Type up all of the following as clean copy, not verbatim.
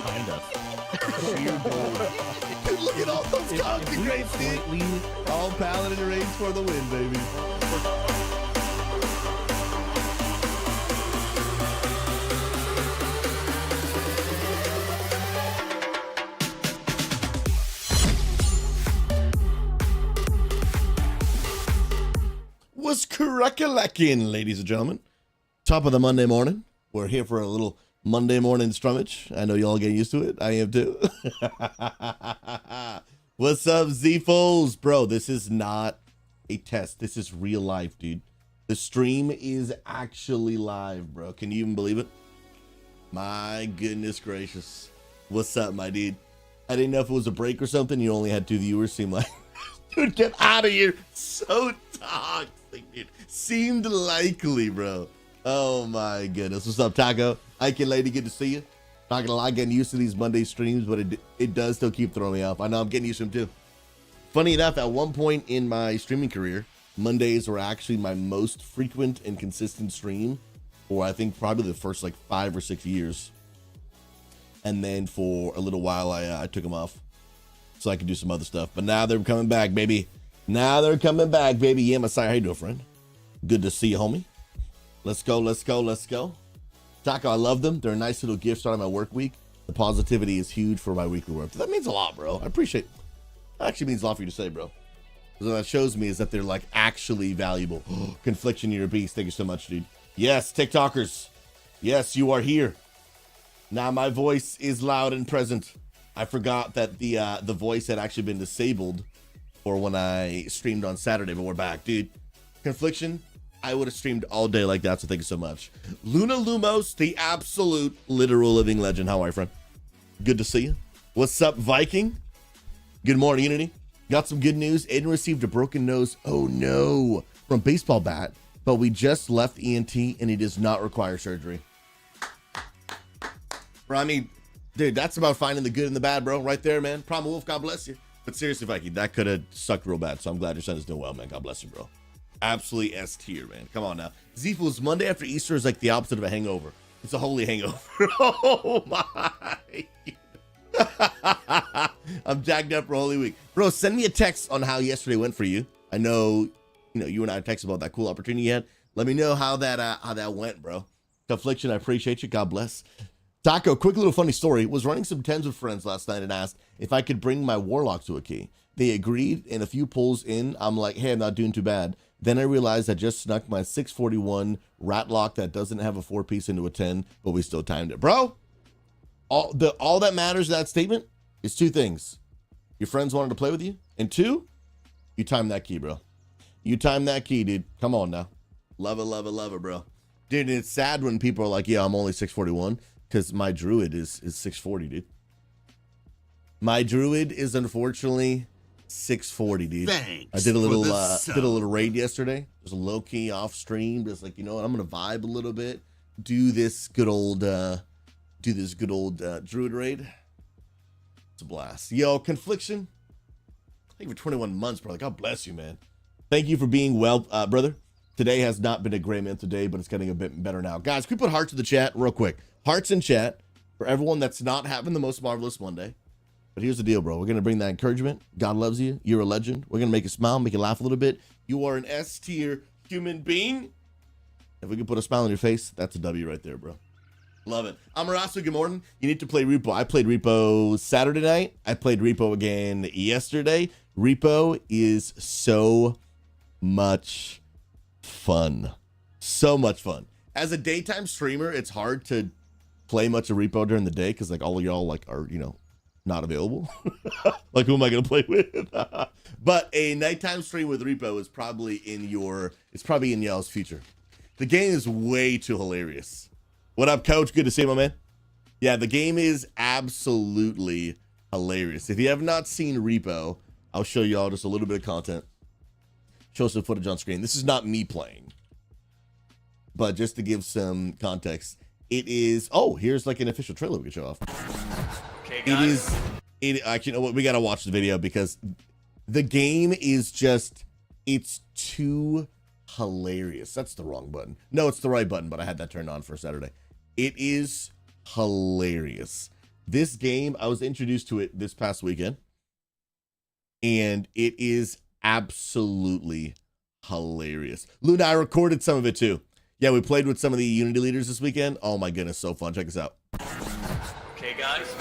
behind us. Dude, look at all those concentrates, dude. All paladin raids for the win, baby. What's crack-a-lackin', ladies and gentlemen? Top of the Monday morning. We're here for a little Monday morning strummage. I know y'all get used to it. I am too. What's up, Z-Foles? Bro, this is not a test. This is real life, dude. The stream is actually live, bro. Can you even believe it? My goodness gracious. What's up, my dude? I didn't know if it was a break or something. You only had 2 viewers. Seemed like... Dude, get out of here. So toxic, dude. Seemed likely, bro. Oh my goodness. What's up, Taco? Ike lady, good to see you. Not gonna lie, getting used to these Monday streams, but it does still keep throwing me off. I know I'm getting used to them too. Funny enough, at one point in my streaming career, Mondays were actually my most frequent and consistent stream for I think probably the first like 5 or 6 years. And then for a little while, I took them off so I could do some other stuff. But now they're coming back, baby. Now they're coming back, baby. Yeah, Messiah, how you doing, friend? Good to see you, homie. Let's go, let's go, let's go. Taco, I love them. They're a nice little gift starting my work week. The positivity is huge for my weekly work. That means a lot, bro. I appreciate it. That actually means a lot for you to say, bro. What that shows me is that they're like actually valuable. Confliction, you're a beast. Thank you so much, dude. Yes, TikTokers. Yes, you are here. Now my voice is loud and present. I forgot that the voice had actually been disabled for when I streamed on Saturday, but we're back, dude. Confliction, I would have streamed all day like that, so thank you so much. Luna Lumos, the absolute literal living legend. How are you, friend? Good to see you. What's up, Viking? Good morning, Unity. Got some good news. Aiden received a broken nose, oh no, from baseball bat, but we just left ENT and he does not require surgery. Bro, I mean, dude, that's about finding the good and the bad, bro. Right there, man. Primal Wolf, God bless you. But seriously, Viking, that could have sucked real bad. So I'm glad your son is doing well, man. God bless you, bro. Absolutely S tier, man. Come on now. Z-Fools, Monday after Easter is like the opposite of a hangover. It's a holy hangover. Oh my. I'm jacked up for Holy Week. Bro, send me a text on how yesterday went for you. I know, you and I texted about that cool opportunity you had. Let me know how that went, bro. Affliction, I appreciate you. God bless. Taco, quick little funny story. Was running some tens with friends last night and asked if I could bring my warlock to a key. They agreed, and a few pulls in, I'm like, hey, I'm not doing too bad. Then I realized I just snuck my 641 Ratlock that doesn't have a 4-piece into a 10, but we still timed it. Bro, all that matters in that statement is 2 things. Your friends wanted to play with you, and 2, you timed that key, bro. You timed that key, dude. Come on now. Love it, love it, love it, bro. Dude, it's sad when people are like, yeah, I'm only 641. Because my druid is 640, dude. My druid is unfortunately 640, dude. Thanks. I did a little raid yesterday. Just a low key off stream. Just like, you know what? I'm gonna vibe a little bit. Do this good old druid raid. It's a blast. Yo, Confliction. Thank you for 21 months, brother. God bless you, man. Thank you for being well, brother. Today has not been a great month today, but it's getting a bit better now. Guys, can we put hearts in the chat real quick? Hearts in chat for everyone that's not having the most marvelous Monday. But here's the deal, bro. We're going to bring that encouragement. God loves you. You're a legend. We're going to make you smile, make you laugh a little bit. You are an S tier human being. If we can put a smile on your face, that's a W right there, bro. Love it. Amarasu, good morning. You need to play Repo. I played Repo Saturday night. I played Repo again yesterday. Repo is so much fun. So much fun. As a daytime streamer, it's hard to play much of Repo during the day because like all of y'all like are, not available. Like who am I gonna play with? But a nighttime stream with Repo is probably in y'all's future. The game is way too hilarious. What up, coach? Good to see you, my man. Yeah, the game is absolutely hilarious. If you have not seen Repo, I'll show y'all just a little bit of content. Show some footage on screen. This is not me playing, but just to give some context, it is. Oh, here's like an official trailer we can show off. Okay, guys. It actually, you know what? We gotta watch the video because the game is just. It's too hilarious. That's the wrong button. No, it's the right button, but I had that turned on for Saturday. It is hilarious. This game, I was introduced to it this past weekend, and it is absolutely hilarious. Luna, I recorded some of it too. Yeah, we played with some of the Unity leaders this weekend. Oh my goodness, so fun. Check this out. Okay, guys.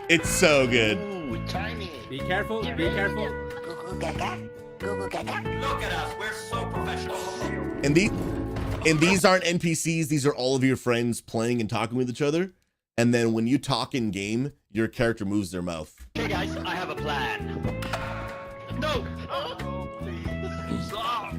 It's so good. Ooh, tiny. Be careful, be careful. Look at us, we're so professional. And these aren't NPCs. These are all of your friends playing and talking with each other. And then when you talk in game, your character moves their mouth. Okay, guys, I have a plan. No! Oh, please. Stop.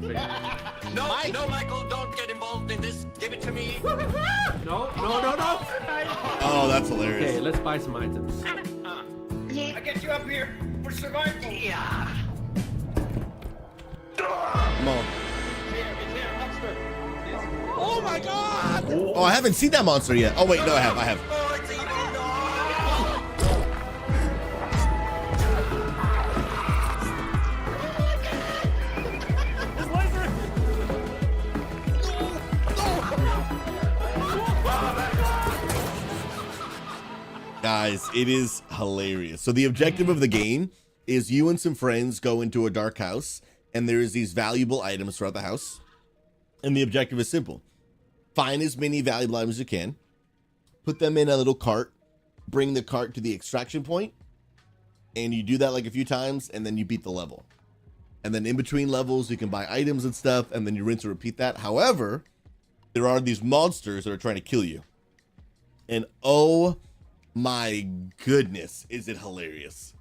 No, Michael, don't get involved in this. Give it to me. No. Oh, that's hilarious. Okay, let's buy some items. I get you up here for survival. Yeah. Come on. Monster. Oh my god! Oh, I haven't seen that monster yet. Oh, wait, no, I have. Oh, it's evil. Guys, it is hilarious. So the objective of the game is you and some friends go into a dark house, and there's these valuable items throughout the house. And the objective is simple. Find as many valuable items as you can, put them in a little cart, bring the cart to the extraction point, and you do that like a few times, and then you beat the level. And then in between levels, you can buy items and stuff, and then you rinse and repeat that. However, there are these monsters that are trying to kill you. And oh my goodness, is it hilarious.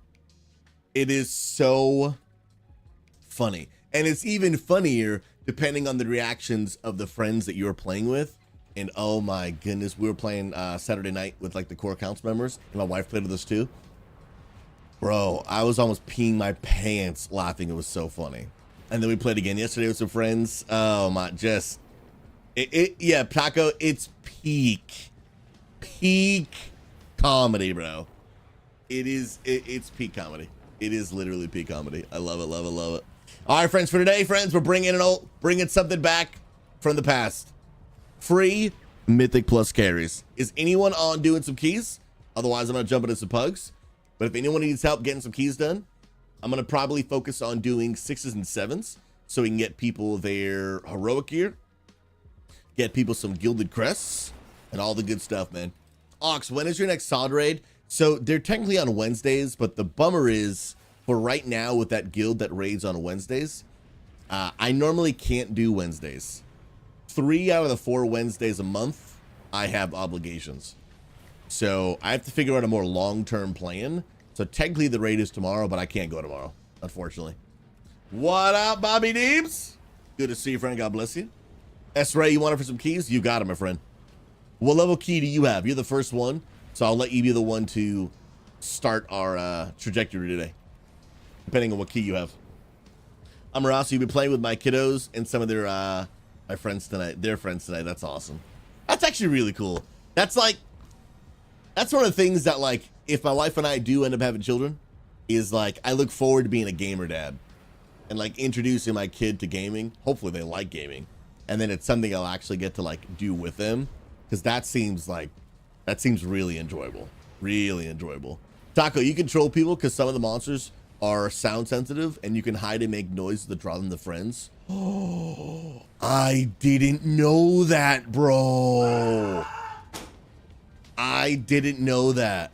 It is so funny. And it's even funnier depending on the reactions of the friends that you're playing with. And oh my goodness, we were playing Saturday night with like the core accounts members, and my wife played with us too. Bro, I was almost peeing my pants laughing. It was so funny. And then we played again yesterday with some friends. Oh my, yeah, Taco, it's peak comedy, bro. It's peak comedy. It is literally peak comedy. I love it. All right, friends, for today, friends, we're bringing something back from the past. Free Mythic Plus carries. Is anyone on doing some keys? Otherwise, I'm gonna jump into some pugs. But if anyone needs help getting some keys done, I'm gonna probably focus on doing 6s and 7s so we can get people their heroic gear, get people some gilded crests, and all the good stuff, man. Ox, when is your next sod raid? So they're technically on Wednesdays, but the bummer is for right now with that guild that raids on Wednesdays, I normally can't do Wednesdays. 3 out of the 4 Wednesdays a month, I have obligations. So I have to figure out a more long-term plan. So technically the raid is tomorrow, but I can't go tomorrow, unfortunately. What up, Bobby Deebs? Good to see you, friend. God bless you. S-Ray, you want it for some keys? You got it, my friend. What level key do you have? You're the first one, so I'll let you be the one to start our trajectory today, depending on what key you have. I'm Ross. You've been playing with my kiddos and some of their my friends tonight. Their friends tonight. That's awesome. That's actually really cool. That's one of the things that, like, if my wife and I do end up having children, is like I look forward to being a gamer dad and like introducing my kid to gaming. Hopefully they like gaming, and then it's something I'll actually get to like do with them. Because that seems really enjoyable. Really enjoyable. Taco, you control people because some of the monsters are sound sensitive and you can hide and make noises that draw them to friends. Oh, I didn't know that, bro. I didn't know that.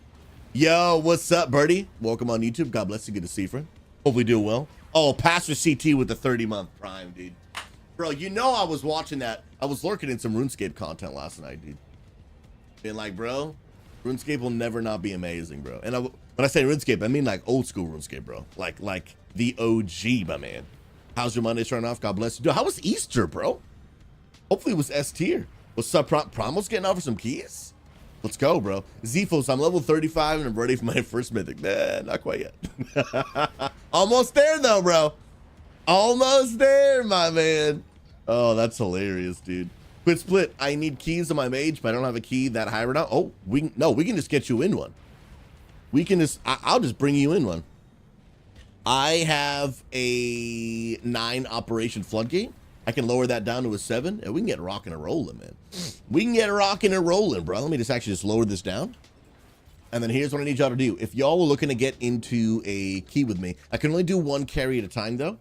Yo, what's up, Birdie? Welcome on YouTube. God bless you. Good to see you, friend. Hopefully doing well. Oh, Pastor CT with the 30-month Prime, dude. Bro, you know I was watching that. I was lurking in some RuneScape content last night, dude. Being like, bro, RuneScape will never not be amazing, bro. And when I say RuneScape, I mean like old school RuneScape, bro. Like the OG, my man. How's your Monday starting off? God bless you. Dude, how was Easter, bro? Hopefully it was S tier. What's up, Promo's getting out for some keys? Let's go, bro. Zphos, I'm level 35 and I'm ready for my first mythic. Nah, not quite yet. Almost there, though, bro. Almost there, my man. Oh, that's hilarious, dude. Quit split. I need keys to my mage, but I don't have a key that high right now. Oh, we can just get you in one. I'll just bring you in one. I have a 9 operation floodgate, I can lower that down to a 7, and we can get rocking and rolling, man. We can get rocking and rolling, bro. Let me just lower this down. And then here's what I need y'all to do. If y'all are looking to get into a key with me, I can only do 1 carry at a time, though.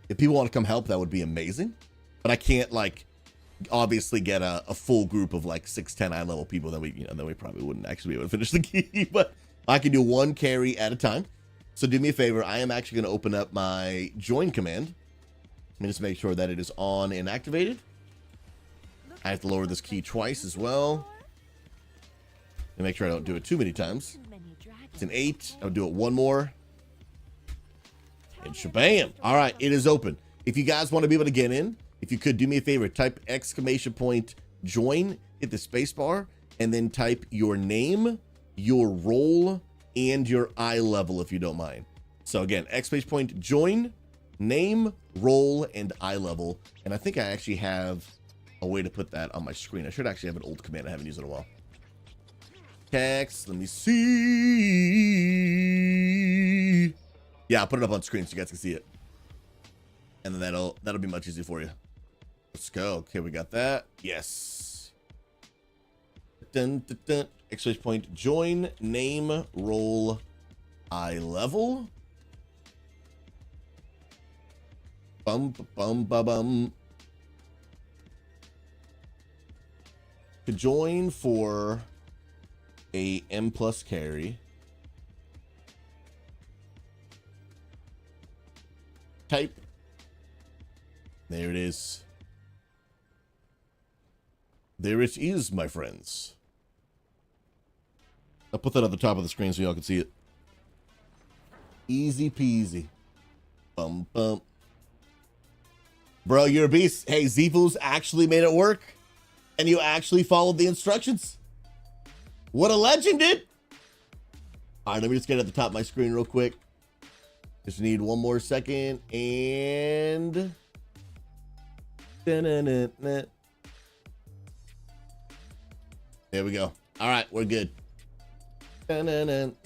If people want to come help, that would be amazing. But I can't, like, obviously get a full group of, like, 6-10 eye level people. Then we probably wouldn't actually be able to finish the key. But I can do 1 carry at a time. So do me a favor. I am actually going to open up my join command. Let me just make sure that it is on and activated. I have to lower this key twice as well. And make sure I don't do it too many times. It's an 8. I'll do it 1 more. And shabam. All right, it is open. If you guys want to be able to get in, if you could do me a favor, type !join, hit the space bar, and then type your name, your role, and your eye level if you don't mind. So again, !join, name, role, and eye level. And I think I actually have a way to put that on my screen. I should actually have an old command I haven't used in a while. Text, let me see. Yeah, I'll put it up on screen so you guys can see it. And then that'll be much easier for you. Let's go. Okay, we got that. Yes. Dun, dun, dun. !join, name, role, eye level. Bum, bum, bum, bum. To join for a M+ carry. Type. There it is. There it is, my friends. I'll put that at the top of the screen so y'all can see it. Easy peasy. Bum, bum. Bro, you're a beast. Hey, Zfools actually made it work. And you actually followed the instructions. What a legend, dude. All right, let me just get at the top of my screen real quick. Just need 1 more second. And... there we go. All right, we're good. And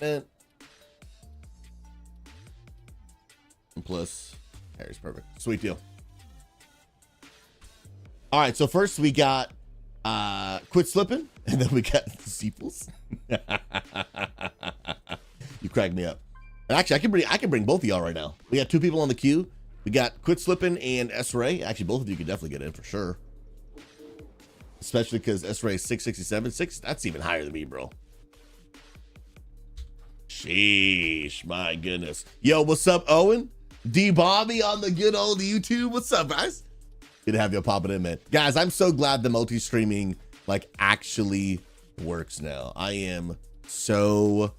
plus, there's perfect. Sweet deal. All right, so first we got quit slipping, and then we got Zfools. You cracked me up. And actually, I can bring both of y'all right now. We got 2 people on the queue. We got quit slipping and S-Ray. Actually, both of you could definitely get in for sure. Especially because S-Ray is 667. That's even higher than me, bro. Sheesh, my goodness. Yo, what's up, Owen? D Bobby on the good old YouTube. What's up, guys? Good to have you popping in, man. Guys, I'm so glad the multi-streaming like actually works now. I am so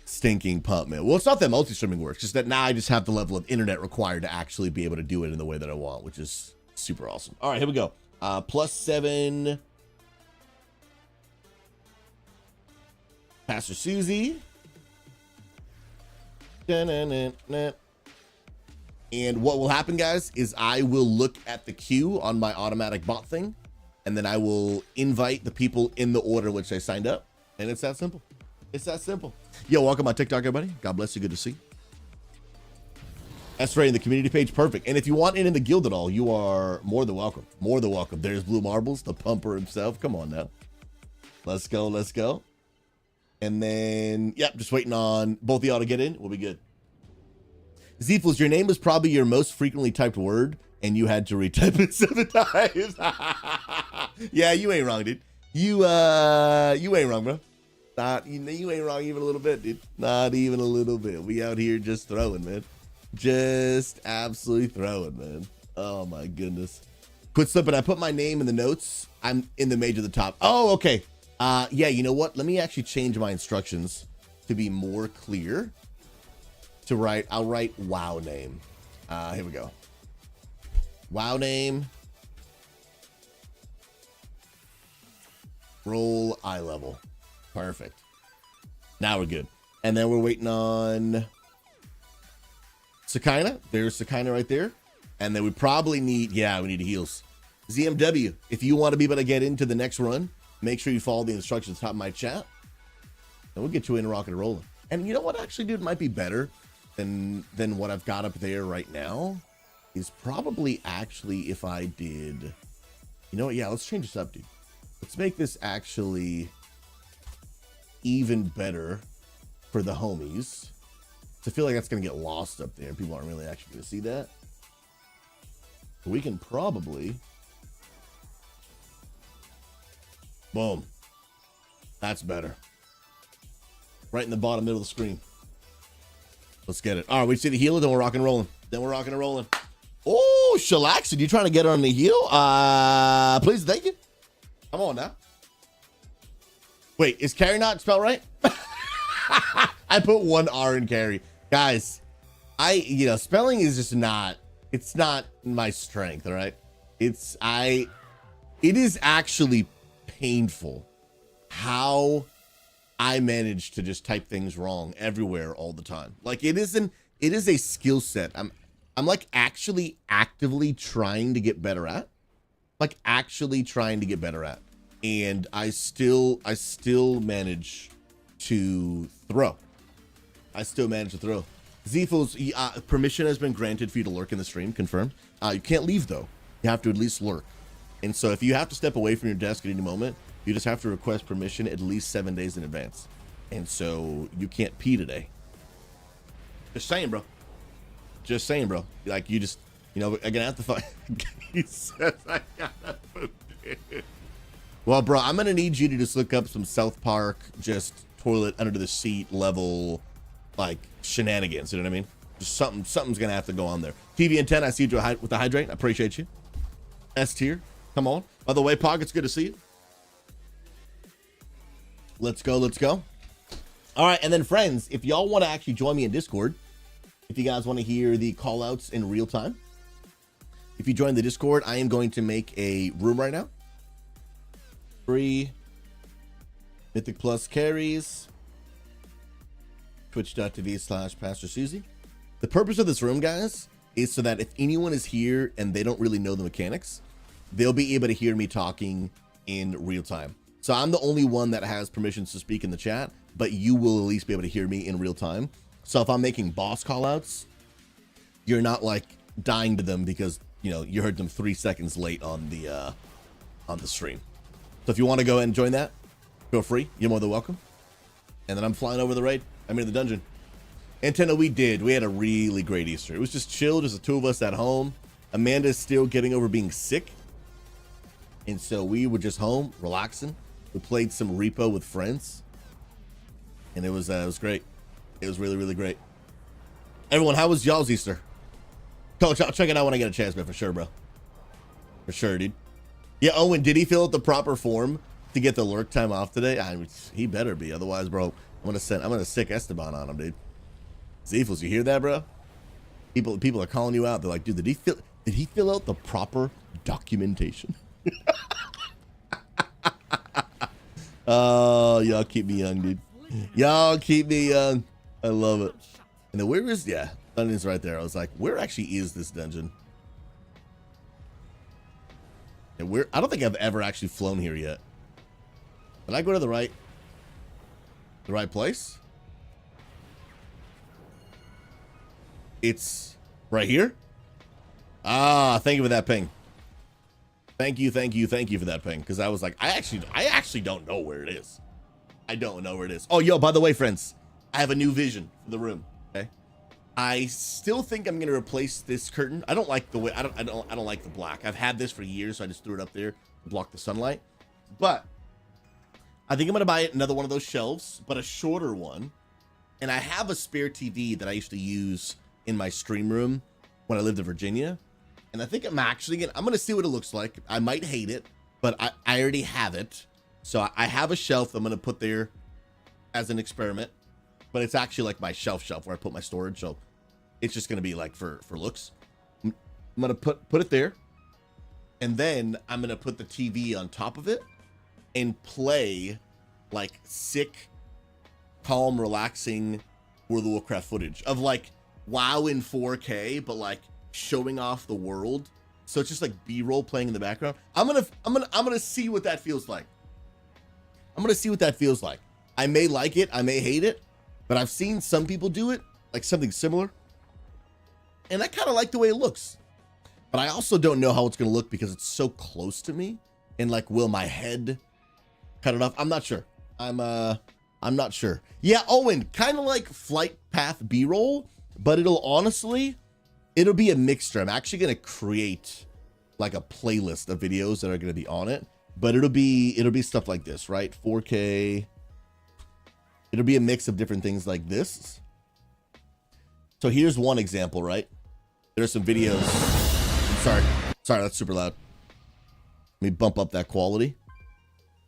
stinking pumped, man. Well, it's not that multi-streaming works, just that now I just have the level of internet required to actually be able to do it in the way that I want, which is super awesome. All right, here we go. +7. Pastor Susie. Da-na-na-na. And what will happen, guys, is I will look at the queue on my automatic bot thing, and then I will invite the people in the order which they signed up. And it's that simple. It's that simple. Yo, welcome on TikTok, everybody. God bless you. Good to see you. S-Ray in the community page. Perfect. And if you want in the guild at all, you are more than welcome. More than welcome. There's Blue Marbles, the pumper himself. Come on now. Let's go. Let's go. And then, yep, just waiting on both of y'all to get in. We'll be good. Zfools, your name is probably your most frequently typed word, and you had to retype it 7 times. Yeah, you ain't wrong, dude. You ain't wrong, bro. You ain't wrong even a little bit, dude. Not even a little bit. We out here just throwing, man. Just absolutely throwing, man. Oh my goodness. Quit slipping. I put my name in the notes. I'm in the mage at the top. Oh, okay. Yeah, you know what? Let me actually change my instructions to be more clear. I'll write WoW name. Here we go. WoW name. Roll eye level. Perfect. Now we're good. And then we're waiting on Sakina. There's Sakina right there. And then we probably need, yeah, we need heals. ZMW, if you want to be able to get into the next run, make sure you follow the instructions at the top of my chat. And we'll get you in rocking and rolling. And you know what, actually, dude, might be better than what I've got up there right now is probably actually if I did, you know what? Yeah, let's change this up, dude. Let's make this actually even better for the homies. So I feel like that's going to get lost up there. People aren't really actually going to see that. We can probably, boom. That's better. Right in the bottom middle of the screen. Let's get it. All right, we see the healer, then we're rocking and rolling. Oh, Shalaxid, you trying to get her on the heal? Please, thank you. Come on now. Wait, is carry not spelled right? I put one R in carry. Guys, spelling is just not, it's not my strength, all right? It is actually painful how I manage to just type things wrong everywhere all the time. Like it is a skill set. I'm like actually actively trying to get better at. And I still manage to throw. Zepho's permission has been granted for you to lurk in the stream, confirmed. You can't leave though. You have to at least lurk. And so if you have to step away from your desk at any moment, you just have to request permission at least 7 days in advance. And so you can't pee today. Just saying, bro. Like you just, I'm gonna have to find. He says I gotta poop. Well, bro, I'm gonna need you to just look up some South Park, just toilet under the seat level, like shenanigans. You know what I mean? Just something's gonna have to go on there. TV and 10, I see you with the hydrate. I appreciate you. S tier, come on. By the way, Pog, it's good to see you. Let's go. All right, and then friends, if y'all want to actually join me in Discord, if you guys want to hear the call outs in real time, if you join the Discord, I am going to make a room right now. Free Mythic Plus carries. Twitch.tv/Pastor Susie. The purpose of this room, guys, is so that if anyone is here and they don't really know the mechanics, they'll be able to hear me talking in real time. So I'm the only one that has permissions to speak in the chat, but you will at least be able to hear me in real time. So if I'm making boss callouts, you're not like dying to them because you heard them 3 seconds late on the stream. So if you want to go ahead and join that, feel free. You're more than welcome. And then I'm flying over the raid. I'm in the dungeon. Nintendo, we had a really great Easter. It was just chill, just the two of us at home. Amanda's still getting over being sick. And so we were just home, relaxing. We played some repo with friends. And it was great. It was really, really great. Everyone, how was y'all's Easter? Coach, I'll check it out when I get a chance, man, for sure, bro. For sure, dude. Yeah, Owen, did he fill out the proper form to get the lurk time off today? He better be. Otherwise, bro, I'm gonna sick Esteban on him, dude. Zephos, you hear that, bro? People are calling you out. They're like, dude, did he fill out the proper documentation? Oh, y'all keep me young, dude. Y'all keep me young. I love it. And then where is, dungeon's right there. I was like, where actually is this dungeon? And I don't think I've ever actually flown here yet. Did I go to the right place? It's right here. Thank you for that ping. Thank you for that ping. Because I was like, I actually don't know where it is. I don't know where it is. Oh, yo, by the way, friends, I have a new vision for the room. Okay. I still think I'm gonna replace this curtain. I don't like the way I don't like the black. I've had this for years, so I just threw it up there to block the sunlight. But I think I'm gonna buy another one of those shelves, but a shorter one. And I have a spare TV that I used to use in my stream room when I lived in Virginia. And I think I'm gonna see what it looks like. I might hate it, but I already have it. So I have a shelf I'm gonna put there as an experiment, but it's actually like my shelf where I put my storage. So it's just gonna be like for looks. I'm gonna put it there, and then I'm gonna put the TV on top of it and play like sick, calm, relaxing World of Warcraft footage of like WoW in 4K, but like showing off the world. So it's just like B-roll playing in the background. I'm gonna see what that feels like. I may like it, I may hate it, but I've seen some people do it, like something similar. And I kind of like the way it looks. But I also don't know how it's going to look because it's so close to me. And like, will my head cut it off? I'm not sure. I'm not sure. Yeah, Owen, kind of like flight path B-roll, but it'll be a mixture. I'm actually going to create like a playlist of videos that are going to be on it, but it'll be stuff like this, right? 4K. It'll be a mix of different things like this. So here's one example, right? There's some videos. Sorry, that's super loud. Let me bump up that quality.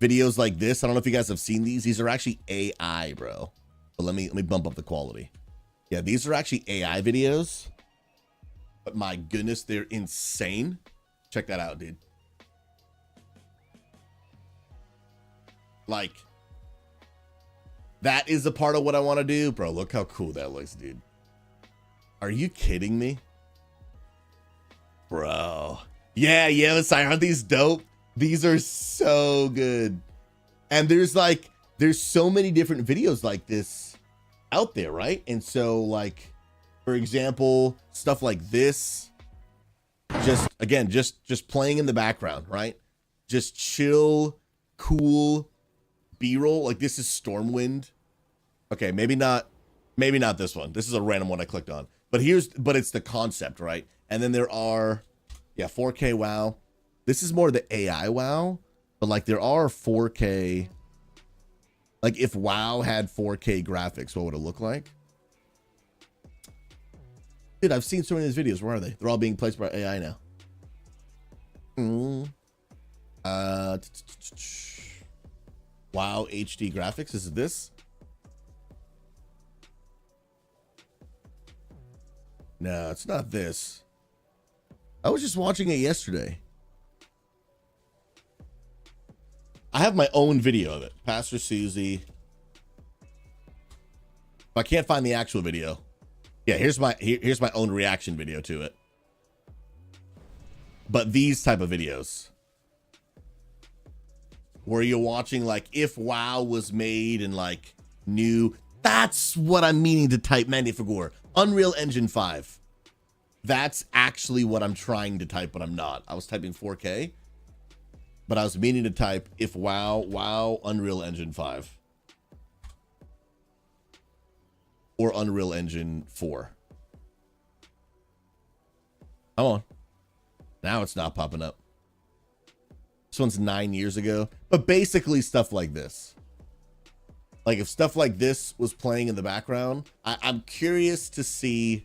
Videos like this. I don't know if you guys have seen these. These are actually AI, bro. But let me bump up the quality. Yeah, these are actually AI videos. But my goodness, they're insane. Check that out, dude. Like, that is a part of what I want to do. Bro, look how cool that looks, dude. Are you kidding me? Bro. Yeah, aren't these dope? These are so good. And there's so many different videos like this out there, right? And so like, for example, stuff like this, just playing in the background, right? Just chill, cool B-roll. Like this is Stormwind. Okay, maybe not this one. This is a random one I clicked on. But it's the concept, right? And then there are, 4K WoW. This is more the AI WoW, but like there are 4K. Like if WoW had 4K graphics, what would it look like? Dude, I've seen so many of these videos. Where are they? They're all being placed by AI now. WoW HD graphics. Is it this? No, it's not this. I was just watching it yesterday. I have my own video of it. Pastor Susie. If I can't find the actual video. Yeah, here's my own reaction video to it. But these type of videos. Where you're watching like if WoW was made in like new. That's what I'm meaning to type, Mandifigur. Unreal Engine 5. That's actually what I'm trying to type, but I'm not. I was typing 4K. But I was meaning to type if WoW Unreal Engine 5. Or Unreal Engine 4. Come on. Now it's not popping up. This one's 9 years ago. But basically stuff like this. Like if stuff like this was playing in the background, I'm curious to see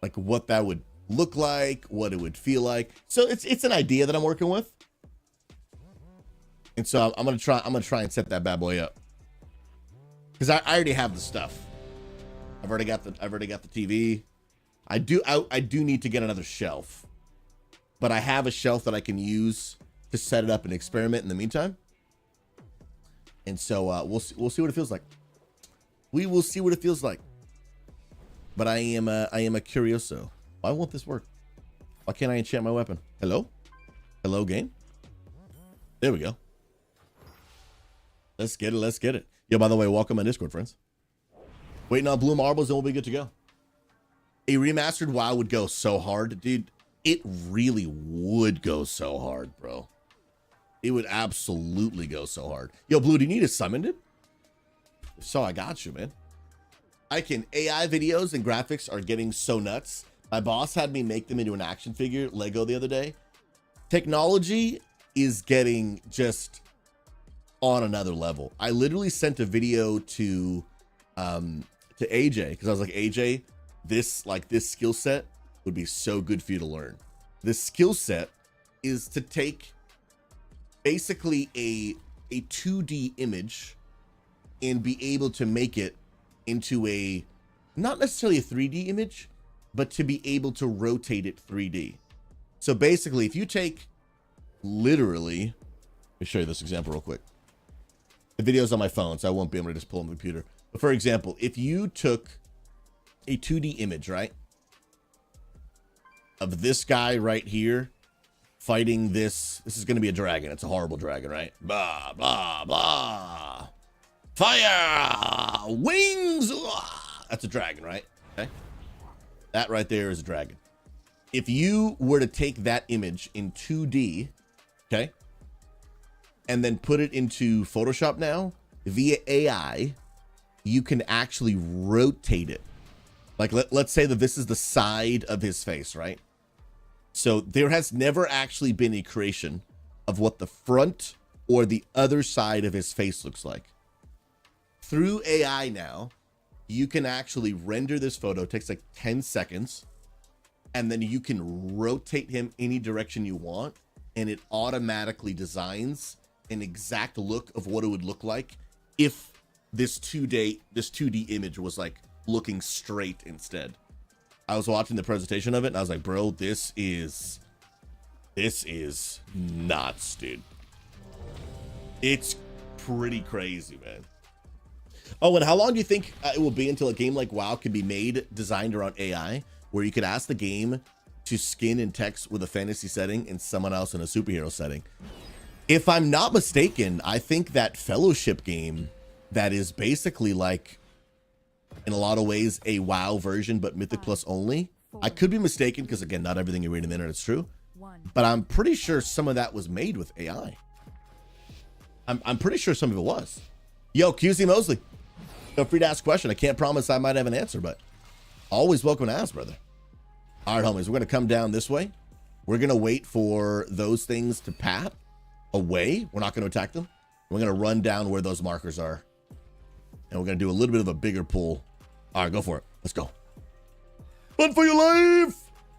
like what that would look like, what it would feel like. So it's an idea that I'm working with. And so I'm gonna try and set that bad boy up. Because I already have the stuff. I've already got the TV. I do need to get another shelf. But I have a shelf that I can use to set it up and experiment in the meantime. And so we'll see what it feels like. We will see what it feels like. But I am a curioso. Why won't this work? Why can't I enchant my weapon? Hello? Hello, game? There we go. Let's get it. Yo, by the way, welcome on Discord, friends. Waiting on blue marbles and we'll be good to go. A remastered WoW would go so hard, dude. It really would go so hard, bro. It would absolutely go so hard. Yo, Blue, do you need a summon, dude? If so, I got you, man. AI videos and graphics are getting so nuts. My boss had me make them into an action figure, Lego, the other day. Technology is getting just on another level. I literally sent a video to AJ because I was like, AJ, this skill set would be so good for you to learn. This skill set is to take basically a 2D image and be able to make it into a, not necessarily a 3D image, but to be able to rotate it 3D. So basically, if you take literally, let me show you this example real quick. The video's on my phone, so I won't be able to just pull on the computer. But for example, if you took a 2D image, right, of this guy right here fighting this is going to be a dragon. It's a horrible dragon, right? Blah, blah, blah. Fire! Wings! That's a dragon, right? Okay. That right there is a dragon. if you were to take that image in 2D, okay, and then put it into Photoshop now via AI, you can actually rotate it. Like let's say that this is the side of his face, right? So there has never actually been a creation of what the front or the other side of his face looks like. Through AI now, you can actually render this photo. It takes like 10 seconds. And then you can rotate him any direction you want. And it automatically designs an exact look of what it would look like if this 2D image was like looking straight instead. I was watching the presentation of it and I was like, bro, this is nuts, dude. It's pretty crazy, man. Oh, and how long do you think it will be until a game like WoW can be made designed around AI, where you could ask the game to skin and text with a fantasy setting and someone else in a superhero setting? If I'm not mistaken, I think that Fellowship game that is basically like, in a lot of ways, a WoW version, but Mythic Plus only. I could be mistaken because, again, not everything you read on the internet is true. But I'm pretty sure some of that was made with AI. I'm pretty sure some of it was. Yo, QC Mosley, feel free to ask a question. I can't promise I might have an answer, but always welcome to ask, brother. All right, homies, we're going to come down this way. We're going to wait for those things to pat away. We're not going to attack them. We're going to run down where those markers are. And we're going to do a little bit of a bigger pull. All right, go for it. Let's go. Run for your life.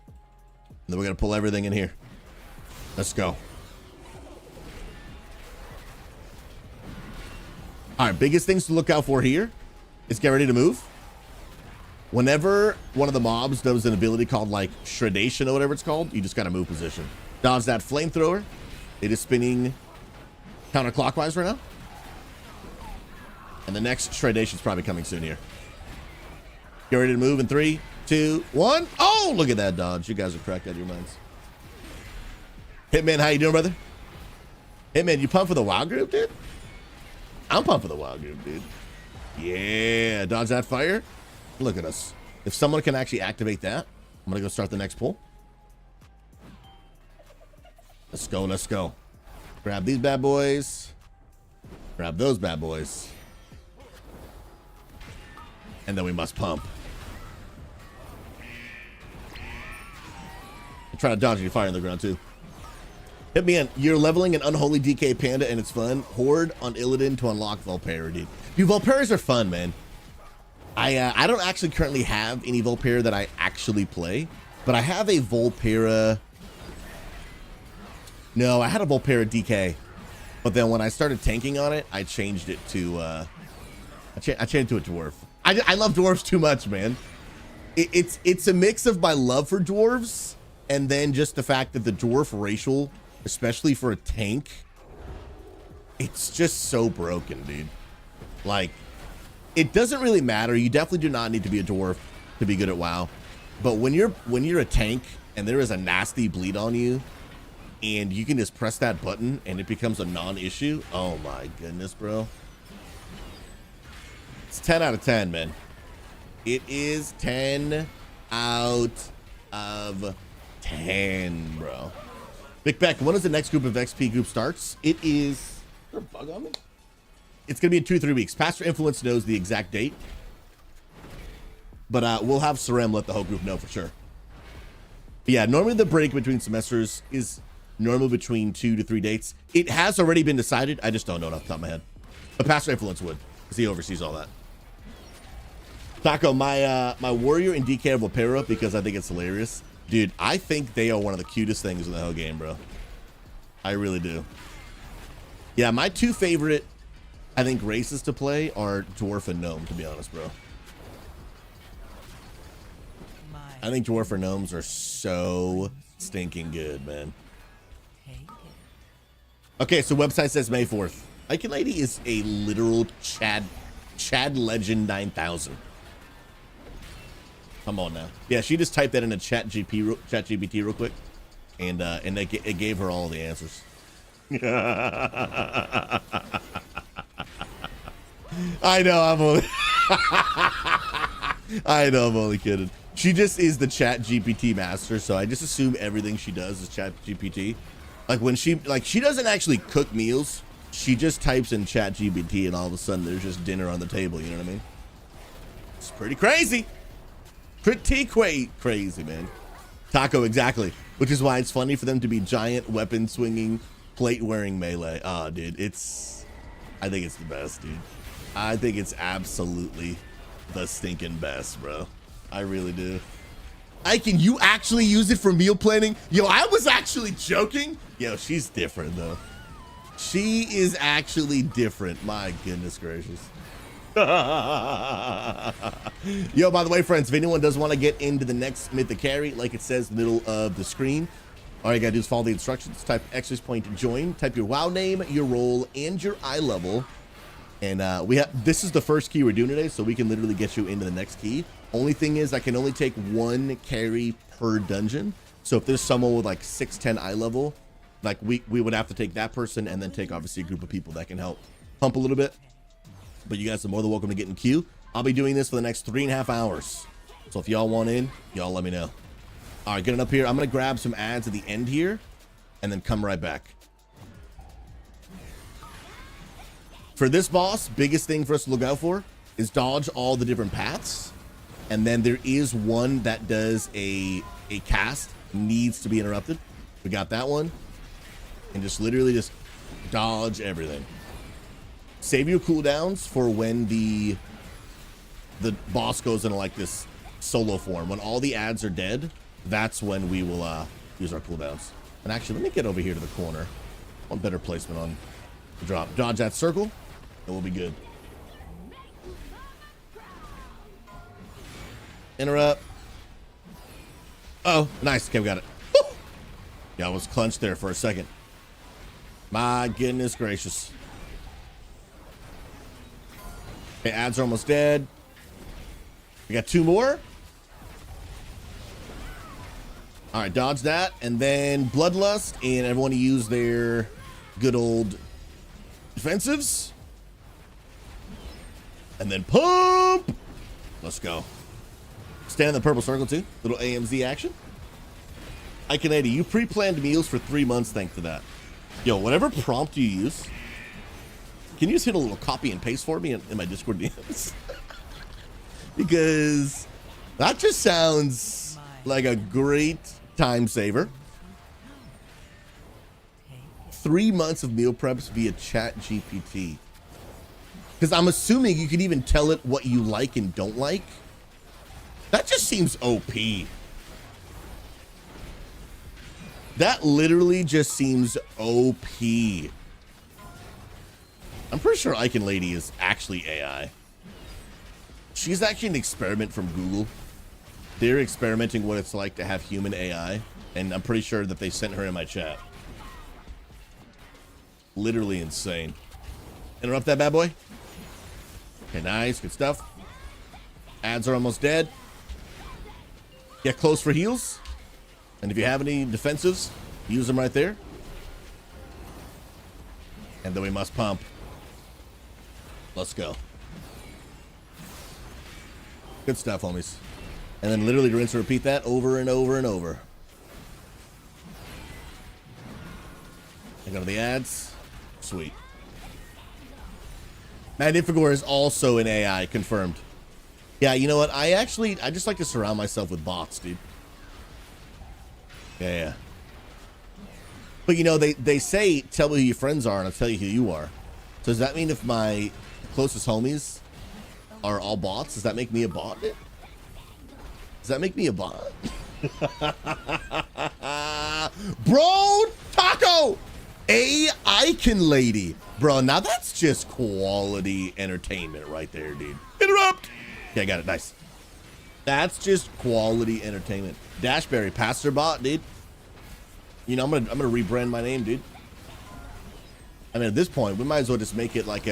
And then we're going to pull everything in here. Let's go. All right, biggest things to look out for here is get ready to move. Whenever one of the mobs does an ability called like shredation or whatever it's called, you just got to move position. Dodge that flamethrower. It is spinning counterclockwise right now. And the next shredation is probably coming soon here. Get ready to move in 3, 2, 1. Oh, look at that dodge. You guys are cracked out of your minds. Hitman, how you doing, brother? Hitman, you pumped for the WoW group, dude? I'm pumped for the WoW group, dude. Yeah, dodge that fire. Look at us. If someone can actually activate that, I'm going to go start the next pull. Let's go, let's go. Grab these bad boys. Grab those bad boys. And then we must pump. I'm trying to dodge your fire in the ground too. Hit me in. You're leveling an unholy DK panda and it's fun. Horde on Illidan to unlock Volpera, dude. Dude, Volperas are fun, man. I don't actually currently have any Volpera that I actually play, but I have a Volpera. No, I had a Volpera DK, but then when I started tanking on it, I changed it to I changed it to a dwarf. I love dwarves too much, man. It's a mix of my love for dwarves and then just the fact that the dwarf racial, especially for a tank, it's just so broken, dude. Like, it doesn't really matter. You definitely do not need to be a dwarf to be good at WoW. But when you're a tank and there is a nasty bleed on you and you can just press that button and it becomes a non-issue, oh my goodness, bro. It's 10 out of 10, man. It is 10 out of 10, bro. Big Beck, when is the next group of XP group starts? It is... Is there a bug on me? It's going to be in 2 or 3 weeks. Pastor Influence knows the exact date. But we'll have Sarem let the whole group know for sure. But yeah, normally the break between semesters is normally between 2 to 3 dates. It has already been decided. I just don't know it off the top of my head. But Pastor Influence would, because he oversees all that. Taco, my warrior and DK of Volpera, because I think it's hilarious. Dude, I think they are one of the cutest things in the whole game, bro. I really do. Yeah, my 2 favorite, I think, races to play are Dwarf and Gnome, to be honest, bro. I think Dwarf and Gnomes are so stinking good, man. Okay, so website says May 4th. Ike Lady is a literal Chad Legend 9000. Come on now. Yeah, she just typed that in a ChatGPT real quick, and it gave her all the answers. I know I'm only I know I'm only kidding. She just is the chat GPT master, so I just assume everything she does is chat GPT. Like when she doesn't actually cook meals. She just types in chat GPT and all of a sudden there's just dinner on the table. You know what I mean? It's pretty crazy. Pretty crazy, man. Taco, exactly. Which is why it's funny for them to be giant weapon swinging, plate wearing melee. Ah, dude, I think it's the best, dude. I think it's absolutely the stinking best, bro. I really do. Can you actually use it for meal planning? Yo, I was actually joking. Yo, she's different though. She is actually different. My goodness gracious. Yo, by the way, friends, if anyone does want to get into the next Mythic carry, like it says in the middle of the screen, all you gotta do is follow the instructions, type ! join, type your WoW name, your role, and your eye level. And this is the first key we're doing today, so we can literally get you into the next key. Only thing is I can only take one carry per dungeon. So if there's someone with like 610 eye level, like we would have to take that person and then take obviously a group of people that can help pump a little bit. But you guys are more than welcome to get in queue. I'll be doing this for the next 3.5 hours. So if y'all want in, y'all let me know. All right, getting up here. I'm going to grab some ads at the end here and then come right back. For this boss, biggest thing for us to look out for is dodge all the different paths. And then there is one that does a cast, needs to be interrupted. We got that one. And just literally just dodge everything. Save your cooldowns for when the boss goes into like this solo form. When all the ads are dead, that's when we will use our cooldowns. And actually, let me get over here to the corner. One better placement on the drop. Dodge that circle, and we'll be good. Interrupt. Oh, nice. Okay, we got it. Woo! Yeah, I was clenched there for a second. My goodness gracious. Okay, ads are almost dead. We got 2 more. All right, dodge that. And then Bloodlust, and everyone to use their good old defensives. And then pump. Let's go. Stand in the purple circle too. Little AMZ action. Iconati, you pre-planned meals for 3 months thanks to that. Yo, whatever prompt you use, can you just hit a little copy and paste for me in my Discord DMs? Because that just sounds like a great time saver. 3 months of meal preps via chat GPT. Because I'm assuming you could even tell it what you like and don't like. That just seems OP. That literally just seems OP. I'm pretty sure Icon Lady is actually AI. She's actually an experiment from Google. They're experimenting what it's like to have human AI, and I'm pretty sure that they sent her in my chat. Literally insane. Interrupt that bad boy. Okay, nice, good stuff. Ads are almost dead. Get close for heals. And if you have any defensives, use them right there. And then we must pump. Let's go. Good stuff, homies. And then literally rinse and repeat that over and over and over. I go to the ads. Sweet. Magnificor is also an AI, confirmed. Yeah, you know what? I just like to surround myself with bots, dude. Yeah. But you know, they say, tell me who your friends are and I'll tell you who you are. So does that mean if my closest homies are all bots, does that make me a bot? Does that make me a bot? Bro, Taco! Icon Lady. Bro, now that's just quality entertainment right there, dude. Interrupt! Okay, I got it. Nice. That's just quality entertainment. Dashberry, Pastor Bot, dude. You know, I'm gonna rebrand my name, dude. I mean, at this point, we might as well just make it like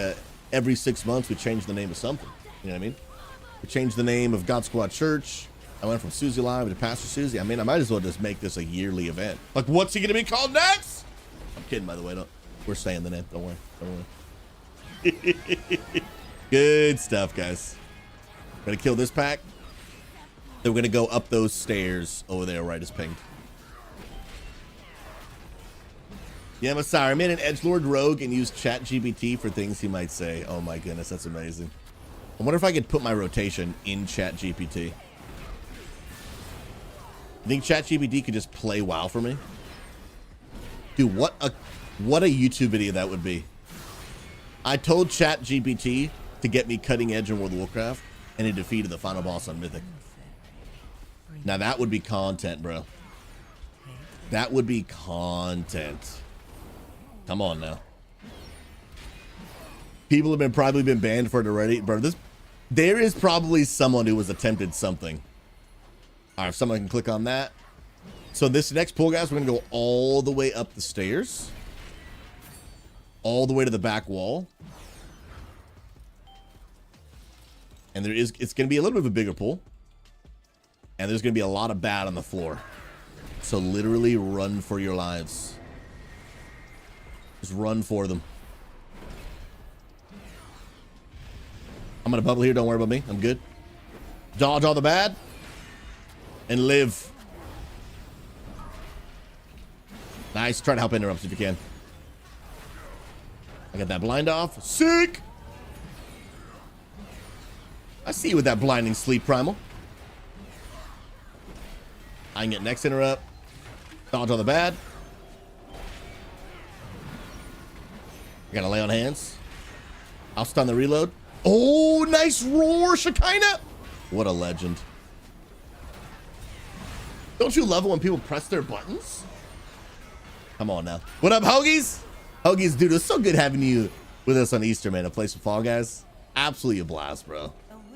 every 6 months we change the name of something. You know what I mean? We changed the name of God Squad Church. I went from Susie Live to Pastor Susie. I mean, I might as well just make this a yearly event. Like, what's he gonna be called next? I'm kidding, by the way. We're saying the name. Don't worry. Don't worry. Good stuff, guys. Gonna kill this pack. Then we're gonna go up those stairs over there, right as pinged. Yeah, I'm sorry. I made an edgelord rogue and used ChatGPT for things he might say. Oh my goodness, that's amazing. I wonder if I could put my rotation in ChatGPT. You think ChatGPT could just play WoW for me? Dude, what a YouTube video that would be. I told ChatGPT to get me cutting edge in World of Warcraft, and it defeated the final boss on Mythic. Now that would be content, bro. That would be content. Come on now. People have probably been banned for it already, bro. There is probably someone who has attempted something. All right, if someone can click on that. So this next pull, guys, we're gonna go all the way up the stairs, all the way to the back wall, and it's gonna be a little bit of a bigger pull, and there's gonna be a lot of bad on the floor. So literally run for your lives. Just run for them. I'm gonna bubble here. Don't worry about me. I'm good. Dodge all the bad and live. Nice. Try to help interrupts if you can. I got that blind off. Sick. I see you with that blinding sleep primal. I can get next interrupt. Dodge all the bad. I gotta lay on hands. I'll stun the reload. Oh, nice roar, Shekinah. What a legend. Don't you love it when people press their buttons? Come on now. What up, Hoagies? Hoagies, dude, it's so good having you with us on Easter, man. A place with Fall Guys. Absolutely a blast, bro.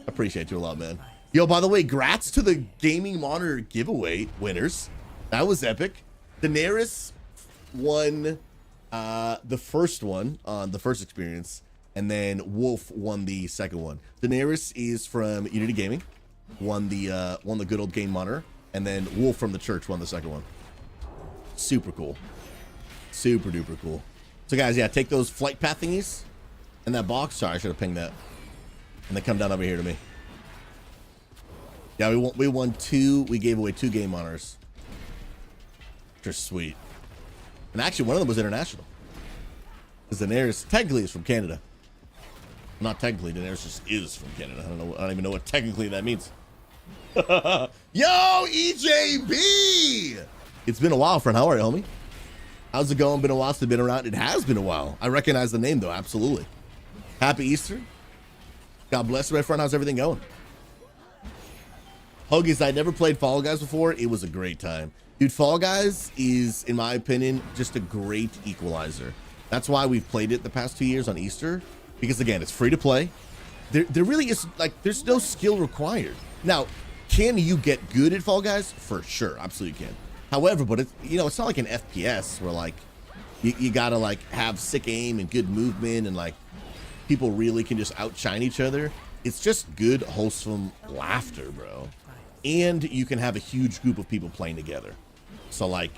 Appreciate you a lot, man. Yo, by the way, grats to the gaming monitor giveaway winners. That was epic. Daenerys won the first one on the first experience, and then Wolf won the second one. Daenerys is from Unity Gaming, won the good old game monitor, and then Wolf from the church won the second one. Super cool. Super duper cool. So guys, yeah, take those flight path thingies and that box. Sorry, I should have pinged that. And then come down over here to me. Yeah, we won two. We gave away 2 game monitors. Which are sweet. And actually, one of them was international. Because Daenerys technically is from Canada. Not technically, Daenerys just is from Canada. I don't even know what technically that means. Yo, EJB! It's been a while, friend. How are you, homie? How's it going? Been a while since I've been around. It has been a while. I recognize the name, though. Absolutely. Happy Easter. God bless you, my friend. How's everything going? Hoagies, I never played Fall Guys before. It was a great time. Dude, Fall Guys is, in my opinion, just a great equalizer. That's why we've played it the past 2 years on Easter. Because, again, it's free to play. There really is, like, there's no skill required. Now, can you get good at Fall Guys? For sure. Absolutely can. However, but it's, you know, it's not like an FPS where, like, you gotta, like, have sick aim and good movement and, like, people really can just outshine each other. It's just good, wholesome laughter, bro. And you can have a huge group of people playing together. So, like,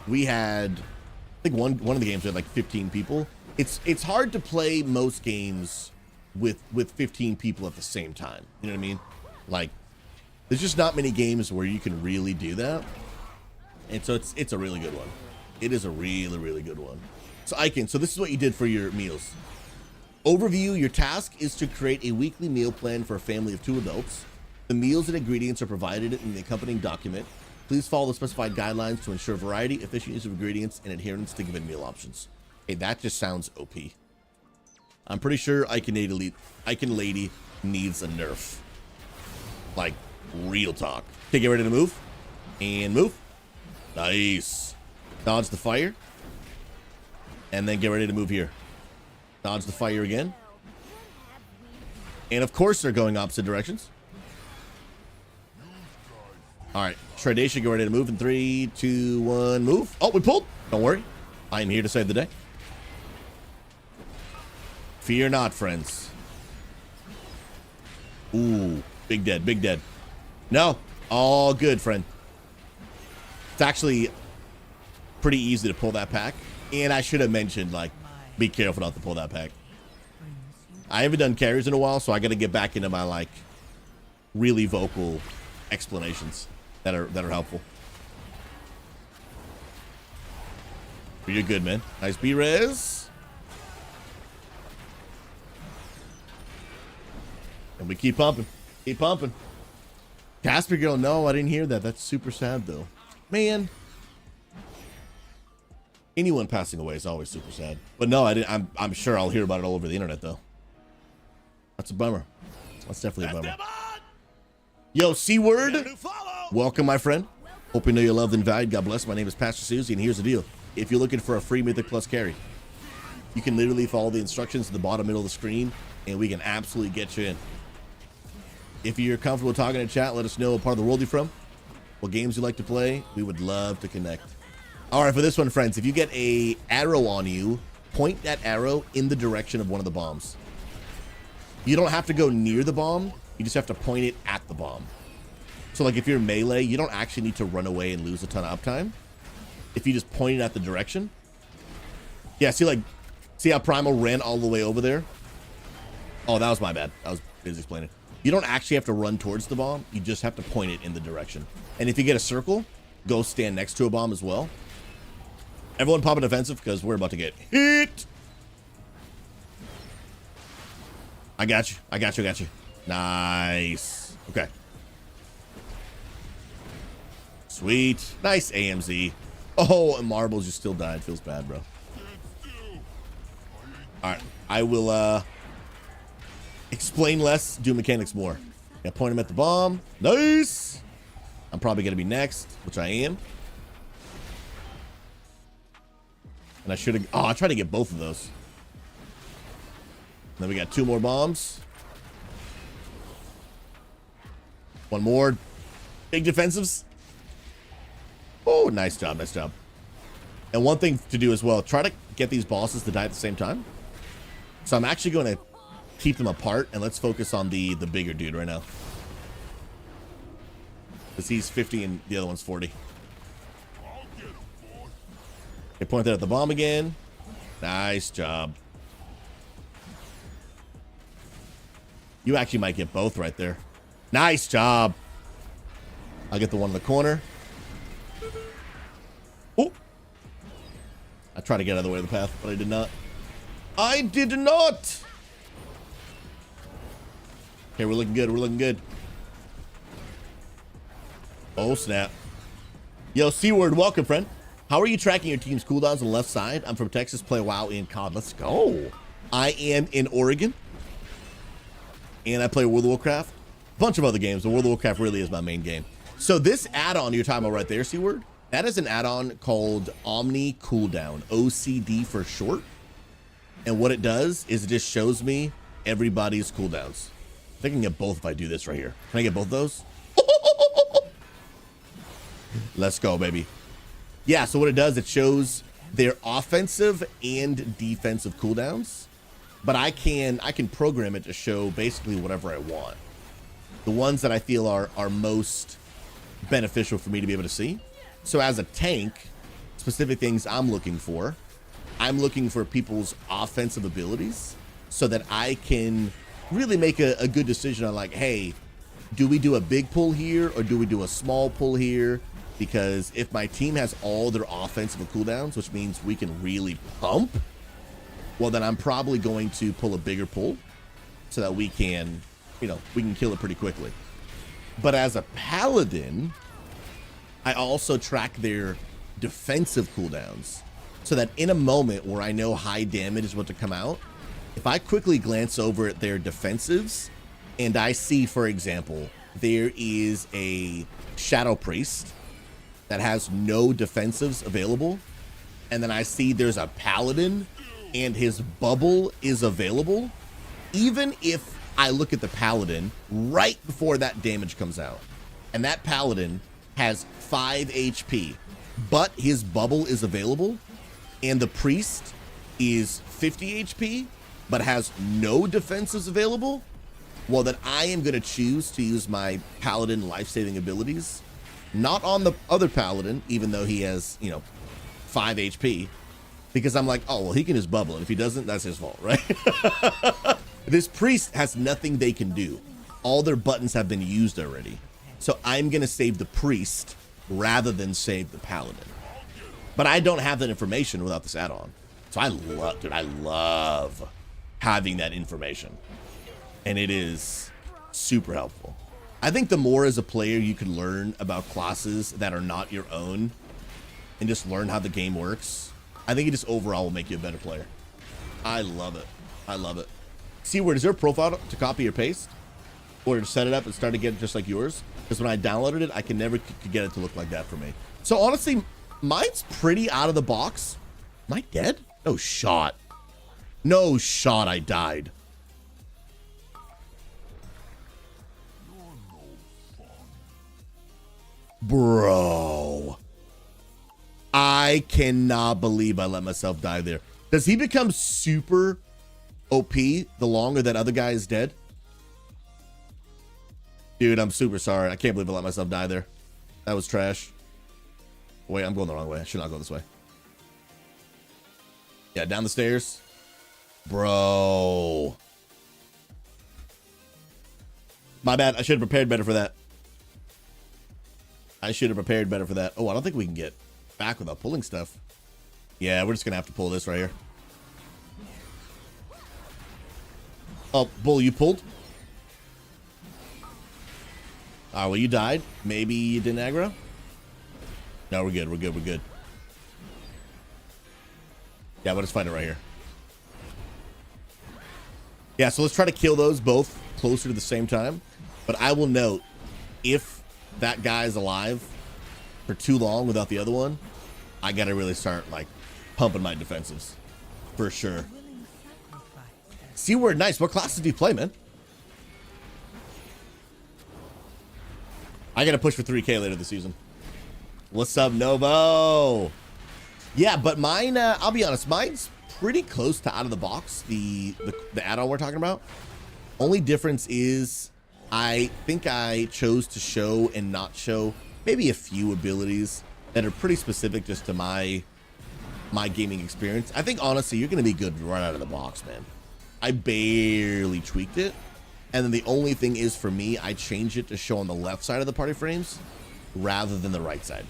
we had, I think one of the games we had like 15 people. It's hard to play most games with 15 people at the same time. You know what I mean? Like, there's just not many games where you can really do that. And so it's a really good one. It is a really, really good one. So so this is what you did for your meals. Overview, your task is to create a weekly meal plan for a family of 2 adults. The meals and ingredients are provided in the accompanying document. Please follow the specified guidelines to ensure variety, efficient use of ingredients, and adherence to given meal options. Hey, that just sounds OP. I'm pretty sure Icon Lady needs a nerf. Like, real talk. Okay, get ready to move. And move. Nice. Dodge the fire. And then get ready to move here. Dodge the fire again. And of course they're going opposite directions. All right, Tradition, get ready to move in 3, 2, 1, move. Oh, we pulled. Don't worry. I am here to save the day. Fear not, friends. Ooh, big dead, big dead. No, all good, friend. It's actually pretty easy to pull that pack. And I should have mentioned, like, be careful not to pull that pack. I haven't done carries in a while, so I got to get back into my, like, really vocal explanations that are helpful. But you're good, man. Nice B-res. And we keep pumping. Keep pumping. Casper girl, no, I didn't hear that. That's super sad, though. Man. Anyone passing away is always super sad. But no, I didn't. I'm sure I'll hear about it all over the internet, though. That's a bummer. That's definitely a bummer. Yo, C-word. Welcome, my friend. Hope you know you're loved and valued. God bless. My name is Pastor Susie, and here's the deal. If you're looking for a free Mythic Plus carry, you can literally follow the instructions at the bottom middle of the screen, and we can absolutely get you in. If you're comfortable talking in chat, let us know what part of the world you're from, what games you like to play. We would love to connect. All right, for this one, friends, if you get a arrow on you, point that arrow in the direction of one of the bombs. You don't have to go near the bomb. You just have to point it at the bomb. So, like, if you're melee, you don't actually need to run away and lose a ton of uptime. If you just point it at the direction. Yeah, see how Primal ran all the way over there? Oh, that was my bad. I was busy explaining. You don't actually have to run towards the bomb. You just have to point it in the direction. And if you get a circle, go stand next to a bomb as well. Everyone pop an offensive because we're about to get hit. I got you. I got you. I got you. Nice. Okay. Sweet. Nice AMZ. Oh, and Marbles, you still died. Feels bad, bro. All right. I will explain less, do mechanics more. Yeah, point him at the bomb. Nice. I'm probably going to be next, which I am. And I should have... Oh, I tried to get both of those. Then we got 2 more bombs. One more. Big defensives. Oh, nice job. Nice job. And one thing to do as well, try to get these bosses to die at the same time. So I'm actually going to keep them apart, and let's focus on the bigger dude right now. Because he's 50 and the other one's 40. Okay, point that at the bomb again. Nice job. You actually might get both right there. Nice job. I'll get the one in the corner. Oh. I tried to get out of the way of the path, but I did not. I did not. Okay, we're looking good. We're looking good. Oh, snap. Yo, C-word, welcome, friend. How are you tracking your team's cooldowns on the left side? I'm from Texas, play WoW in COD. Let's go. I am in Oregon. And I play World of Warcraft. A bunch of other games, but World of Warcraft really is my main game. So this add-on you're talking about right there, C-word, that is an add-on called Omni Cooldown, OCD for short. And what it does is it just shows me everybody's cooldowns. I think I can get both if I do this right here. Can I get both those? Let's go, baby. Yeah, so what it does, it shows their offensive and defensive cooldowns. But I can program it to show basically whatever I want. The ones that I feel are most beneficial for me to be able to see. So as a tank, specific things I'm looking for people's offensive abilities so that I can really make a good decision on, like, hey, do we do a big pull here or do we do a small pull here? Because if my team has all their offensive cooldowns, which means we can really pump, well, then I'm probably going to pull a bigger pull so that we can, we can kill it pretty quickly. But as a paladin, I also track their defensive cooldowns so that in a moment where I know high damage is about to come out, if I quickly glance over at their defensives and I see, for example, there is a Shadow Priest that has no defensives available, and then I see there's a paladin and his bubble is available, even if I look at the paladin right before that damage comes out, and that paladin has 5 HP, but his bubble is available, and the priest is 50 HP, but has no defenses available, well, then I am going to choose to use my paladin life-saving abilities, not on the other paladin, even though he has, 5 HP, because I'm like, oh, well, he can just bubble, and if he doesn't, that's his fault, right? This priest has nothing they can do. All their buttons have been used already. So I'm going to save the priest rather than save the paladin. But I don't have that information without this add-on. So I love having that information. And it is super helpful. I think the more as a player you can learn about classes that are not your own and just learn how the game works, I think it just overall will make you a better player. I love it. I love it. See, where is there a profile to copy or paste? Or to set it up and start to get it just like yours? Because when I downloaded it, I could never get it to look like that for me. So honestly, mine's pretty out of the box. Am I dead? No shot. No shot I died. Bro. I cannot believe I let myself die there. Does he become super OP the longer that other guy is dead? Dude, I'm super sorry. I can't believe I let myself die there. That was trash. Wait, I'm going the wrong way. I should not go this way. Yeah, down the stairs. Bro. My bad. I should have prepared better for that. I should have prepared better for that. Oh, I don't think we can get back without pulling stuff. Yeah, we're just going to have to pull this right here. Oh, Bull, you pulled? Ah, well, you died. Maybe you didn't aggro? No, we're good. We're good. We're good. Yeah, we'll just find it right here. Yeah, so let's try to kill those both closer to the same time. But I will note, if that guy's alive for too long without the other one, I got to really start, like, pumping my defensives. For sure. Seaward, nice. What classes do you play, man? I got to push for 3K later this season. What's up, Novo? Yeah, but mine, I'll be honest, mine's pretty close to out of the box, the add-on we're talking about. Only difference is I think I chose to show and not show maybe a few abilities that are pretty specific just to my gaming experience. I think, honestly, you're going to be good right out of the box, man. I barely tweaked it. And then the only thing is, for me, I changed it to show on the left side of the party frames rather than the right side,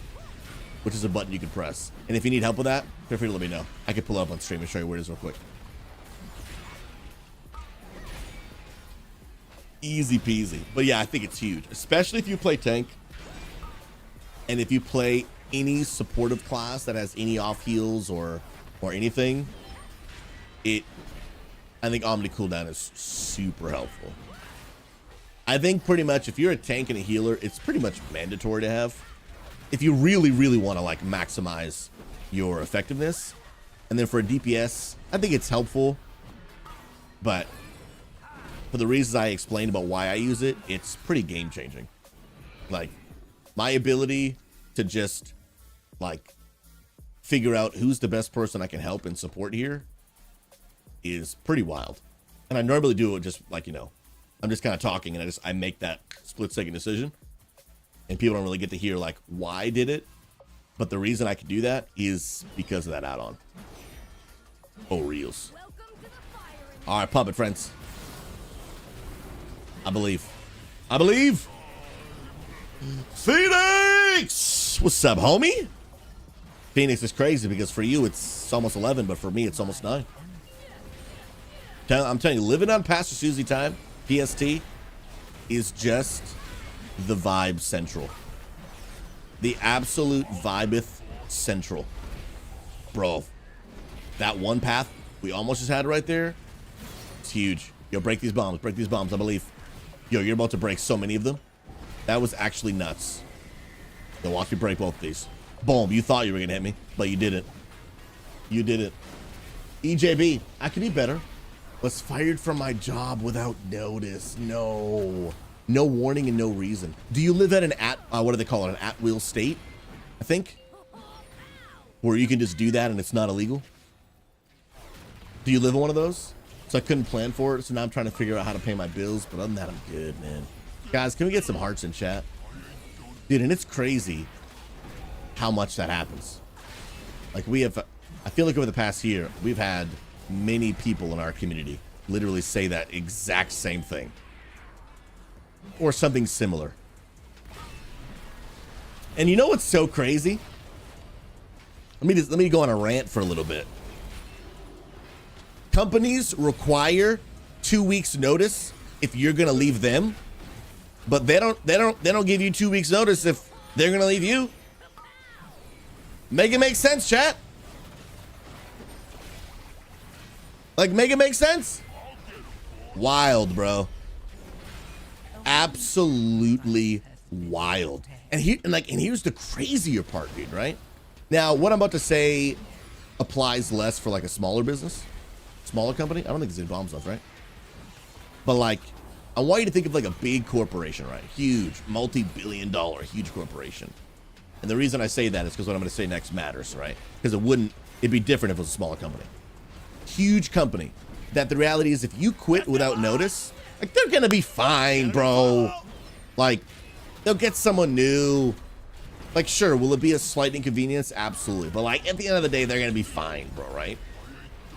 which is a button you can press. And if you need help with that, feel free to let me know. I can pull it up on stream and show you where it is real quick. Easy peasy. But yeah, I think it's huge, especially if you play tank. And if you play any supportive class that has any off heals or anything, I think Omni cooldown is super helpful. I think pretty much if you're a tank and a healer, it's pretty much mandatory to have. If you really, really want to like maximize your effectiveness. And then for a DPS, I think it's helpful. But for the reasons I explained about why I use it, it's pretty game changing. Like, my ability to just like figure out who's the best person I can help and support here is pretty wild. And I normally do it just like, you know, I'm just kind of talking and I make that split-second decision. And people don't really get to hear like why I did it. But the reason I can do that is because of that add-on. Oh, reels. All right, pump it, friends. I believe. I believe. Phoenix! What's up, homie? Phoenix is crazy because for you it's almost 11, but for me it's almost 9. I'm telling you, living on Pastor Susie time, PST, is just the vibe central. The absolute vibeth central. Bro, that one path we almost just had right there, it's huge. Yo, break these bombs, I believe. Yo, you're about to break so many of them. That was actually nuts. Yo, watch me break both of these. Boom, you thought you were gonna hit me, but you didn't. You didn't. EJB, I could be better. Was fired from my job without notice. No warning and no reason. Do you live at an what do they call it? An at-will state, I think, where you can just do that and it's not illegal? Do you live in one of those? So I couldn't plan for it, so now I'm trying to figure out how to pay my bills, but other than that, I'm good, man. Guys, can we get some hearts in chat? Dude, and it's crazy how much that happens. Like, I feel like over the past year, we've had many people in our community literally say that exact same thing or something similar. And you know what's so crazy? Let me go on a rant for a little bit. Companies require 2 weeks notice if you're gonna leave them, but they don't give you 2 weeks notice if they're gonna leave you. Make it make sense, chat. Like, make it make sense. Wild, bro. Absolutely wild. And here's the crazier part, dude, right? Now, what I'm about to say applies less for like a smaller business, smaller company. I don't think it's in bomb stuff, right? But like, I want you to think of like a big corporation, right? Huge, multi-billion-dollar, huge corporation. And the reason I say that is because what I'm going to say next matters, right? Because it'd be different if it was a smaller company. Huge company. That the reality is, if you quit without notice, like, they're going to be fine, bro. Like, they'll get someone new. Like, sure, will it be a slight inconvenience? Absolutely. But like, at the end of the day, they're going to be fine, bro, right?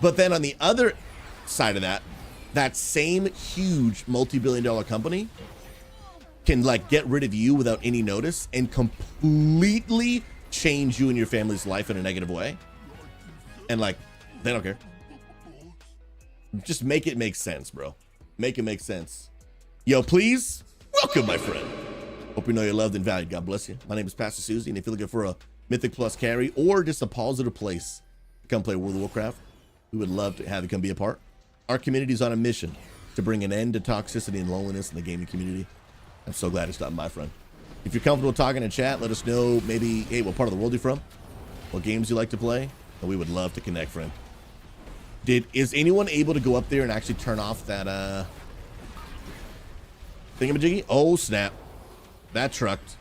But then on the other side of that, that same huge multi-billion-dollar company can like get rid of you without any notice and completely change you and your family's life in a negative way. And like, they don't care. Just make it make sense, bro. Make it make sense. Yo, please welcome my friend. Hope you know you're loved and valued. God bless you. My name is Pastor Susie, and if you're looking for a Mythic Plus carry or just a positive place to come play World of Warcraft, we would love to have you come be a part. Our community is on a mission to bring an end to toxicity and loneliness in the gaming community. I'm so glad to stop by, friend. If you're comfortable talking in chat, let us know maybe, hey, what part of the world you're from, what games you like to play, and we would love to connect, friend. Is anyone able to go up there and actually turn off that thingamajiggy? Oh, snap. That trucked.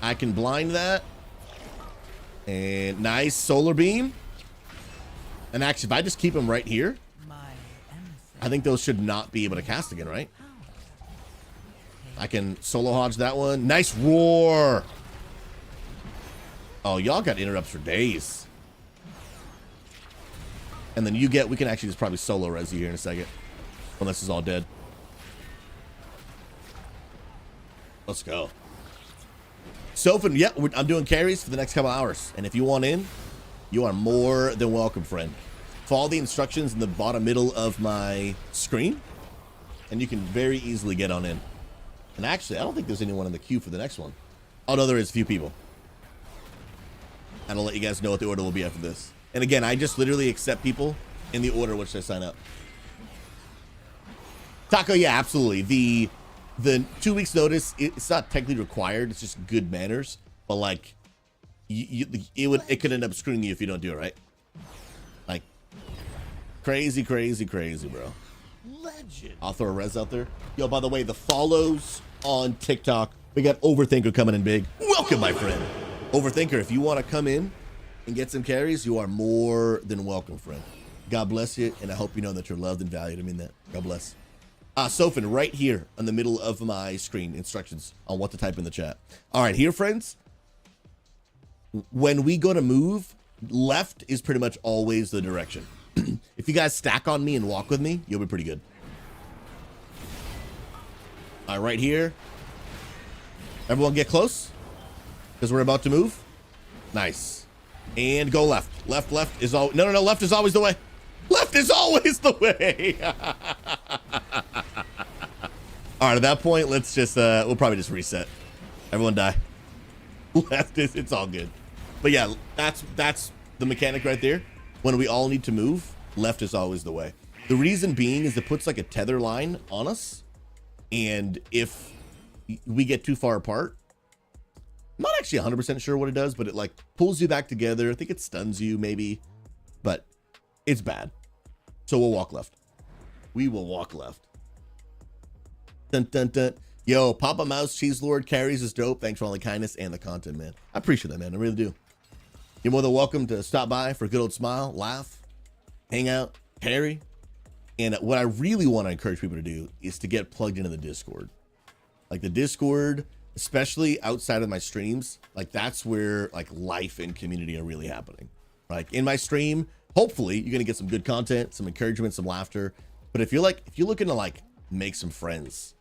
I can blind that. And nice solar beam. And actually, if I just keep them right here, I think those should not be able to cast again, right? I can solo hodge that one. Nice roar. Oh, y'all got interrupts for days. And then we can actually just probably solo res you here in a second. When this is all dead. Let's go. Sofin, yeah, I'm doing carries for the next couple hours. And if you want in, you are more than welcome, friend. Follow the instructions in the bottom middle of my screen, and you can very easily get on in. And actually, I don't think there's anyone in the queue for the next one. Oh, no, there is a few people. And I'll let you guys know what the order will be after this. And again, I just literally accept people in the order which they sign up. Taco, yeah, absolutely. The 2 weeks notice, it's not technically required. It's just good manners. But like, it could end up screwing you if you don't do it right. Like, crazy, crazy, crazy, bro. Legend. I'll throw a res out there. Yo, by the way, the follows on TikTok. We got Overthinker coming in big. Welcome, my friend. Overthinker, if you want to come in and get some carries, you are more than welcome, friend. God bless you, and I hope you know that you're loved and valued. I mean that. God bless. Sofin, right here in the middle of my screen, instructions on what to type in the chat. All right, here, friends. When we go to move, left is pretty much always the direction. If you guys stack on me and walk with me, you'll be pretty good. All right, right here. Everyone get close, because we're about to move. Nice. And go left. Left is all. No. Left is always the way. Left is always the way. All right, at that point, let's just, we'll probably just reset. Everyone die. Left is, it's all good. But yeah, that's the mechanic right there. When we all need to move, left is always the way. The reason being is it puts like a tether line on us. And if we get too far apart, I'm not actually 100% sure what it does, but it like pulls you back together. I think it stuns you maybe, but it's bad. So we'll walk left. We will walk left. Dun, dun, dun. Yo, Papa Mouse Cheese Lord carries is dope. Thanks for all the kindness and the content, man. I appreciate that, man. I really do. You're more than welcome to stop by for a good old smile, laugh, hang out, carry. And what I really want to encourage people to do is to get plugged into the Discord. Like the Discord, especially outside of my streams, like that's where like life and community are really happening. Like in my stream, hopefully you're going to get some good content, some encouragement, some laughter. But if you're looking to like make some friends,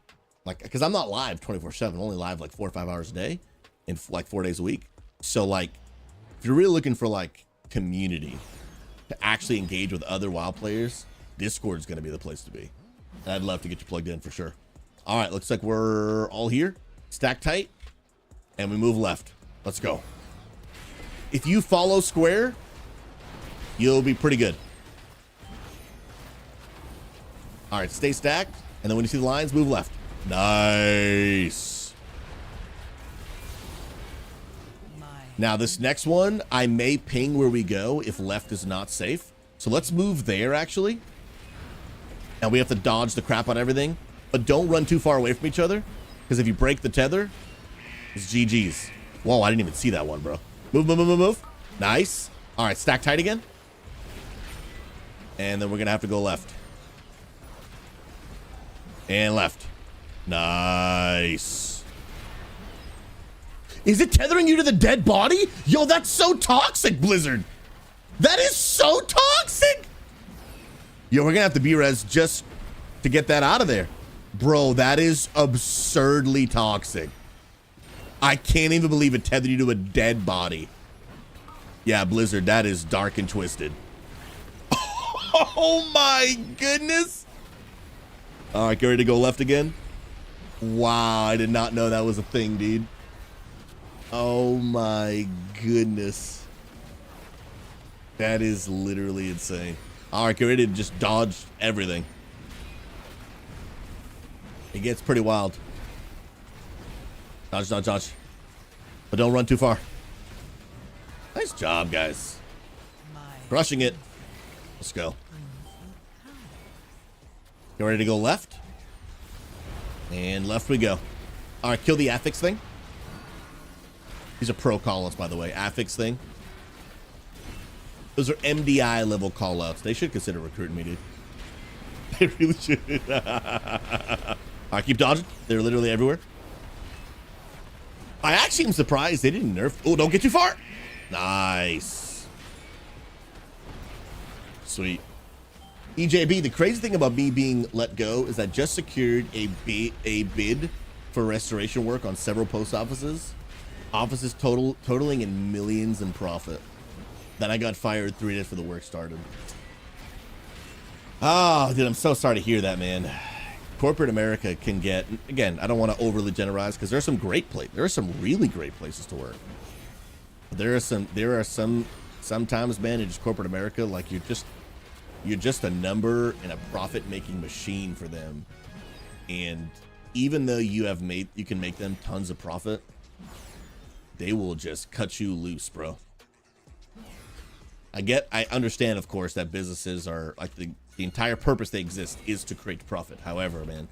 like, cause I'm not live 24/7, only live like 4 or 5 hours a day. in like 4 days a week. So like, if you're really looking for like community to actually engage with other WoW players, Discord is going to be the place to be. And I'd love to get you plugged in for sure. All right, looks like we're all here. Stack tight, and we move left. Let's go. If you follow square, you'll be pretty good. All right, stay stacked, and then when you see the lines, move left. Nice. Now this next one, I may ping where we go if left is not safe. So let's move there actually. And we have to dodge the crap on everything, but don't run too far away from each other, because if you break the tether, it's GG's. Whoa, I didn't even see that one, bro. Move, move, move, move, move. Nice. All right, stack tight again. And then we're gonna have to go left. And left. Nice. Is it tethering you to the dead body? Yo, that's so toxic, Blizzard. That is so toxic. Yo, we're gonna have to B-res just to get that out of there. Bro, that is absurdly toxic. I can't even believe it tethered you to a dead body. Yeah, Blizzard, that is dark and twisted. Oh my goodness. All right, get ready to go left again. Wow, I did not know that was a thing, dude. Oh my goodness. That is literally insane. All right, get ready to just dodge everything. It gets pretty wild. Dodge, dodge, dodge. But don't run too far. Nice job, guys. Crushing it. Let's go. Get ready to go left. And left we go. All right, kill the affix thing. These are pro call-outs, by the way. Affix thing. Those are MDI level call-outs. They should consider recruiting me, dude. They really should. All right, keep dodging. They're literally everywhere. I actually am surprised they didn't nerf. Oh, don't get too far. Nice. Sweet. EJB, the crazy thing about me being let go is I just secured a bid for restoration work on several post offices. Offices totaling in millions in profit. Then I got fired 3 days before the work started. Oh, dude, I'm so sorry to hear that, man. Corporate America can get, again, I don't want to overly generalize because there are some great places. There are some really great places to work. But there are some sometimes, man, in just corporate America, like you're just a number and a profit-making machine for them. And even though you can make them tons of profit, they will just cut you loose, bro. I understand, of course, that businesses are like the entire purpose they exist is to create profit. However, man,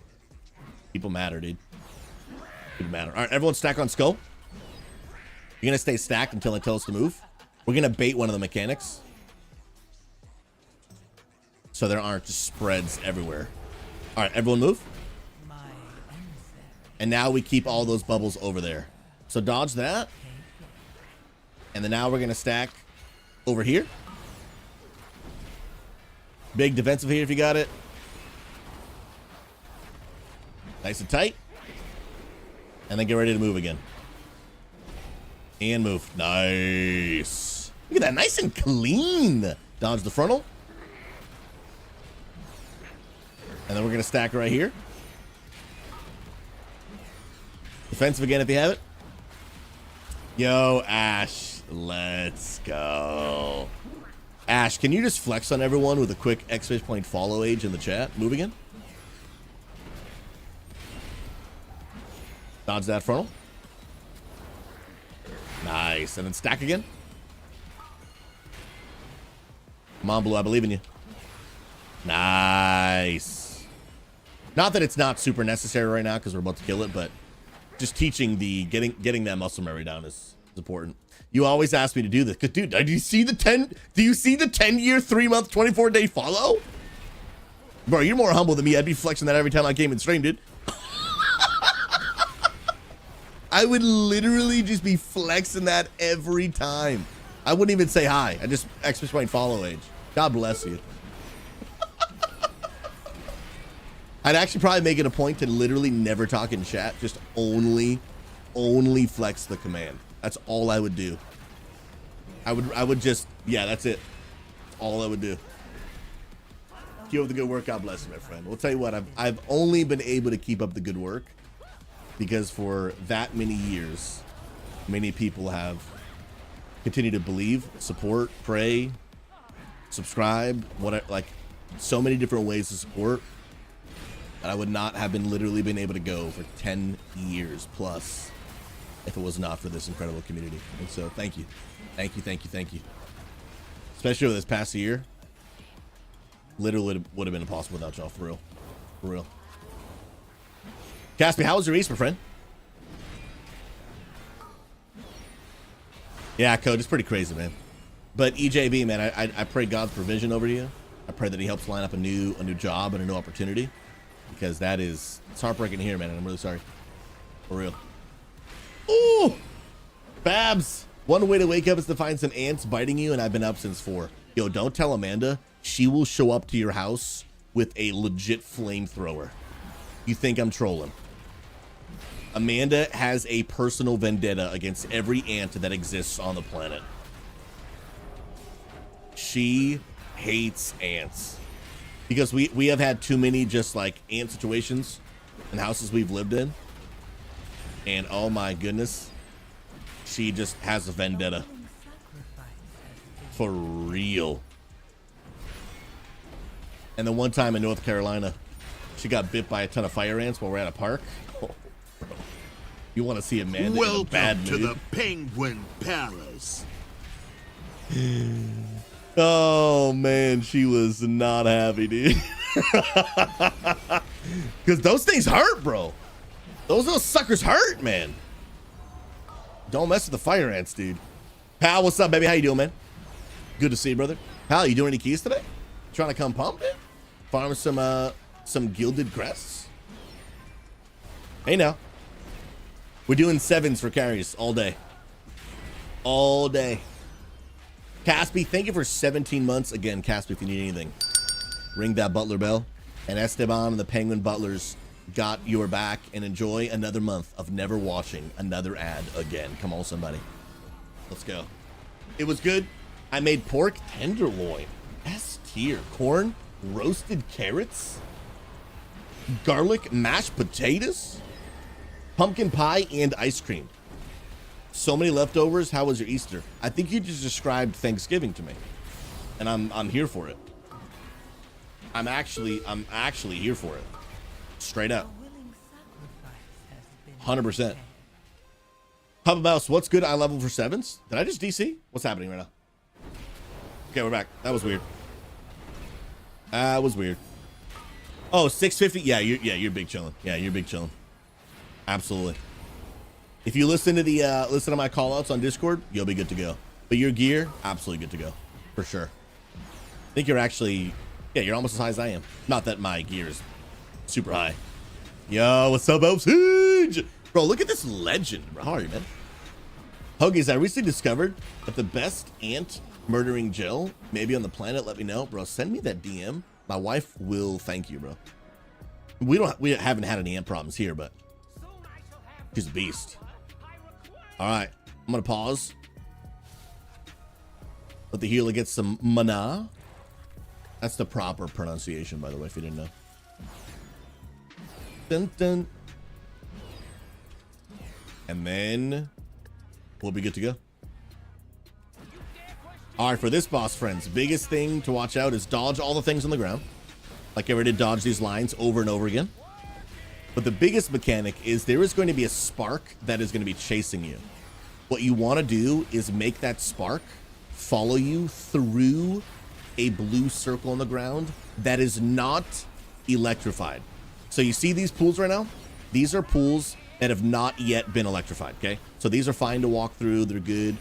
people matter, dude. People matter. All right, everyone stack on skull. You're gonna stay stacked until I tell us to move. We're gonna bait one of the mechanics, so there aren't just spreads everywhere. All right, everyone move. And now we keep all those bubbles over there. So dodge that. And then now we're gonna stack over here. Big defensive here if you got it. Nice and tight. And then get ready to move again. And move. Nice. Look at that, nice and clean. Dodge the frontal. And then we're gonna stack right here. Defensive again if you have it. Yo, Ash, let's go. Ash, can you just flex on everyone with a quick !point follow age in the chat? Move again. Dodge that frontal. Nice. And then stack again. Come on, Blue, I believe in you. Nice. Not that it's not super necessary right now because we're about to kill it, but just teaching the getting that muscle memory down is important. You always ask me to do this, cause dude, do you see the 10-year, 3-month, 24-day follow? Bro, you're more humble than me. I'd be flexing that every time I came and streamed, dude. I would literally just be flexing that every time. I wouldn't even say hi. I just !point follow age. God bless you. I'd actually probably make it a point to literally never talk in chat, just only only flex the command. That's all I would do. I would just, yeah, that's it. That's all I would do. Keep up the good work. God bless you, my friend. We'll tell you what, I've only been able to keep up the good work because for that many years, many people have continued to believe, support, pray, subscribe, whatever, like so many different ways to support. And I would not have literally been able to go for 10 years plus if it was not for this incredible community. And so thank you. Thank you, thank you, thank you. Especially over this past year. Literally would have been impossible without y'all, for real. For real. Caspi, how was your East, my friend? Yeah, Code, it's pretty crazy, man. But EJB, man, I pray God's provision over you. I pray that he helps line up a new job and a new opportunity. Because it's heartbreaking here, man, and I'm really sorry. For real. Ooh! Babs! One way to wake up is to find some ants biting you, and I've been up since 4. Yo, don't tell Amanda. She will show up to your house with a legit flamethrower. You think I'm trolling? Amanda has a personal vendetta against every ant that exists on the planet. She hates ants. Because we have had too many just like ant situations in houses we've lived in. And oh my goodness, she just has a vendetta. For real. And the one time in North Carolina, she got bit by a ton of fire ants while we're at a park. Oh, bro. You want to see Amanda in a bad mood? Welcome to the Penguin Palace. Oh man, she was not happy, dude. Because those things hurt, bro. Those little suckers hurt, man. Don't mess with the fire ants, dude. Pal, what's up, baby? How you doing, man? Good to see you, brother. Pal, you doing any keys today? Trying to come pump it? Farm some gilded crests? Hey now. We're doing 7s for carries all day. All day. Caspi, thank you for 17 months. Again, Caspi, if you need anything, ring that butler bell. And Esteban and the Penguin Butlers got your back, and enjoy another month of never watching another ad again. Come on, somebody. Let's go. It was good. I made pork tenderloin. S tier. Corn, roasted carrots, garlic mashed potatoes, pumpkin pie, and ice cream. So many leftovers. How was your Easter? I think you just described Thanksgiving to me, and I'm here for it. I'm actually here for it. Straight up. 100%. Papa Mouse, what's good? I level for 7s. Did I just DC? What's happening right now? Okay, we're back. That was weird. That was weird. Oh, 650. Yeah, you're big chilling. Yeah, you're big chilling. Absolutely. If you listen to my call outs on Discord, you'll be good to go. But your gear, absolutely good to go. For sure. I think you're actually, yeah, you're almost as high as I am. Not that my gear is super high. Yo, what's up, Siege? Bro, look at this legend, bro. How are you, man? Hoagies, I recently discovered that the best ant murdering gel maybe on the planet. Let me know, bro. Send me that DM. My wife will thank you, bro. We haven't had any ant problems here, but she's a beast. All right, I'm gonna pause. Let the healer get some mana. That's the proper pronunciation, by the way, if you didn't know. Dun, dun. And then we'll be good to go. All right, for this boss, friends, biggest thing to watch out is dodge all the things on the ground. Like I already did, dodge these lines over and over again. But the biggest mechanic is there is going to be a spark that is going to be chasing you. What you want to do is make that spark follow you through a blue circle on the ground that is not electrified. So you see these pools right now? These are pools that have not yet been electrified, okay? So these are fine to walk through. They're good.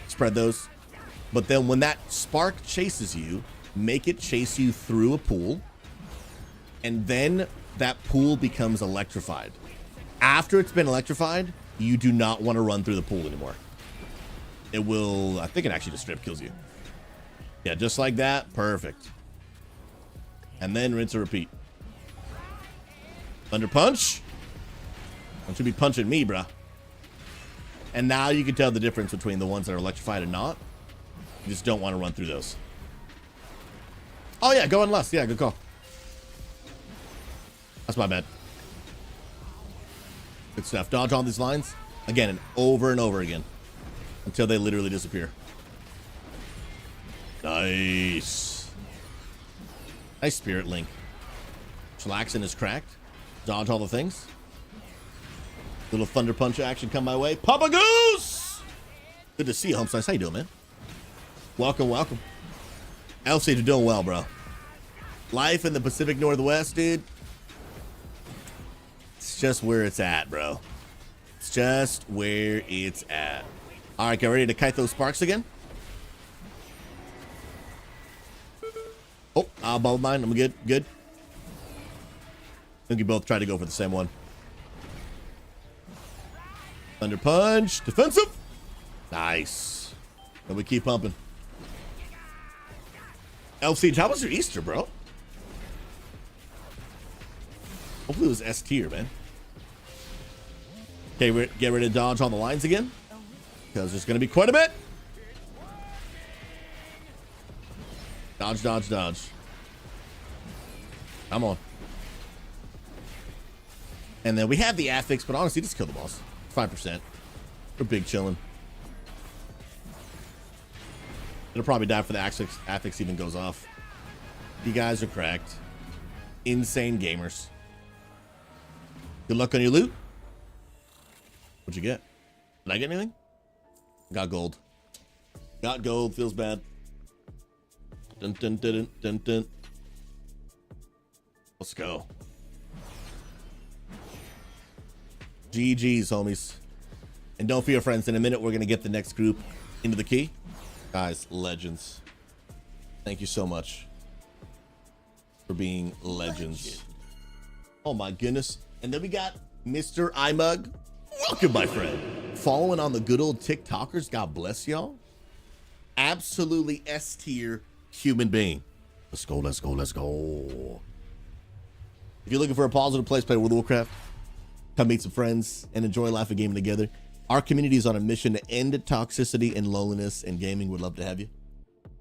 Spread those. But then when that spark chases you, make it chase you through a pool. And then that pool becomes electrified. After it's been electrified, you do not want to run through the pool anymore. It will, I think it actually just strip kills you. Yeah, just like that. Perfect. And then rinse and repeat. Thunder punch. Don't you be punching me, bruh. And now you can tell the difference between the ones that are electrified and not. You just don't want to run through those. Oh yeah, go unless. Yeah, good call. That's my bad. Good stuff. Dodge on these lines again and over again until they literally disappear. Nice. Nice Spirit Link. Chillaxin is cracked. Dodge all the things. Little Thunder Punch action come my way. Papa Goose! Good to see you, Home Slice. How you doing, man? Welcome, welcome. Elsie, you're doing well, bro. Life in the Pacific Northwest, dude. It's just where it's at, bro. It's just where it's at. All right, get ready to kite those sparks again. Oh, I'll bubble mine. I'm good. Good. I think you both try to go for the same one. Thunder Punch. Defensive. Nice. And we keep pumping. Elf Siege, how was your Easter, bro? Hopefully it was S tier, man. Okay, get ready to dodge on the lines again. Because there's going to be quite a bit. Dodge, dodge, dodge. Come on. And then we have the affix, but honestly, just kill the boss. 5%. We're big chilling. It'll probably die before the affix even goes off. You guys are cracked. Insane gamers. Good luck on your loot. What'd you get? Did I get anything? Got gold. Got gold. Feels bad. Dun, dun, dun, dun, dun, dun. Let's go. GG's, homies. And don't fear, friends. In a minute, we're going to get the next group into the key. Guys, legends. Thank you so much for being legends. Oh, my goodness. And then we got Mr. iMug. Welcome, my friend. Following on the good old TikTokers. God bless y'all. Absolutely S tier human being. Let's go, let's go, let's go. If you're looking for a positive place to play World of Warcraft, come meet some friends and enjoy life and gaming together. Our community is on a mission to end toxicity and loneliness in gaming. Would love to have you.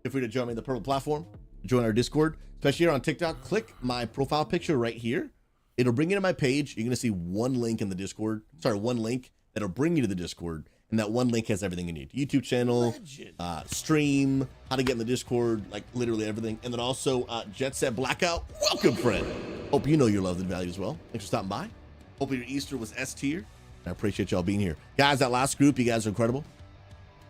Feel free to join me in the purple platform. Join our Discord, especially here on TikTok. Click my profile picture right here. It'll bring you to my page. You're going to see one link in the Discord. Sorry, one link that'll bring you to the Discord. And that one link has everything you need. YouTube channel, stream, how to get in the Discord, like literally everything. And then also Jet Set Blackout. Welcome, friend. Hope you know your love and value as well. Thanks for stopping by. Hope your Easter was S tier. I appreciate y'all being here. Guys, that last group, you guys are incredible.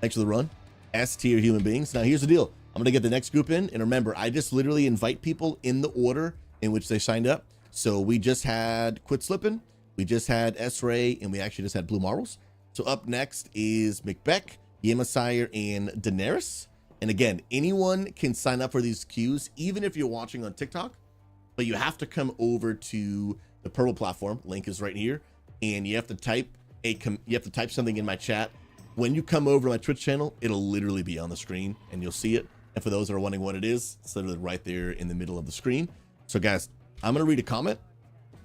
Thanks for the run. S tier human beings. Now, here's the deal. I'm going to get the next group in. And remember, I just literally invite people in the order in which they signed up. So we just had Quit Slippin'. We just had S-Ray. And we actually just had Blue Marbles. So up next is McBeck, Yemasire, and Daenerys. And again, anyone can sign up for these queues, even if you're watching on TikTok. But you have to come over to the purple platform. Link is right here. And you have to type something in my chat. When you come over to my Twitch channel, it'll literally be on the screen and you'll see it. And for those that are wondering what it is, it's literally right there in the middle of the screen. So guys, I'm going to read a comment.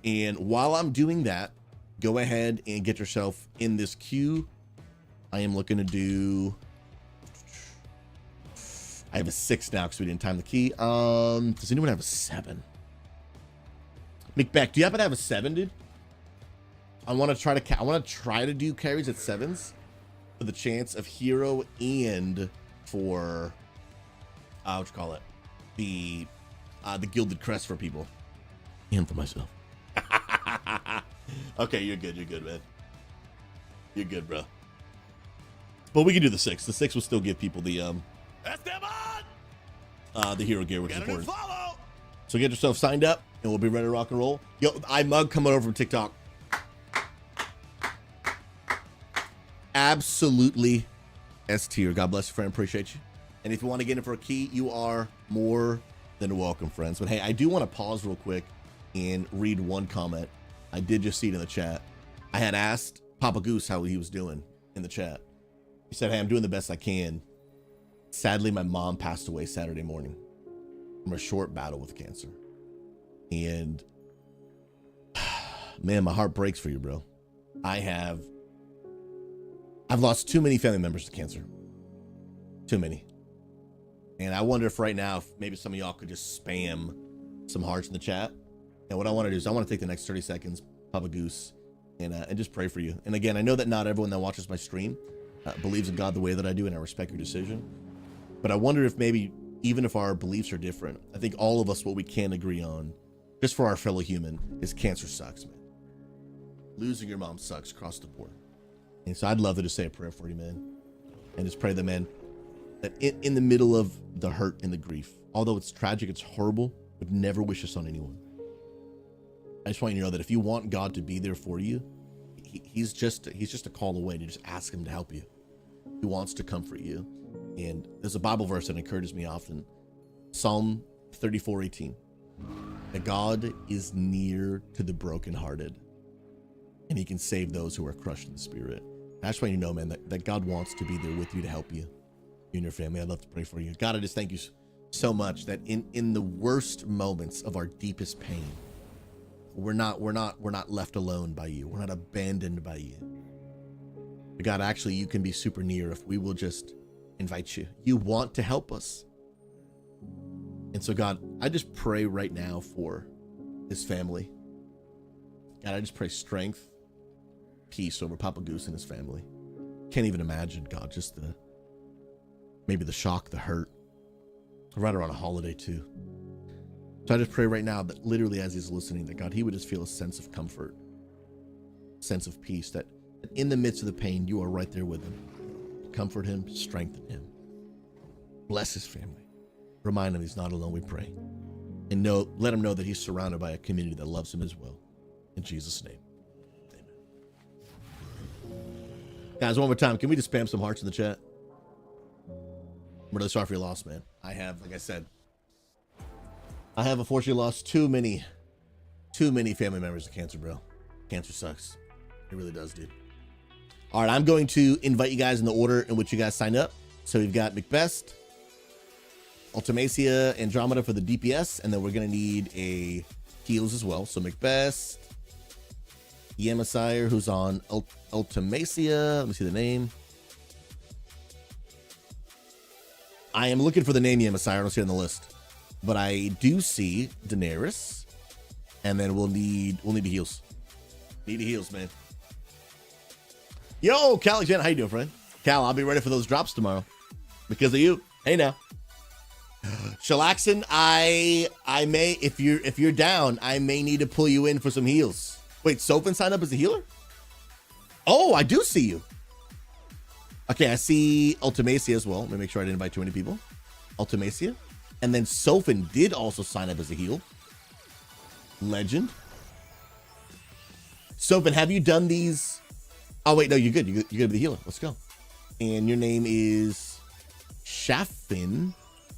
And while I'm doing that, go ahead and get yourself in this queue. I am looking to do... I have a 6 now because we didn't time the key. Does anyone have a 7? McBeck, do you happen to have a 7, dude? I want to try to do carries at 7s for the chance of hero and for what you call it, the gilded crest for people and for myself. Okay, you're good, man. You're good, bro. But we can do the 6. The 6 will still give people the hero gear, which is important. So get yourself signed up and we'll be ready to rock and roll. Yo, iMug coming over from TikTok. Absolutely S tier. God bless you, friend. Appreciate you. And if you want to get in for a key, you are more than welcome, friends. But hey, I do want to pause real quick and read one comment. I did just see it in the chat. I had asked Papa Goose how he was doing in the chat. He said, hey, I'm doing the best I can. Sadly, my mom passed away Saturday morning from a short battle with cancer. And man, my heart breaks for you, bro. I have I've lost too many family members to cancer. Too many. And I wonder if right now, if maybe some of y'all could just spam some hearts in the chat. And what I want to do is I want to take the next 30 seconds, Papa Goose, and just pray for you. And again, I know that not everyone that watches my stream believes in God the way that I do, and I respect your decision. But I wonder if maybe, even if our beliefs are different, I think all of us, what we can agree on, just for our fellow human, is cancer sucks, man. Losing your mom sucks across the board. And so I'd love to just say a prayer for you, man. And just pray that, man, that in the middle of the hurt and the grief, although it's tragic, it's horrible, would never wish this on anyone. I just want you to know that if you want God to be there for you, he's just a call away to just ask him to help you. He wants to comfort you. And there's a Bible verse that encourages me often. Psalm 34:18. That God is near to the brokenhearted, and he can save those who are crushed in the spirit. I just want you to know, man, that God wants to be there with you to help you and your family. I'd love to pray for you. God, I just thank you so much that in the worst moments of our deepest pain, we're not left alone by you. We're not abandoned by you. But God, actually, you can be super near if we will just invite you. You want to help us. And so, God, I just pray right now for his family. God, I just pray strength, peace over Papa Goose and his family. Can't even imagine, God, just maybe the shock, the hurt. Right around a holiday too. So I just pray right now that literally as he's listening, that God, he would just feel a sense of comfort, sense of peace, that in the midst of the pain, you are right there with him. Comfort him, strengthen him. Bless his family. Remind him he's not alone, we pray. And let him know that he's surrounded by a community that loves him as well. In Jesus' name, amen. Guys, one more time, can we just spam some hearts in the chat? I'm really sorry for your loss, man. I have, like I said, I have unfortunately lost too many family members to cancer, bro. Cancer sucks. It really does, dude. All right, I'm going to invite you guys in the order in which you guys signed up. So we've got McBest, Ultimacia, Andromeda for the DPS, and then we're going to need a heals as well. So McBest, Yemasire, who's on Ultimacia. Let me see the name. I am looking for the name Yemasire. I don't see it on the list. But I do see Daenerys. And then we'll need the heals. Need the heals, man. Yo, Cal Alexander, how you doing, friend? Cal, I'll be ready for those drops tomorrow. Because of you. Hey now. Shalaxon, I may, if you're down, I may need to pull you in for some heals. Wait, Sofin signed up as a healer? Oh, I do see you. Okay, I see Ultimacia as well. Let me make sure I didn't invite too many people. Ultimacia. And then Sofin did also sign up as a heal. Legend. Sofin, have you done these? Oh, wait, no, you're good. You're gonna be the healer. Let's go. And your name is Shaffin.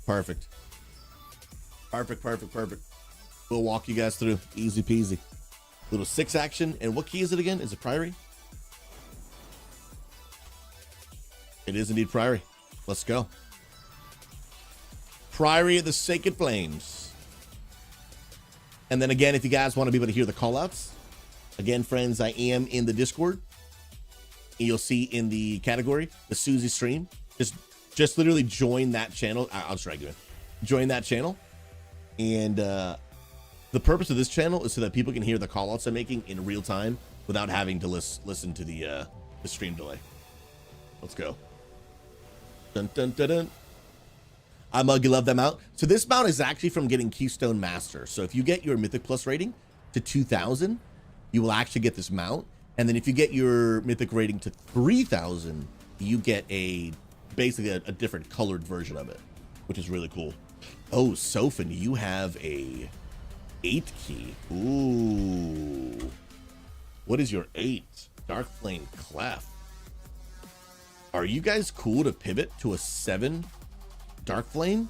Perfect. Perfect. We'll walk you guys through. Easy peasy. Little 6 action. And what key is it again? Is it Priory? It is indeed Priory. Let's go. Priory of the Sacred Flames. And then again, if you guys want to be able to hear the callouts, again, friends, I am in the Discord. You'll see in the category, the Susie stream. Just literally join that channel. I'll just drag you in. Join that channel. And the purpose of this channel is so that people can hear the callouts I'm making in real time without having to listen to the stream delay. Let's go. Dun, dun, dun, dun. I mug, you love that mount. So this mount is actually from getting Keystone Master. So if you get your Mythic Plus rating to 2,000, you will actually get this mount. And then if you get your Mythic rating to 3,000, you get basically a different colored version of it, which is really cool. Oh, Sofin, you have a 8 key. Ooh. What is your 8? Dark Flame Clef. Are you guys cool to pivot to a 7 Dark Flame?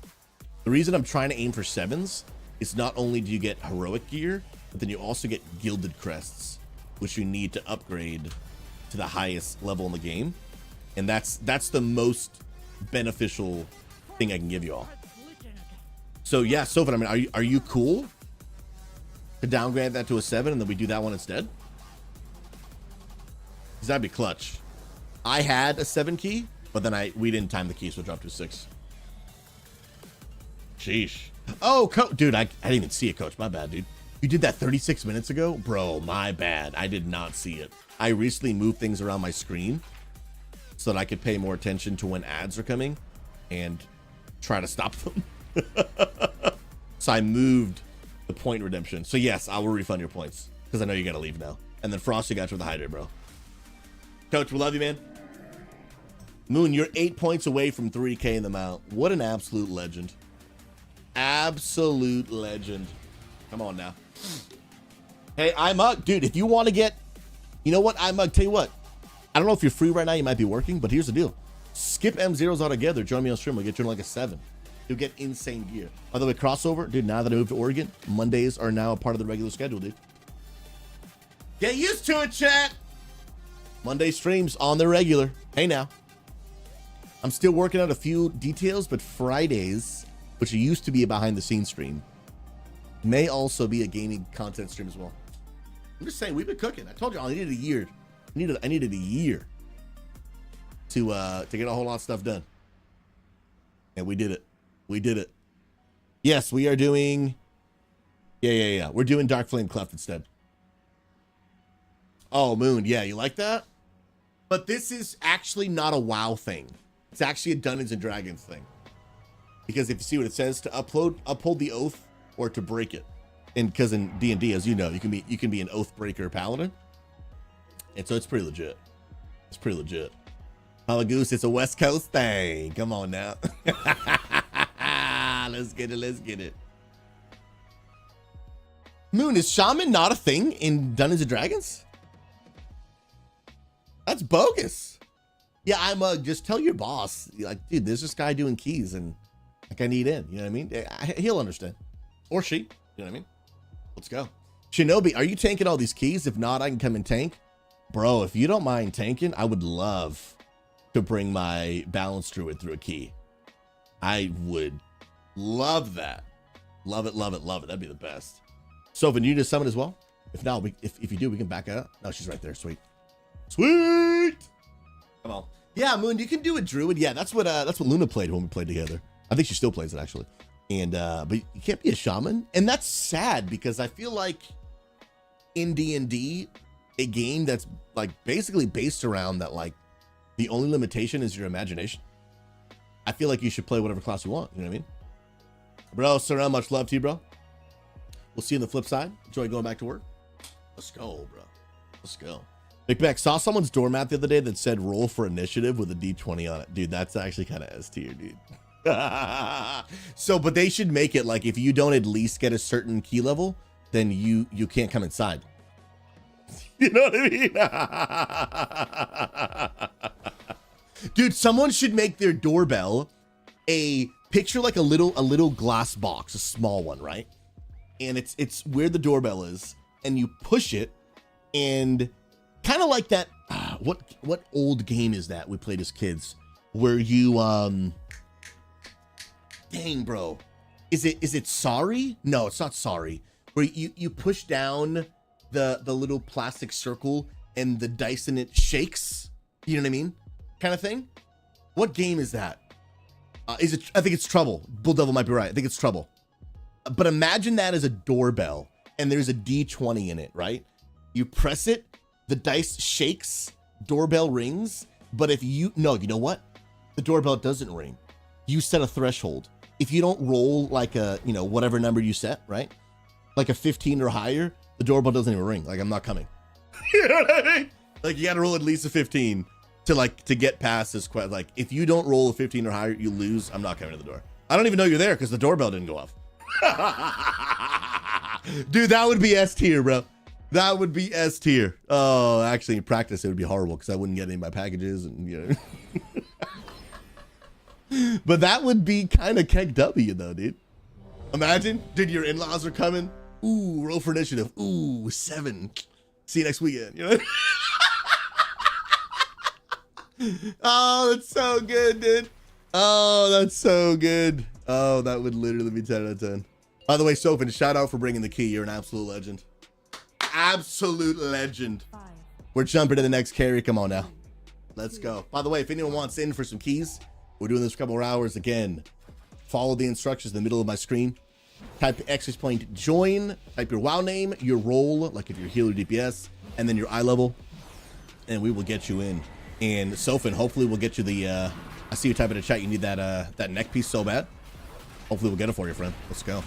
The reason I'm trying to aim for 7s is not only do you get heroic gear, but then you also get gilded crests, which you need to upgrade to the highest level in the game. And that's the most beneficial thing I can give you all. So yeah, Sofin, I mean, are you cool to downgrade that to a 7 and then we do that one instead? Because that'd be clutch. I had a 7 key, but then we didn't time the key, so it dropped to a 6. Sheesh. Oh, dude, I didn't even see it, coach. My bad, dude. You did that 36 minutes ago? Bro, my bad. I did not see it. I recently moved things around my screen so that I could pay more attention to when ads are coming and try to stop them. So I moved the point redemption. So yes, I will refund your points because I know you got to leave now. And then Frosty got you with the hydrate, bro. Coach, we love you, man. Moon, you're 8 points away from 3K in the mount. What an absolute legend. Absolute legend. Come on now. Hey, iMug, dude, if you want to get, you know what, iMug, tell you what, I don't know if you're free right now, you might be working, but here's the deal. Skip M0s altogether. Join me on stream. We'll get you in like a 7. You'll get insane gear. By the way, crossover, dude, now that I moved to Oregon, Mondays are now a part of the regular schedule, dude. Get used to it, chat. Monday streams on the regular. Hey now. I'm still working out a few details, but Fridays, which used to be a behind the scenes stream, may also be a gaming content stream as well. I'm just saying, we've been cooking. I told you I needed a year. I needed a year to get a whole lot of stuff done. And we did it. We did it. Yes, we are doing. Yeah. We're doing Dark Flame Cleft instead. Oh, Moon. Yeah, you like that? But this is actually not a WoW thing. It's actually a Dungeons and Dragons thing. Because if you see what it says, to uphold the oath or to break it. And because in D&D, as you know, you can be an oath breaker paladin. And so it's pretty legit. It's pretty legit. Goose, it's a West Coast thing. Come on now. Let's get it. Let's get it. Moon, is shaman not a thing in Dungeons and Dragons? That's bogus. Yeah, just tell your boss, like, dude, there's this guy doing keys and like I need in. You know what I mean? He'll understand. Or she. You know what I mean? Let's go. Shinobi, are you tanking all these keys? If not, I can come and tank. Bro, if you don't mind tanking, I would love to bring my balance druid through a key. I would love that. Love it, love it, love it. That'd be the best. Sophie, you need to summon as well? If not, if you do, we can back it up. No, she's right there. Sweet. Sweet. Come on. Yeah, Moon, you can do a druid. Yeah, that's what Luna played when we played together. I think she still plays it actually. And but you can't be a shaman. And that's sad because I feel like in D&D, a game that's like basically based around that, like the only limitation is your imagination. I feel like you should play whatever class you want. You know what I mean? Bro, Sarah, much love to you, bro. We'll see you on the flip side. Enjoy going back to work. Let's go, bro. Let's go. Big Beck, saw someone's doormat the other day that said roll for initiative with a D20 on it. Dude, that's actually kind of S tier, dude. So, but they should make it like if you don't at least get a certain key level, then you can't come inside. You know what I mean? Dude, someone should make their doorbell a picture like a little glass box, a small one, right? And it's where the doorbell is, and you push it, and kind of like that. What old game is that we played as kids? Where you dang, bro, is it Sorry? No, it's not Sorry. Where you push down the little plastic circle and the dice in it shakes. You know what I mean? Kind of thing. What game is that? Is it? I think it's Trouble. Bull Devil might be right. I think it's Trouble. But imagine that as a doorbell, and there's a D20 in it, right? You press it, the dice shakes, doorbell rings. But if you know what? The doorbell doesn't ring. You set a threshold. If you don't roll like a, whatever number you set, right? Like a 15 or higher, the doorbell doesn't even ring. Like, I'm not coming. You know what I mean? Like, you got to roll at least a 15 to get past this quest. Like, if you don't roll a 15 or higher, you lose. I'm not coming to the door. I don't even know you're there because the doorbell didn't go off. Dude, that would be S tier, bro. That would be S tier. Oh, actually, in practice, it would be horrible because I wouldn't get any of my packages and, But that would be kind of Keg W, though, dude. Imagine, dude, your in-laws are coming. Ooh, roll for initiative. Ooh, 7. See you next weekend. Oh, that's so good, dude. Oh, that's so good. Oh, that would literally be 10 out of 10. By the way, Sophie, shout out for bringing the key. You're an absolute legend. Absolute legend. We're jumping to the next carry. Come on now. Let's go. By the way, if anyone wants in for some keys, we're doing this for a couple more hours again. Follow the instructions in the middle of my screen. Type ! join, type your WoW name, your role, like if you're healer DPS, and then your eye level, and we will get you in. And Sofin, hopefully we'll get you the, I see you type in the chat, you need that neck piece so bad. Hopefully we'll get it for you, friend. Let's go.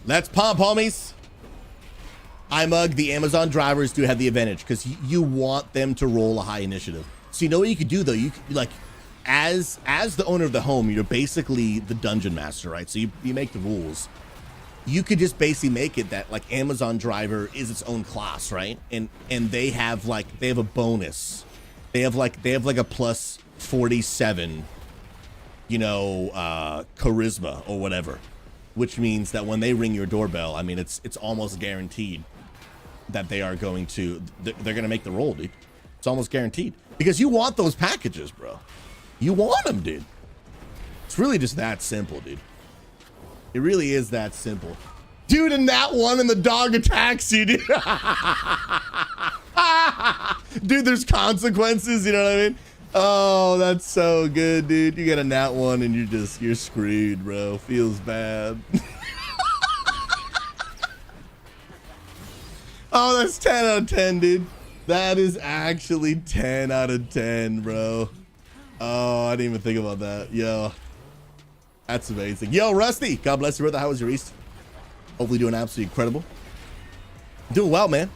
Let's pump, homies. iMug, the Amazon drivers do have the advantage because you want them to roll a high initiative. So you know what you could do though? You could, like, as the owner of the home, you're basically the dungeon master, right? So you make the rules. You could just basically make it that like Amazon driver is its own class, right? And they have a bonus. They have like a plus 47, you know, charisma or whatever, which means that when they ring your doorbell, I mean, it's almost guaranteed that they are going to, they're going to make the roll, dude. It's almost guaranteed because you want those packages, bro. You want them, dude. It's really just that simple, dude. It really is that simple. Dude, and that one and the dog attacks you, dude. Dude, there's consequences, you know what I mean? Oh, that's so good, dude. You get a nat one and you're screwed, bro. Feels bad. Oh, that's 10 out of 10, dude. That is actually 10 out of 10, bro. Oh, I didn't even think about that. Yo, that's amazing. Yo, Rusty, God bless you, brother. How was your East? Hopefully doing absolutely incredible. Doing well, man.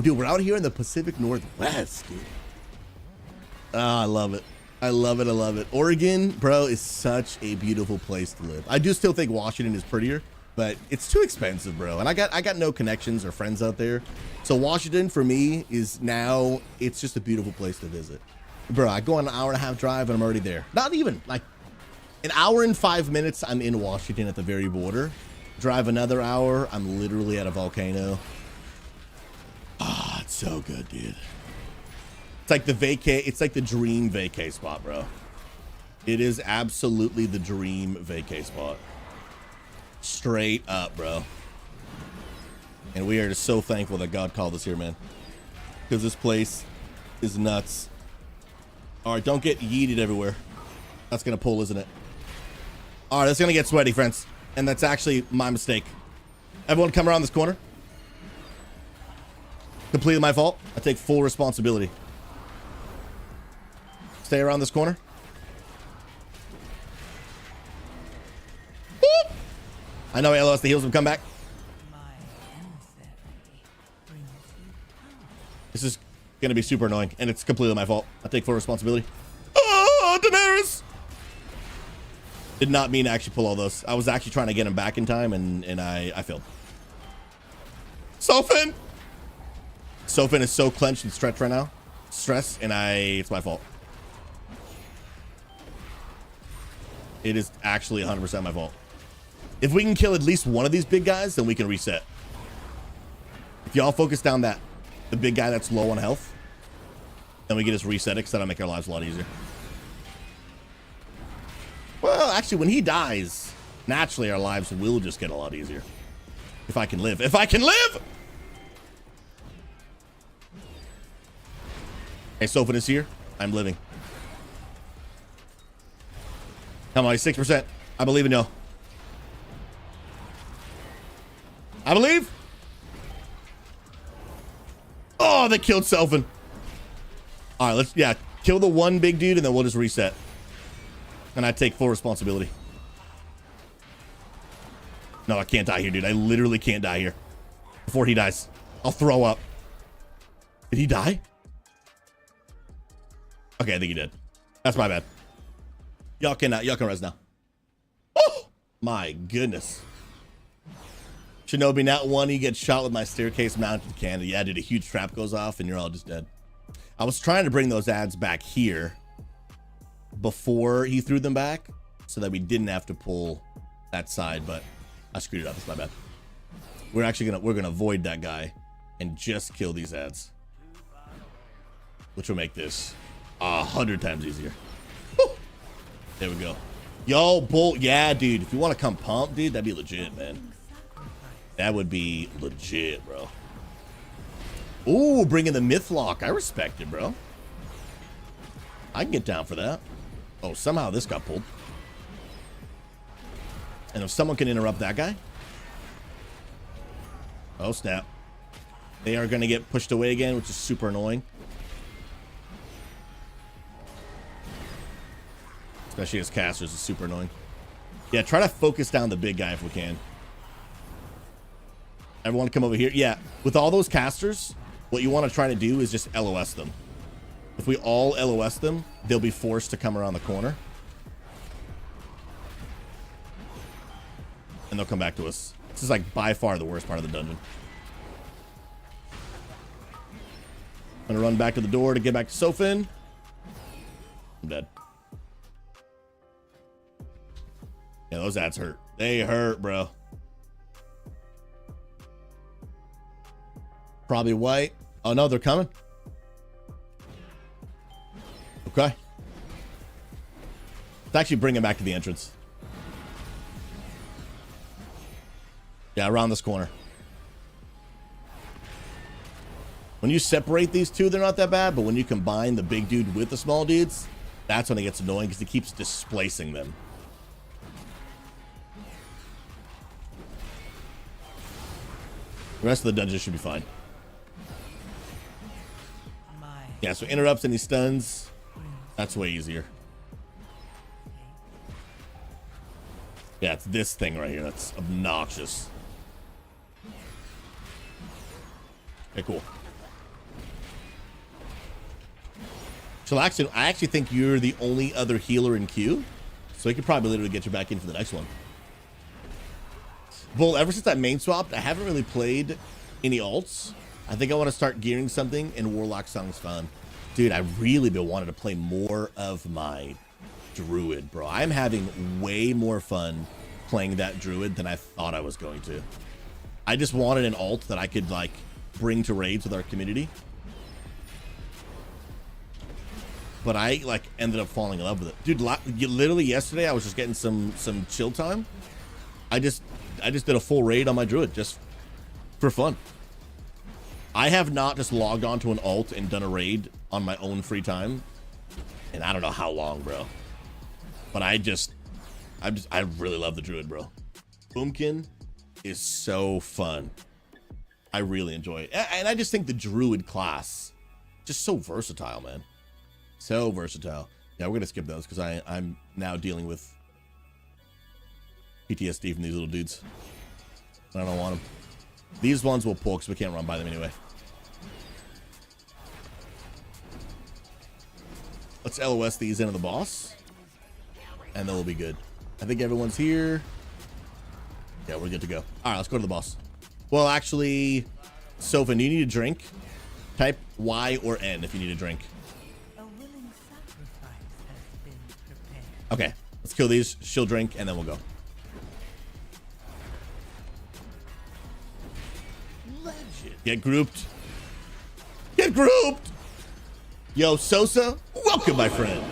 Dude, we're out here in the Pacific Northwest, dude. Oh, I love it. I love it. I love it. Oregon, bro, is such a beautiful place to live. I do still think Washington is prettier, but it's too expensive, bro. And I got no connections or friends out there. So Washington for me is now, it's just a beautiful place to visit. Bro, I go on an 1.5 hour drive and I'm already there. Not even like an hour and 5 minutes. I'm in Washington at the very border. Drive another hour. I'm literally at a volcano. Ah, it's so good, dude. It's like the vacay. It's like the dream vacay spot, bro. It is absolutely the dream vacay spot. Straight up, bro. And we are just so thankful that God called us here, man. Because this place is nuts. All right, don't get yeeted everywhere. That's going to pull, isn't it? All right, it's going to get sweaty, friends. And that's actually my mistake. Everyone come around this corner. Completely my fault. I take full responsibility. Stay around this corner. Boop. I know LOS the heals will come back. This is going to be super annoying, and it's completely my fault. I take full responsibility. Oh, Daenerys! Did not mean to actually pull all those. I was actually trying to get him back in time, and I failed. Sofin! Sofin is so clenched and stretched right now. Stress, and it's my fault. It is actually 100% my fault. If we can kill at least one of these big guys, then we can reset. If y'all focus down the big guy that's low on health, then we can just reset it, because that'll make our lives a lot easier. Well, actually, when he dies, naturally our lives will just get a lot easier. If I can live. If I can live! Hey, Sofin is here. I'm living. Come on, 6%. I believe in y'all. I believe. Oh, they killed Sofin. All right, let's, yeah, kill the one big dude and then we'll just reset. And I take full responsibility. No, I can't die here, dude. I literally can't die here. Before he dies, I'll throw up. Did he die? Okay, I think he did. That's my bad. Y'all can res now. Oh my goodness. Shinobi, not one, you get shot with my staircase mounted cannon. Yeah, dude, a huge trap goes off and you're all just dead. I was trying to bring those ads back here before he threw them back so that we didn't have to pull that side, but I screwed it up. It's my bad. We're actually gonna avoid that guy and just kill these ads, which will make this 100 times easier. Woo! There we go. Yo, bull. Yeah, dude. If you want to come pump, dude, that'd be legit, man. That would be legit, bro. Ooh, bringing the Mythlock. I respect it, bro. I can get down for that. Oh, somehow this got pulled. And if someone can interrupt that guy. Oh, snap. They are going to get pushed away again, which is super annoying. Especially as casters, it's super annoying. Yeah, try to focus down the big guy if we can. Everyone come over here. Yeah, with all those casters, what you want to try to do is just LOS them. If we all LOS them, they'll be forced to come around the corner. And they'll come back to us. This is like by far the worst part of the dungeon. I'm gonna run back to the door to get back to Sofin. I'm dead. Yeah, those ads hurt. They hurt, bro. Probably white. Oh no, they're coming. Okay. Let's actually bring him back to the entrance. Yeah, around this corner. When you separate these two, they're not that bad, but when you combine the big dude with the small dudes, that's when it gets annoying because he keeps displacing them. The rest of the dungeon should be fine. Yeah, so interrupts and he stuns. That's way easier. Yeah, it's this thing right here that's obnoxious. Okay, cool. So I actually think you're the only other healer in queue, so he could probably literally get you back in for the next one. Bull, ever since I main swapped, I haven't really played any alts. I think I want to start gearing something, and Warlock sounds fun. Dude, I really been wanting to play more of my Druid, bro. I'm having way more fun playing that Druid than I thought I was going to. I just wanted an alt that I could, like, bring to raids with our community. But I, like, ended up falling in love with it. Dude, literally yesterday, I was just getting some chill time. I just did a full raid on my Druid just for fun. I have not just logged onto an alt and done a raid on my own free time, and I don't know how long, bro. But I really love the Druid, bro. Boomkin is so fun. I really enjoy it, and I just think the Druid class just so versatile, man. So versatile. Yeah, we're gonna skip those because I'm now dealing with PTSD from these little dudes. I don't want them. These ones will pull because we can't run by them anyway. Let's LOS these into the boss, and then we'll be good. I think everyone's here. Yeah, we're good to go. All right, let's go to the boss. Well, actually, Sofin, do you need a drink? Type Y or N if you need a drink. A willing sacrifice has been prepared. Okay, let's kill these. She'll drink, and then we'll go. Legend. Get grouped. Get grouped! Yo, Sosa, welcome, my friend.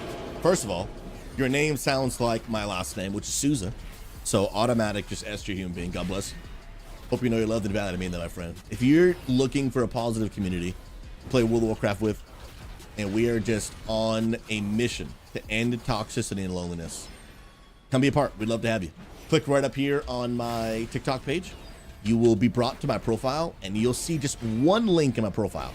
First of all, your name sounds like my last name, which is Sousa. So automatic, just S your human being. God bless. Hope you know you're loved and valued. I mean that, my friend. If you're looking for a positive community to play World of Warcraft with, and we are just on a mission to end toxicity and loneliness, come be a part. We'd love to have you. Click right up here on my TikTok page. You will be brought to my profile, and you'll see just one link in my profile.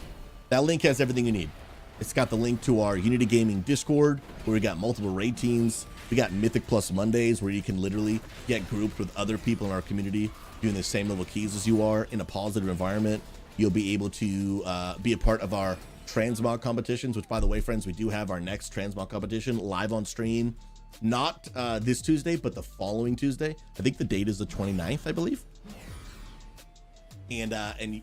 That link has everything you need. It's got the link to our Unity Gaming Discord, where we got multiple raid teams. We got Mythic Plus Mondays, where you can literally get grouped with other people in our community doing the same level keys as you are in a positive environment. You'll be able to be a part of our transmog competitions, which, by the way, friends, we do have our next transmog competition live on stream. Not this Tuesday, but the following Tuesday. I think the date is the 29th, I believe. And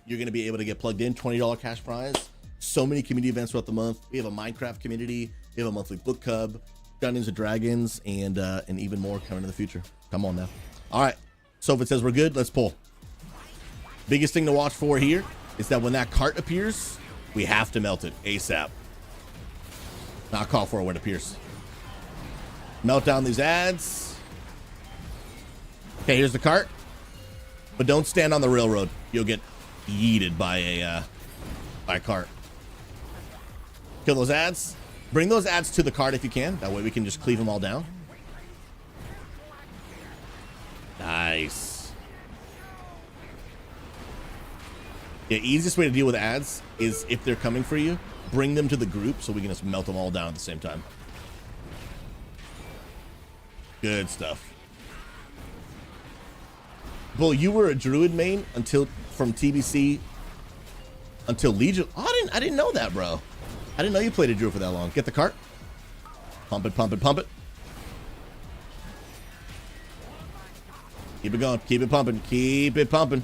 you're going to be able to get plugged in. $20 cash prize. So many community events throughout the month. We have a Minecraft community. We have a monthly book club, Dungeons and Dragons, and even more coming in the future. Come on now. All right. So if it says we're good, let's pull. Biggest thing to watch for here is that when that cart appears, we have to melt it ASAP. Not call for it when it appears. Melt down these ads. Okay, here's the cart. But don't stand on the railroad. You'll get yeeted by a cart. Kill those ads. Bring those ads to the cart if you can. That way we can just cleave them all down. Nice. Yeah, easiest way to deal with ads is if they're coming for you, bring them to the group so we can just melt them all down at the same time. Good stuff. Bull, you were a druid main until from TBC until Legion. Oh, I didn't know that, bro. I didn't know you played a druid for that long. Get the cart. Pump it, pump it, pump it. Keep it going. Keep it pumping. Keep it pumping.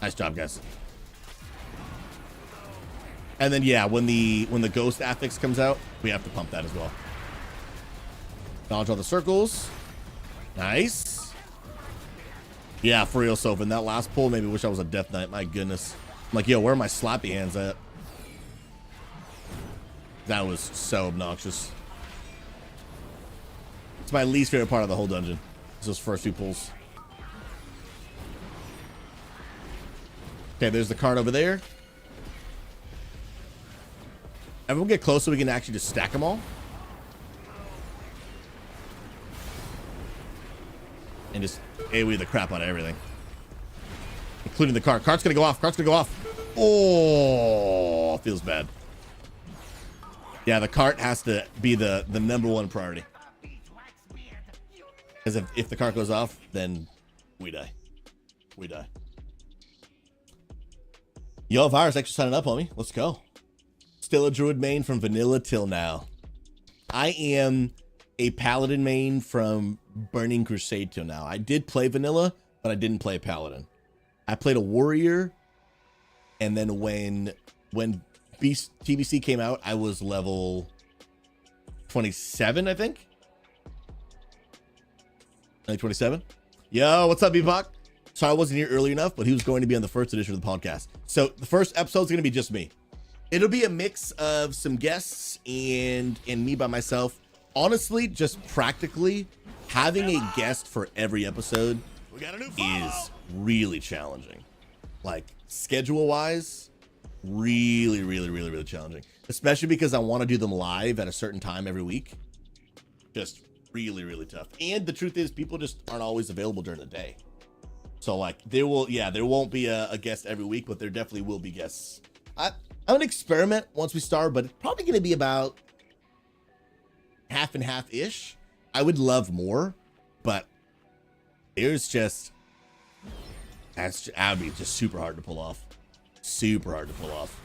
Nice job, guys. And then yeah, when the ghost affix comes out, we have to pump that as well. Dodge all the circles. Nice. Yeah, for real, Sophin. That last pull made me wish I was a Death Knight. My goodness. I'm like, yo, where are my slappy hands at? That was so obnoxious. It's my least favorite part of the whole dungeon. It's those first 2 pulls. Okay, there's the card over there. Everyone get close so we can actually just stack them all. And just AoE the crap out of everything. Including the cart. Cart's gonna go off. Cart's gonna go off. Oh, feels bad. Yeah, the cart has to be the #1 priority. Because if the cart goes off, then we die. We die. Yo, Virus, thanks for signing up, homie. Let's go. Still a druid main from vanilla till now. I am a paladin main from Burning Crusade till now. I did play vanilla, but I didn't play paladin. I played a warrior, and then when Beast TBC came out, I was level 27, I think. Like 27. Yo, what's up, Bebop? Sorry I wasn't here early enough, but he was going to be on the first edition of the podcast. So the first episode's going to be just me. It'll be a mix of some guests and me by myself. Honestly, just practically having a guest for every episode is really challenging. Like schedule wise, really challenging. Especially because I want to do them live at a certain time every week. Just really tough. And the truth is people just aren't always available during the day. So like there won't be a guest every week, but there definitely will be guests. I'm gonna experiment once we start, but it's probably gonna be about half and half ish. I would love more, but there's just that'd be just super hard to pull off. Super hard to pull off.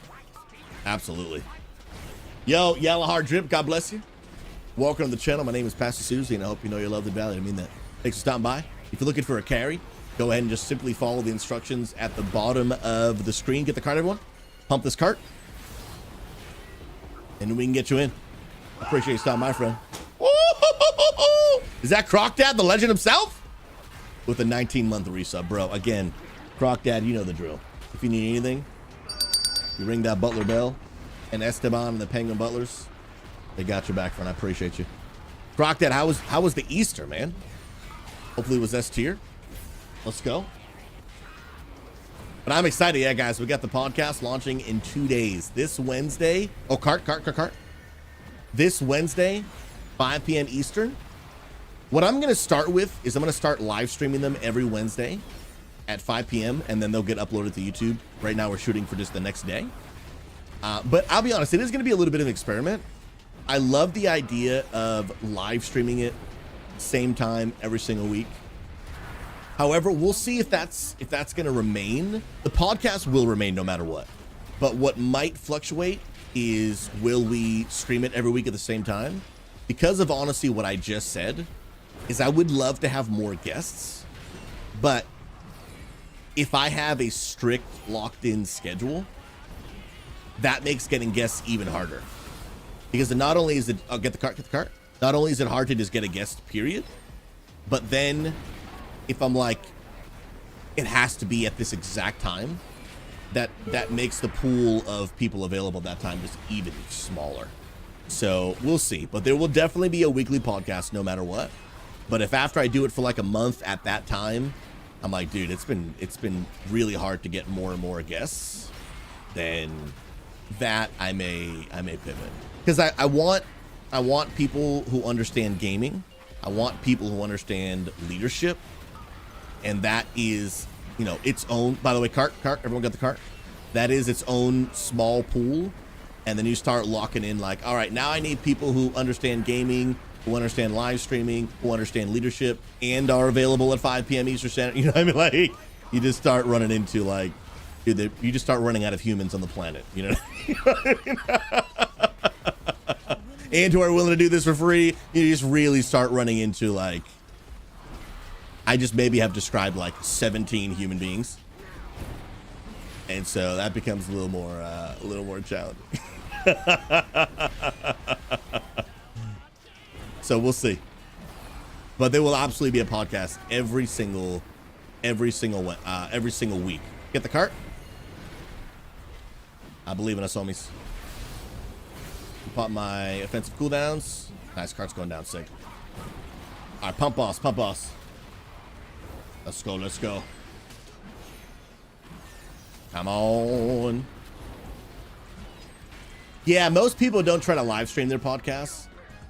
Absolutely. Yo, Yellow Hard Drip, God bless you. Welcome to the channel. My name is Pastor Susie, and I hope you know you're loved and valued. I mean that. Thanks for stopping by. If you're looking for a carry, go ahead and just simply follow the instructions at the bottom of the screen. Get the cart, everyone. Pump this cart, and we can get you in. I appreciate you stopping, my friend. Is that Croc Dad, the legend himself? With a 19-month resub, bro. Again, Croc Dad, you know the drill. If you need anything, you ring that Butler bell, and Esteban and the Penguin Butlers, they got your back, friend. I appreciate you. Croc Dad, how was the Easter, man? Hopefully it was S tier. Let's go. But I'm excited, yeah, guys. We got the podcast launching in 2 days. This Wednesday. Oh, cart. This Wednesday, 5 p.m. Eastern. What I'm going to start with is I'm going to start live streaming them every Wednesday at 5 p.m. and then they'll get uploaded to YouTube. Right now we're shooting for just the next day. But I'll be honest, it is going to be a little bit of an experiment. I love the idea of live streaming it same time every single week. However, we'll see if that's going to remain. The podcast will remain no matter what. But what might fluctuate is, will we stream it every week at the same time? Because of honestly what I just said, is I would love to have more guests. But if I have a strict locked in schedule, that makes getting guests even harder. Because not only is it, get the cart. Not only is it hard to just get a guest, period, but then if I'm like, it has to be at this exact time, that makes the pool of people available at that time just even smaller. So we'll see, but there will definitely be a weekly podcast no matter what. But if after I do it for like a month at that time, I'm like, dude, it's been really hard to get more and more guests, then that I may pivot, because I want people who understand gaming. I want people who understand leadership, and that is, you know, its own. By the way, cart. Everyone got the cart? That is its own small pool, and then you start locking in like, all right, now I need people who understand gaming, who understand live streaming, who understand leadership, and are available at 5 p.m. Eastern Standard. You know what I mean? Like, you just start running into like, dude, you just start running out of humans on the planet. You know what I mean? And who are willing to do this for free. You just really start running into like, I just maybe have described like 17 human beings, and so that becomes a little more challenging. So we'll see, but there will absolutely be a podcast every single week. Get the cart. I believe in us, homies. Pop my offensive cooldowns. Nice, cart's going down sick. All right, pump boss. Let's go. Come on. Yeah, most people don't try to live stream their podcasts,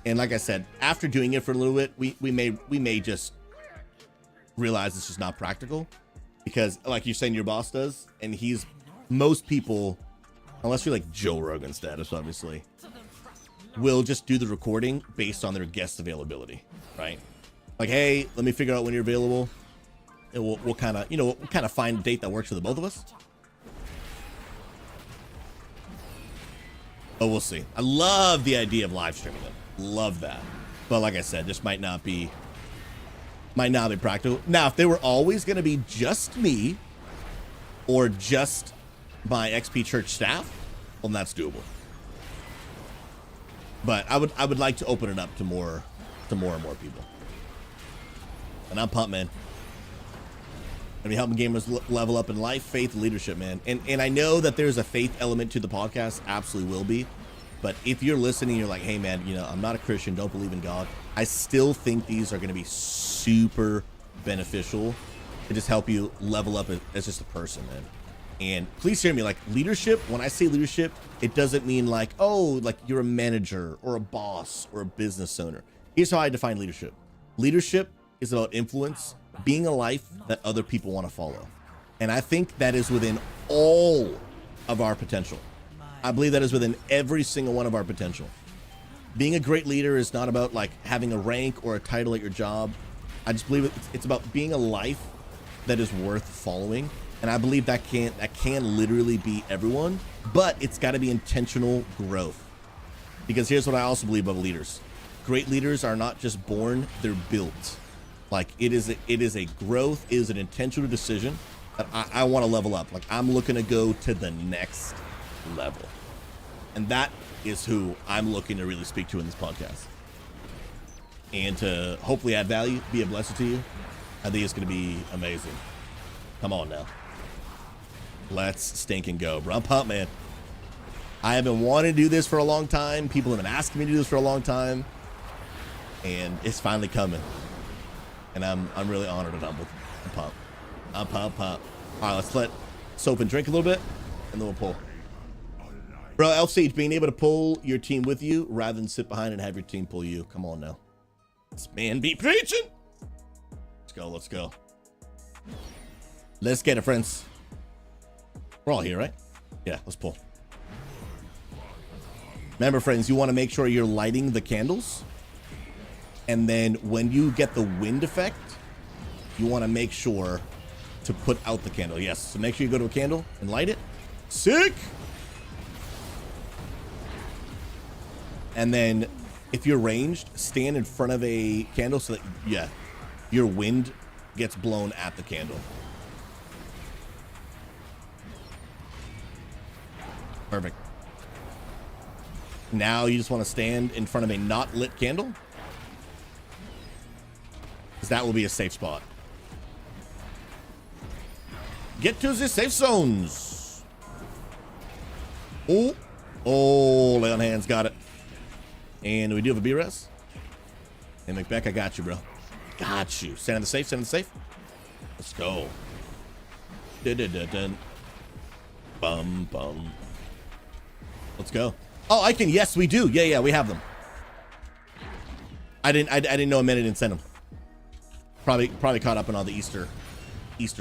and like I said, after doing it for a little bit, we may just realize it's just not practical, because like you're saying your boss does, and most people, unless you're like Joe Rogan status, obviously, will just do the recording based on their guest availability, right? Like, hey, let me figure out when you're available, and we'll kind of find a date that works for the both of us. But we'll see. I love the idea of live streaming it. Love that. But like I said, this might not be practical. Now, if they were always going to be just me or just my XP Church staff, well, that's doable. But I would like to open it up to more and more people. And I'm pumped, man. Gonna be helping gamers level up in life, faith, leadership, man. And I know that there's a faith element to the podcast. Absolutely will be. But if you're listening, you're like, hey, man, you know, I'm not a Christian, don't believe in God. I still think these are going to be super beneficial to just help you level up as just a person, man. And please hear me, like, leadership, when I say leadership, it doesn't mean like, oh, like you're a manager or a boss or a business owner. Here's how I define leadership. Leadership is about influence, being a life that other people want to follow. And I think that is within all of our potential. I believe that is within every single one of our potential. Being a great leader is not about like having a rank or a title at your job. I just believe it's about being a life that is worth following. And I believe that can literally be everyone, but it's got to be intentional growth. Because here's what I also believe about leaders. Great leaders are not just born, they're built. Like it is a growth, it is an intentional decision that I want to level up. Like I'm looking to go to the next level. And that is who I'm looking to really speak to in this podcast. And to hopefully add value, be a blessing to you. I think it's going to be amazing. Come on now. Let's stink and go, bro. I'm pumped, man. I have been wanting to do this for a long time. People have been asking me to do this for a long time. And it's finally coming. And I'm really honored and humbled. I'm pumped. I'm pumped. All right, let's let soap and drink a little bit, and then we'll pull. Bro, Elf Sage, being able to pull your team with you rather than sit behind and have your team pull you. Come on now. This man be preaching. Let's go. Let's go. Let's get it, friends. We're all here, right? Yeah, let's pull. Remember, friends, you want to make sure you're lighting the candles. And then when you get the wind effect, you want to make sure to put out the candle. Yes, so make sure you go to a candle and light it. Sick! And then if you're ranged, stand in front of a candle so that, yeah, your wind gets blown at the candle. Perfect. Now you just want to stand in front of a not lit candle, because that will be a safe spot. Get to the safe zones. Oh, lay on hands, got it. And we do have a B-res. And McBeck, I got you, bro. Got you. Stand in the safe, stand in the safe. Let's go. Dun, dun, dun, dun. Bum, bum. Let's go. Oh, I can. Yes, we do. Yeah, we have them. I didn't know Amanda didn't send them. Probably caught up in all the Easter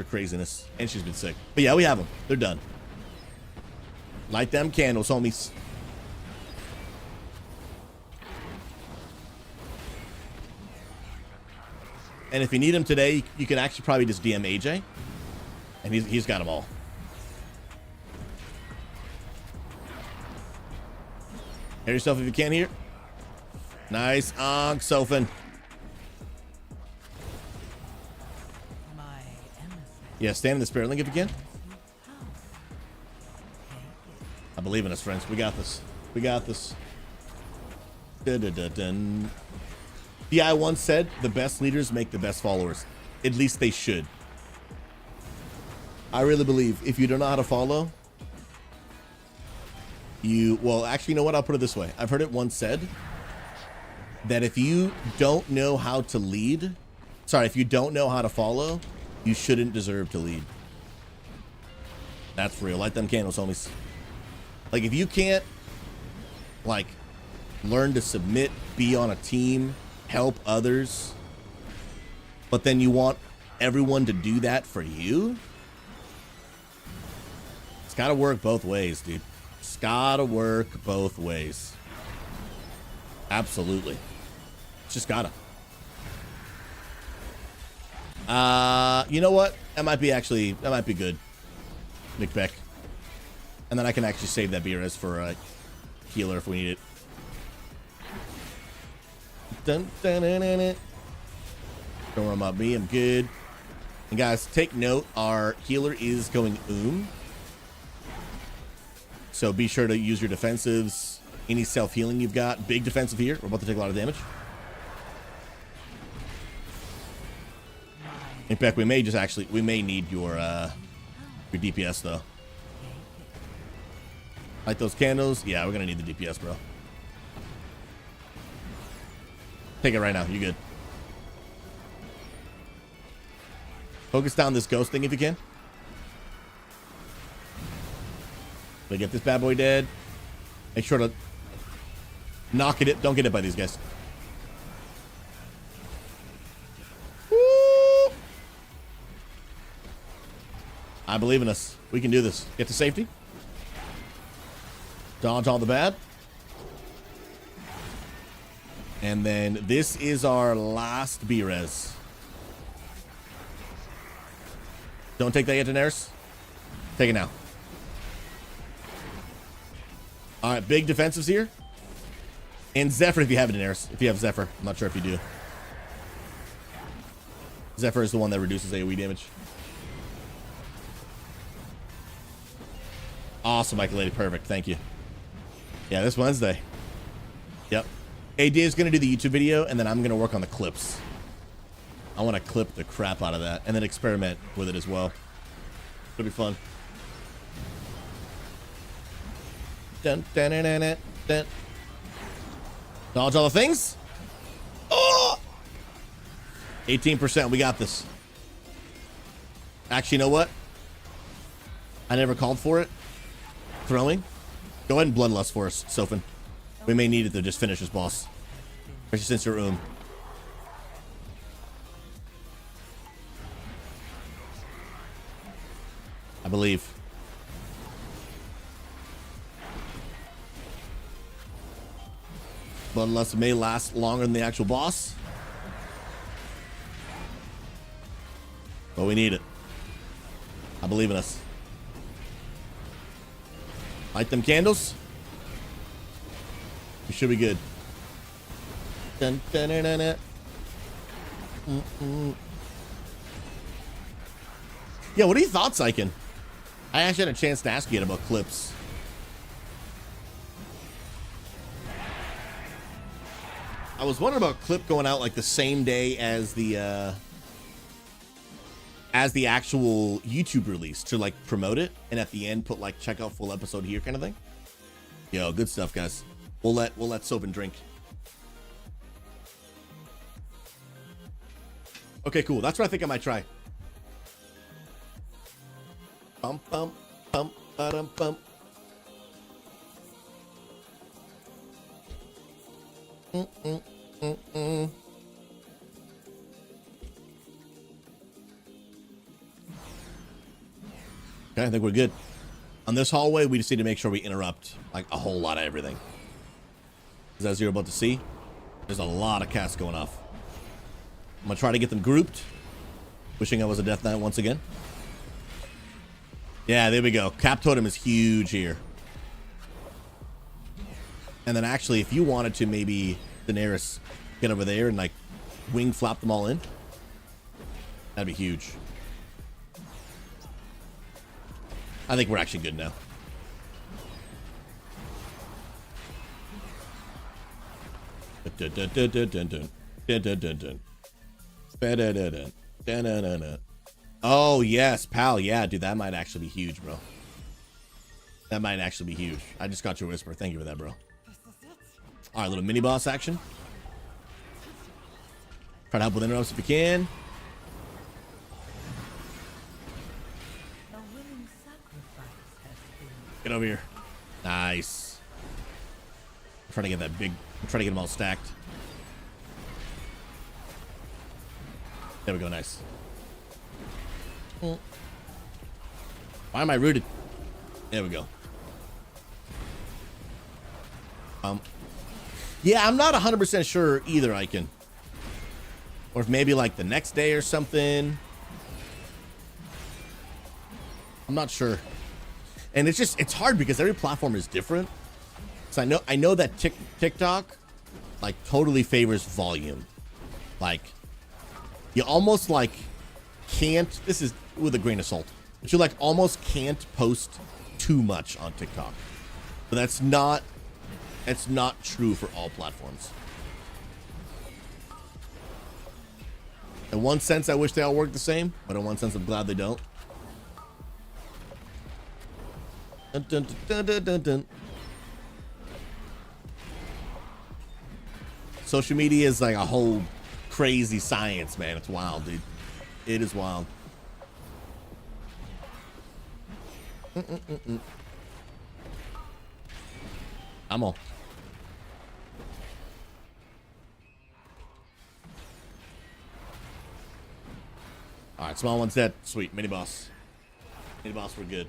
craziness, and she's been sick. But yeah, we have them. They're done. Light them candles, homies. And if you need them today, you can actually probably just DM AJ, and he's got them all. Hear yourself if you can here. Nice, Sophin. My emissary. Yeah, stand in the spirit link if you can. I believe in us, friends. We got this. We got this. Dun. Yeah, I once said the best leaders make the best followers. At least they should. I really believe if you don't know how to follow, well, actually, you know what? I'll put it this way. I've heard it once said that if you don't know how to lead, if you don't know how to follow, you shouldn't deserve to lead. That's for real. Light them candles, homies. Like, if you can't, like, learn to submit, be on a team, help others, but then you want everyone to do that for you, it's got to work both ways, dude. It's got to work both ways. Absolutely. It's just gotta. You know what? That might be good. Nick Beck. And then I can actually save that BRS for a healer if we need it. Don't worry about me. I'm good. And guys, take note. Our healer is going So be sure to use your defensives. Any self-healing you've got. Big defensive here. We're about to take a lot of damage. In fact, we may need your DPS though. Light those candles. Yeah, we're gonna need the DPS, bro. Take it right now. You're good. Focus down this ghost thing if you can. We get this bad boy dead. Make sure to knock it. Don't get hit by these guys. Woo! I believe in us. We can do this. Get to safety. Dodge all the bad. And then this is our last B-Res. Don't take that yet, Daenerys. Take it now. All right, big defensives here. And Zephyr if you have it, Daenerys. If you have Zephyr. I'm not sure if you do. Zephyr is the one that reduces AoE damage. Awesome, Michael Lady. Perfect. Thank you. Yeah, this Wednesday. Yep. AD is going to do the YouTube video, and then I'm going to work on the clips. I want to clip the crap out of that, and then experiment with it as well. It'll be fun. Dun, dun, dun, dun, dun. Dodge all the things. Oh! 18%. We got this. Actually, you know what? I never called for it. Throwing. Go ahead and Bloodlust for us, Sophin. We may need it to just finish this boss. Especially since you're I believe. Bloodlust may last longer than the actual boss. But we need it. I believe in us. Light them candles. We should be good. Dun, dun, dun, dun, dun. Yeah, what are your thoughts, Icon? I actually had a chance to ask you about clips. I was wondering about clip going out like the same day as the actual YouTube release to like promote it, and at the end put like check out full episode here kind of thing. Yo, good stuff, guys. We'll let Sophin drink. Okay, cool. That's what I think I might try. Bum bum bum bum bum. Okay, I think we're good. On this hallway, we just need to make sure we interrupt like a whole lot of everything. Because as you're about to see, there's a lot of casts going off. I'm gonna try to get them grouped. Wishing I was a Death Knight once again. Yeah, there we go. Cap Totem is huge here. And then actually, if you wanted to maybe Daenerys get over there and like wing flap them all in, that'd be huge. I think we're actually good now. Oh, yes, pal. Yeah, dude, that might actually be huge, bro. That might actually be huge. I just got your whisper. Thank you for that, bro. All right, little mini boss action. Try to help with interrupts if you can. A willing sacrifice has been. Get over here. Nice. I'm trying to get that big. I'm trying to get them all stacked. There we go. Nice. Why am I rooted? There we go. Yeah, I'm not 100% sure either, Icon. Or if maybe like the next day or something. I'm not sure. And it's hard because every platform is different. So I know that TikTok like totally favors volume. Like you almost like can't, this is with a grain of salt, but you like almost can't post too much on TikTok. But that's not true for all platforms. In one sense, I wish they all worked the same, but in one sense, I'm glad they don't. Dun, dun, dun, dun, dun, dun. Social media is like a whole crazy science, man. It's wild, dude. It is wild. I'm all. All right, small one's dead. Sweet, mini boss. Mini boss, we're good.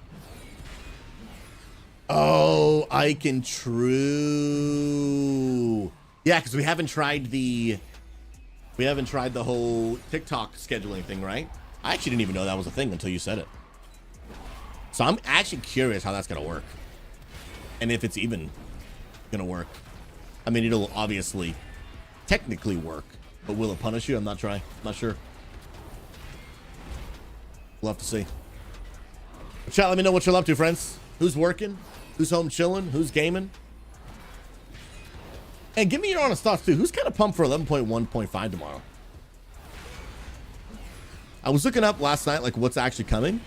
Oh, Icon, true. Yeah, because we haven't tried the whole TikTok scheduling thing, right? I actually didn't even know that was a thing until you said it. So I'm actually curious how that's gonna work, and if it's even gonna work. I mean, it'll obviously technically work, but will it punish you? I'm not sure. We'll have to see. Chat, let me know what you're up to, friends. Who's working? Who's home chilling? Who's gaming? And give me your honest thoughts, too. Who's kind of pumped for 11.1.5 tomorrow? I was looking up last night, like, what's actually coming.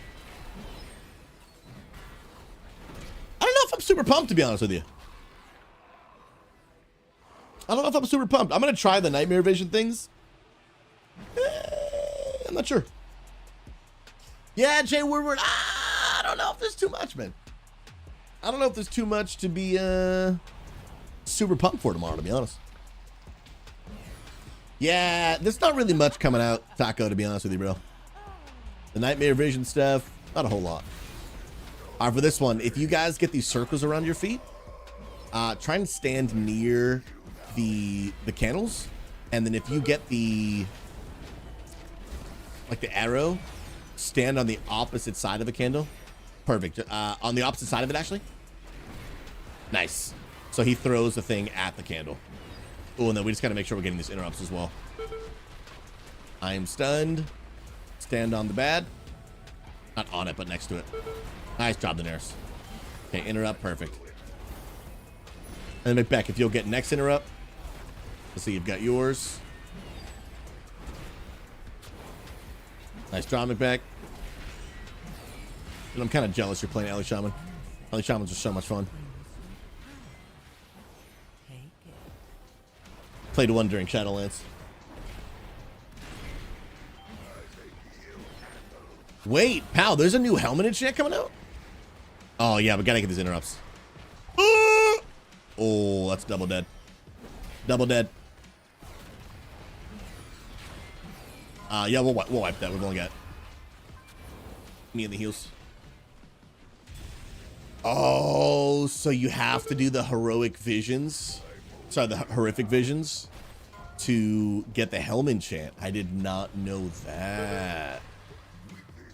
I don't know if I'm super pumped, to be honest with you. I don't know if I'm super pumped. I'm going to try the Nightmare Vision things. I'm not sure. Yeah, Jay Woodward. I don't know if there's too much, man. I don't know if there's too much to be super pumped for tomorrow, to be honest. Yeah, there's not really much coming out, Taco, to be honest with you, bro. The Nightmare Vision stuff, not a whole lot. All right, for this one, if you guys get these circles around your feet, try and stand near the candles, and then if you get the arrow, stand on the opposite side of the candle. Perfect. On the opposite side of it, actually. Nice. So he throws the thing at the candle. Oh, and then we just got to make sure we're getting these interrupts as well. I am stunned. Stand on the bad. Not on it, but next to it. Nice job, Daenerys. Okay, interrupt. Perfect. And then McBeck, if you'll get next interrupt. Let's see, you've got yours. Nice job, McBeck. And I'm kind of jealous you're playing Ellie Shaman. Ellie Shamans are so much fun. Played one during Shadowlands. Wait, pal, there's a new helmet and shit coming out? Oh, yeah, we gotta get these interrupts. Oh, that's double dead. Double dead. Yeah, we'll wipe that. We've only got me in the heels. Oh, so you have to do the heroic visions. Sorry, the horrific visions to get the helm enchant. I did not know that.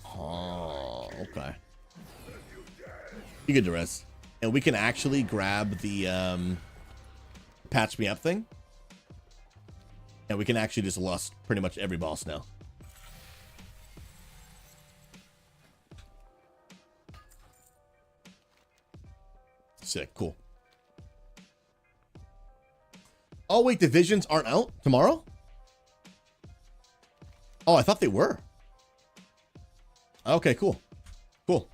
Oh, okay. You get to rest. And we can actually grab the patch me up thing. And we can actually just lust pretty much every boss now. Sick, cool. Oh, wait, the visions aren't out tomorrow? Oh, I thought they were. Okay, cool. Cool.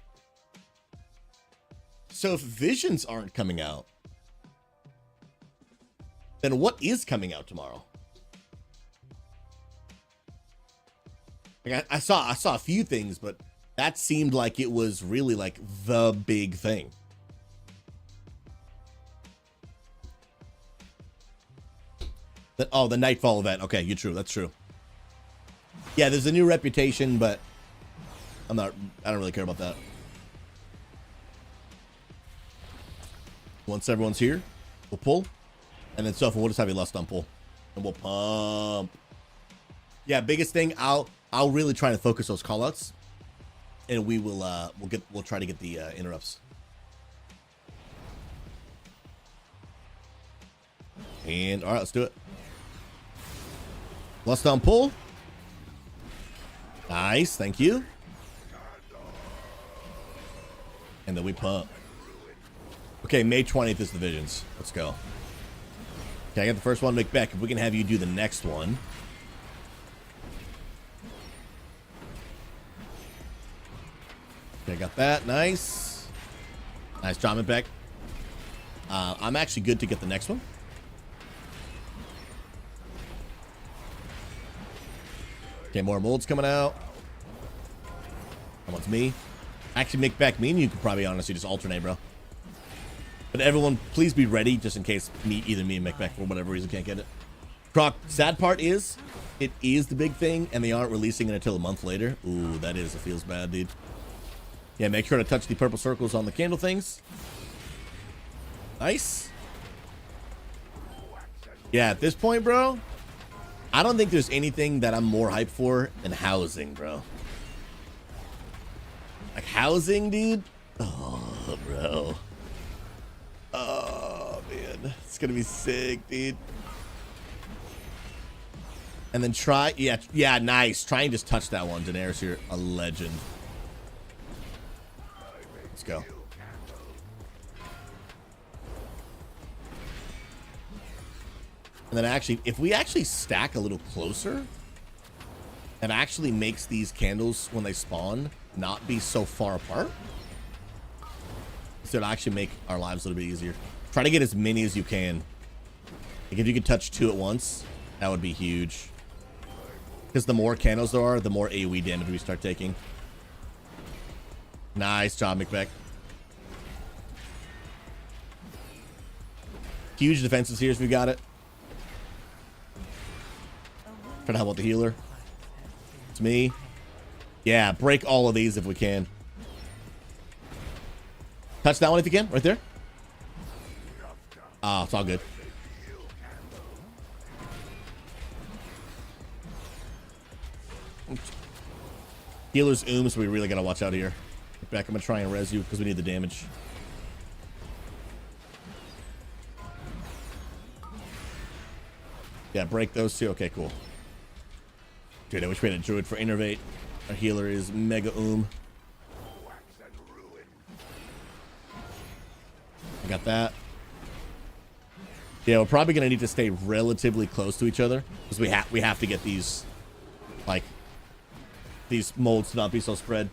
So if visions aren't coming out, then what is coming out tomorrow? Like I saw a few things, but that seemed like it was really like the big thing. The Nightfall event. Okay, you're true. That's true. Yeah, there's a new reputation, but I don't really care about that. Once everyone's here, we'll pull. And then Sofa, we'll just have you lust on pull. And we'll pump. Yeah, biggest thing, I'll really try to focus those callouts. And we will we'll try to get the interrupts. And alright, let's do it. Lust on pull. Nice, thank you. And then we pump. Okay, May 20th is the visions. Let's go. Okay, I got the first one. Macbeth, if we can have you do the next one. Okay, got that. Nice. Nice job, Macbeth. I'm actually good to get the next one. Okay, more molds coming out. That one's me. Actually, Macbeth, me and you could probably honestly just alternate, bro. But everyone, please be ready just in case either me and Macbeth for whatever reason can't get it. Croc, sad part is, it is the big thing, and they aren't releasing it until a month later. Ooh, that is, it feels bad, dude. Yeah, make sure to touch the purple circles on the candle things. Nice. Yeah, at this point, bro, I don't think there's anything that I'm more hyped for than housing, bro. Like, housing, dude? Oh, bro. Oh, man. It's gonna be sick, dude. And then try... Yeah, nice. Try and just touch that one. Daenerys, you're a legend. Let's go. And then actually, if we actually stack a little closer, it actually makes these candles, when they spawn, not be so far apart. So it'll actually make our lives a little bit easier. Try to get as many as you can. Like if you could touch 2 at once, that would be huge. Because the more candles there are, the more AoE damage we start taking. Nice job, Macbeth. Huge defenses here if we got it. Try to help out the healer. It's me. Yeah, break all of these if we can. Touch that one if you can, right there. Ah, it's all good. Healer's so we really gotta watch out here. Get back, I'm gonna try and res you because we need the damage. Yeah, break those two. Okay, cool. Dude, I wish we had a druid for innervate. Our healer is mega I got that. Yeah, we're probably gonna need to stay relatively close to each other because we have to get these, like, these molds to not be so spread.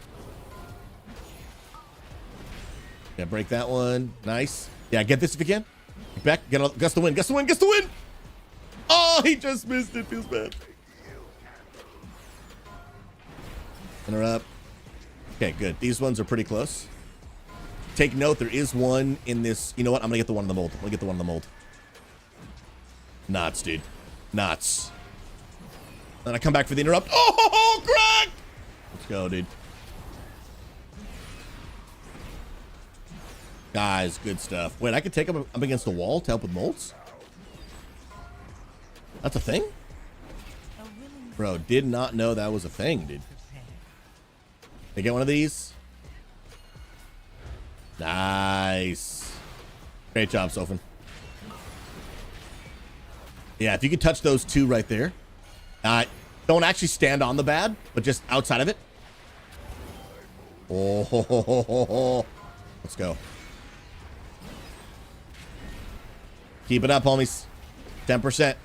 Yeah, break that one. Nice. Yeah, get this if you can. Back, get Gust to win. Gust to win. Gust to win. Oh, he just missed it. Feels bad. Interrupt. Okay, good. These ones are pretty close. Take note, there is one in this. You know what? I'm gonna get the one in the mold. I'm gonna get the one in the mold. Nuts, dude. Nuts. Then I come back for the interrupt. Oh, crack! Let's go, dude. Guys, good stuff. Wait, I could take him up against the wall to help with molts? That's a thing? Bro, did not know that was a thing, dude. They get one of these? Nice. Great job, Sophin. Yeah, if you could touch those two right there. Don't actually stand on the bad, but just outside of it. Oh, ho, ho, ho, ho, ho. Let's go. Keep it up, homies. 10%.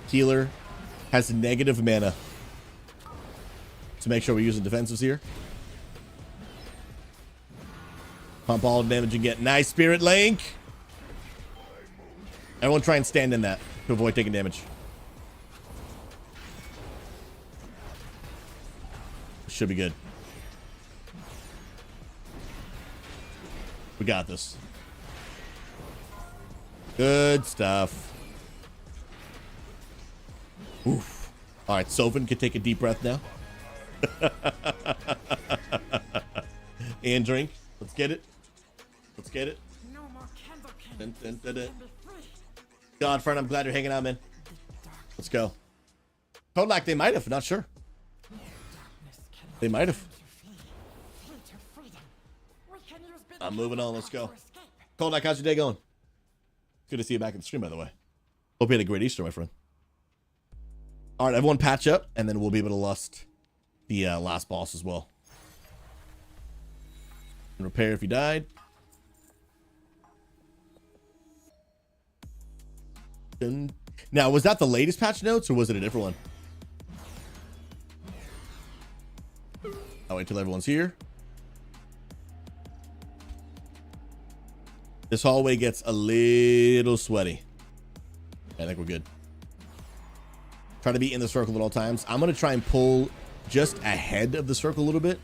Healer has negative mana. So make sure we're using defensives here. Pump all the damage you get. Nice, Spirit Link. Everyone try and stand in that to avoid taking damage. Should be good. We got this. Good stuff. Oof. All right, Sophin can take a deep breath now. And drink. Let's get it. Let's get it. Dun, dun, dun, dun. God, friend, I'm glad you're hanging out, man. Let's go. Kodlak, they might have. Not sure. They might have. I'm moving on. Let's go. Kodlak, how's your day going? Good to see you back in the stream, by the way. Hope you had a great Easter, my friend. All right, everyone patch up, and then we'll be able to lust the last boss as well. And repair if you died. Now, was that the latest patch notes, or was it a different one? I'll wait till everyone's here. This hallway gets a little sweaty. I think we're good. Try to be in the circle at all times. I'm going to try and pull just ahead of the circle a little bit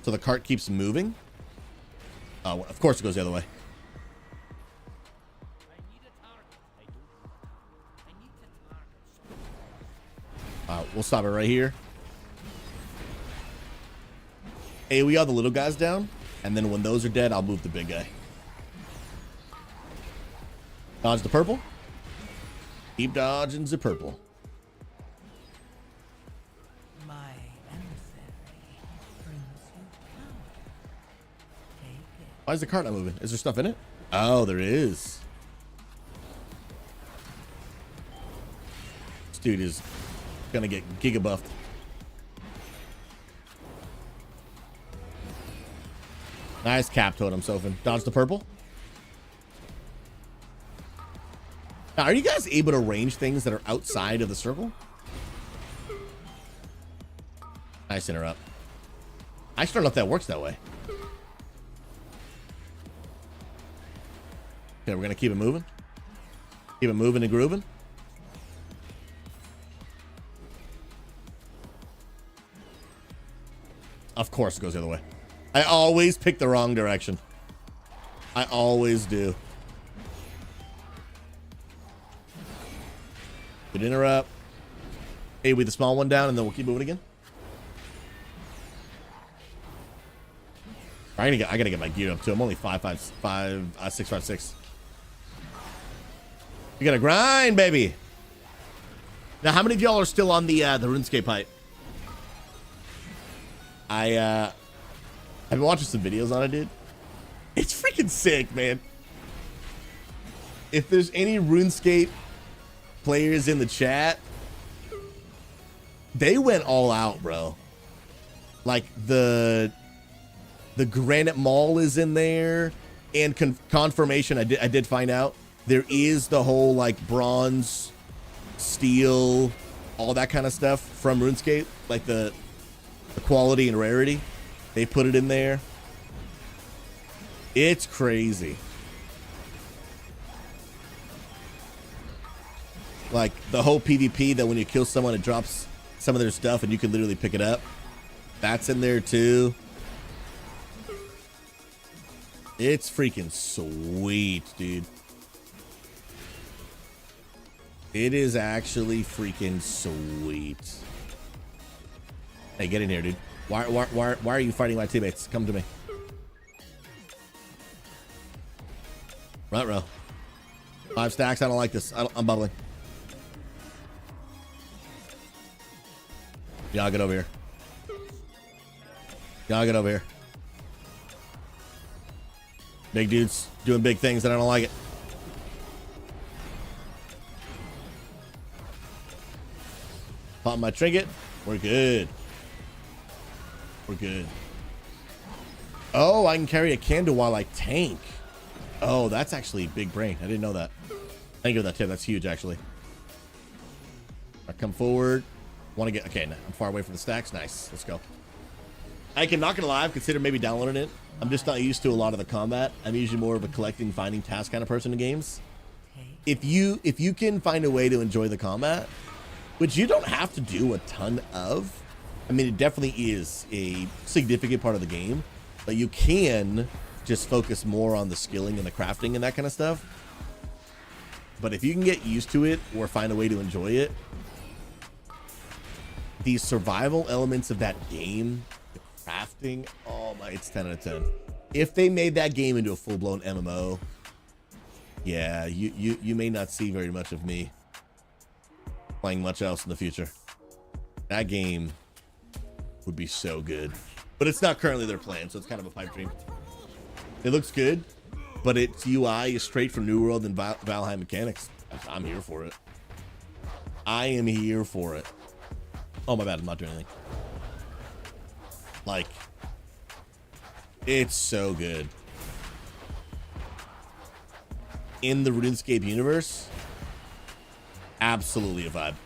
so the cart keeps moving. Oh, of course it goes the other way. We'll stop it right here. Hey, we got the little guys down, and then when those are dead, I'll move the big guy. Dodge the purple. Keep dodging the purple. My emissary brings you power. Take it. Why is the cart not moving? Is there stuff in it? Oh, there is. This dude is gonna get giga buffed. Nice cap totem, Sophin. Dodge the purple. Now, are you guys able to range things that are outside of the circle? Nice interrupt. I just don't know if that works that way. Okay, we're gonna keep it moving. Keep it moving and grooving. Of course it goes the other way. I always pick the wrong direction. I always do. Good interrupt. Hey, we the small one down and then we'll keep moving again. I gotta get my gear up too. I'm only 656. You gotta grind, baby. Now, how many of y'all are still on the RuneScape hype? I've been watching some videos on it, dude. It's freaking sick, man. If there's any RuneScape players in the chat, they went all out, bro. Like the Granite Mall is in there, and confirmation. I did find out there is the whole like bronze, steel, all that kind of stuff from RuneScape, like the quality and rarity. They put it in there. It's crazy. Like the whole PvP that when you kill someone, it drops some of their stuff and you can literally pick it up. That's in there too. It's freaking sweet, dude. It is actually freaking sweet. Hey, get in here, dude. Why are you fighting my teammates? Come to me. Right row. 5 stacks. I don't like this. I'm bubbling. Y'all get over here. Y'all get over here. Big dudes doing big things and I don't like it. Pop my trinket. We're good. We're good. Oh, I can carry a candle while I tank. Oh, that's actually big brain. I didn't know that. Thank you for that tip. That's huge, actually. I come forward. Want to get... Okay, no, I'm far away from the stacks. Nice. Let's go. I can, not gonna lie, I've considered maybe downloading it. I'm just not used to a lot of the combat. I'm usually more of a collecting, finding task kind of person in games. If you can find a way to enjoy the combat, which you don't have to do a ton of. I mean, it definitely is a significant part of the game, but you can just focus more on the skilling and the crafting and that kind of stuff. But if you can get used to it or find a way to enjoy it, the survival elements of that game, the crafting, oh my, it's 10 out of 10. If they made that game into a full-blown MMO, yeah, you may not see very much of me playing much else in the future. That game would be so good, but it's not currently their plan, so it's kind of a pipe dream. It looks good, but its UI is straight from New World and Valheim mechanics. I'm here for it. I am here for it. Oh my bad, I'm not doing anything. Like, it's so good. In the RuneScape universe, absolutely a vibe.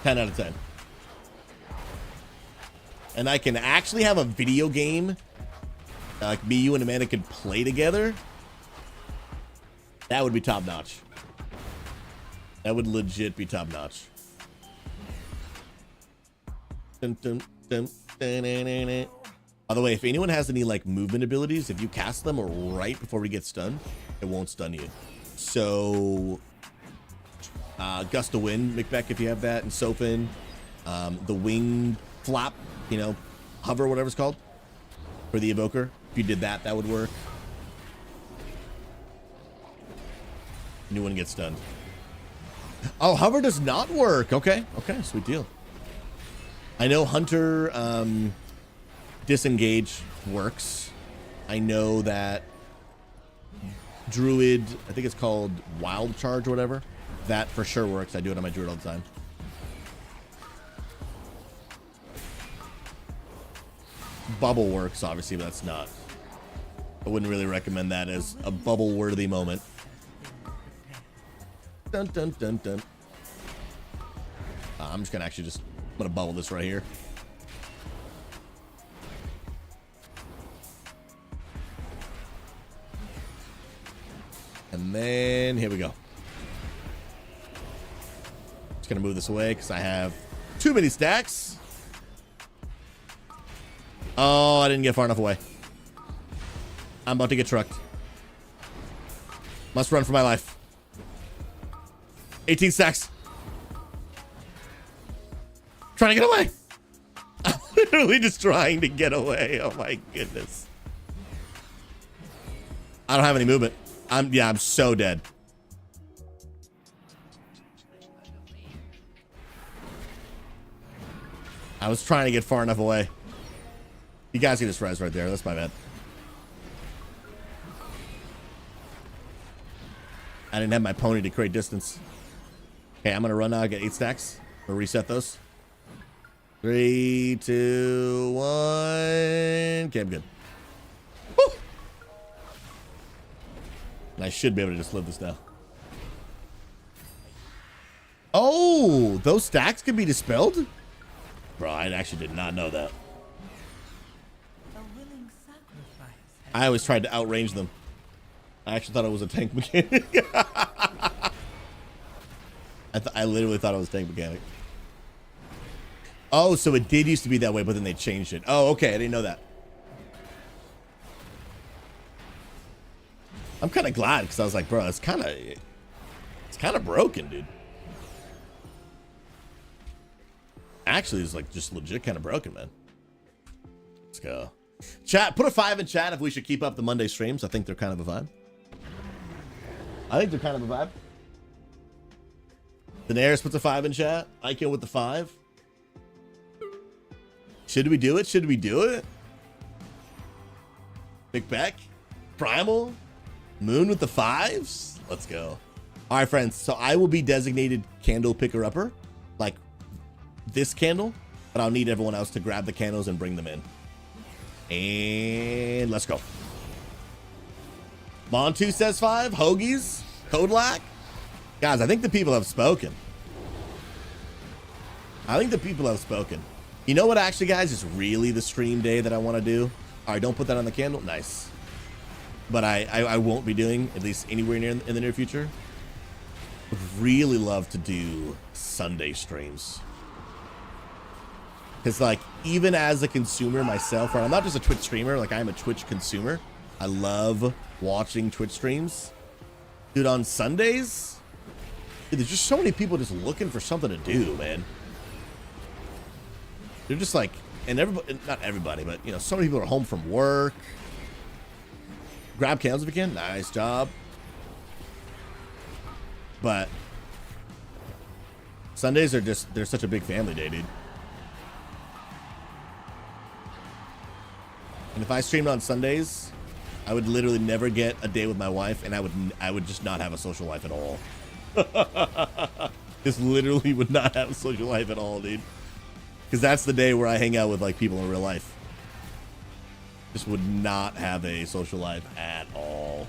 10 out of 10. And I can actually have a video game like me, you, and Amanda could play together. That would be top notch. That would legit be top notch. Dun, dun, dun, dun, dun, dun, dun. By the way, if anyone has any like movement abilities, if you cast them right before we get stunned, it won't stun you. So gust of wind, Macbeth, if you have that, and Sophin, the wing flap, you know, hover, whatever it's called, for the evoker. If you did that, that would work. New one gets stunned. Oh, hover does not work. Okay, okay, sweet deal. I know Hunter disengage works. I know that Druid, I think it's called Wild Charge or whatever, that for sure works. I do it on my Druid all the time. Bubble works, obviously, but that's not. I wouldn't really recommend that as a bubble-worthy moment. Dun, dun, dun, dun. I'm just gonna I'm gonna bubble this right here. And then here we go. Just gonna move this away because I have too many stacks. Oh, I didn't get far enough away. I'm about to get trucked. Must run for my life. 18 stacks. Trying to get away. I'm literally just trying to get away. Oh my goodness. I don't have any movement. I'm so dead. I was trying to get far enough away. You guys can just res right there. That's my bad. I didn't have my pony to create distance. Okay, I'm gonna run now. Get 8 stacks. We'll reset those. 3, 2, 1. Okay, I'm good. Woo! And I should be able to just live this now. Oh, those stacks can be dispelled? Bro, I actually did not know that. A willing sacrifice has I always tried to outrange them. I actually thought it was a tank mechanic. I literally thought it was a tank mechanic. Oh, so it did used to be that way, but then they changed it. Oh, okay. I didn't know that. I'm kind of glad because I was like, bro, it's kind of broken, dude. Actually, it's like just legit kind of broken, man. Let's go. Chat, put a 5 in chat if we should keep up the Monday streams. I think they're kind of a vibe. I think they're kind of a vibe. Daenerys puts a 5 in chat. Icon with the 5. Should we do it? Should we do it? Big Beck, Primal, Moon with the 5s. Let's go. All right, friends. So I will be designated candle picker-upper, like this candle, but I'll need everyone else to grab the candles and bring them in. And let's go. Montu says 5. Hoagies, Kodlak. Guys, I think the people have spoken. I think the people have spoken. You know what, actually, guys, is really the stream day that I want to do? All right, don't put that on the candle. Nice. But I won't be doing, at least anywhere near in the near future. Would really love to do Sunday streams. Because, like, even as a consumer myself, or I'm not just a Twitch streamer, like, I'm a Twitch consumer. I love watching Twitch streams. Dude, on Sundays, dude, there's just so many people just looking for something to do, man. They're just like, and everybody, not everybody, but, you know, so many people are home from work. Grab candles if you can. Nice job. But Sundays are just, they're such a big family day, dude. And if I streamed on Sundays, I would literally never get a day with my wife, and I would just not have a social life at all. Just literally would not have a social life at all, dude. Because that's the day where I hang out with, like, people in real life. Just would not have a social life at all.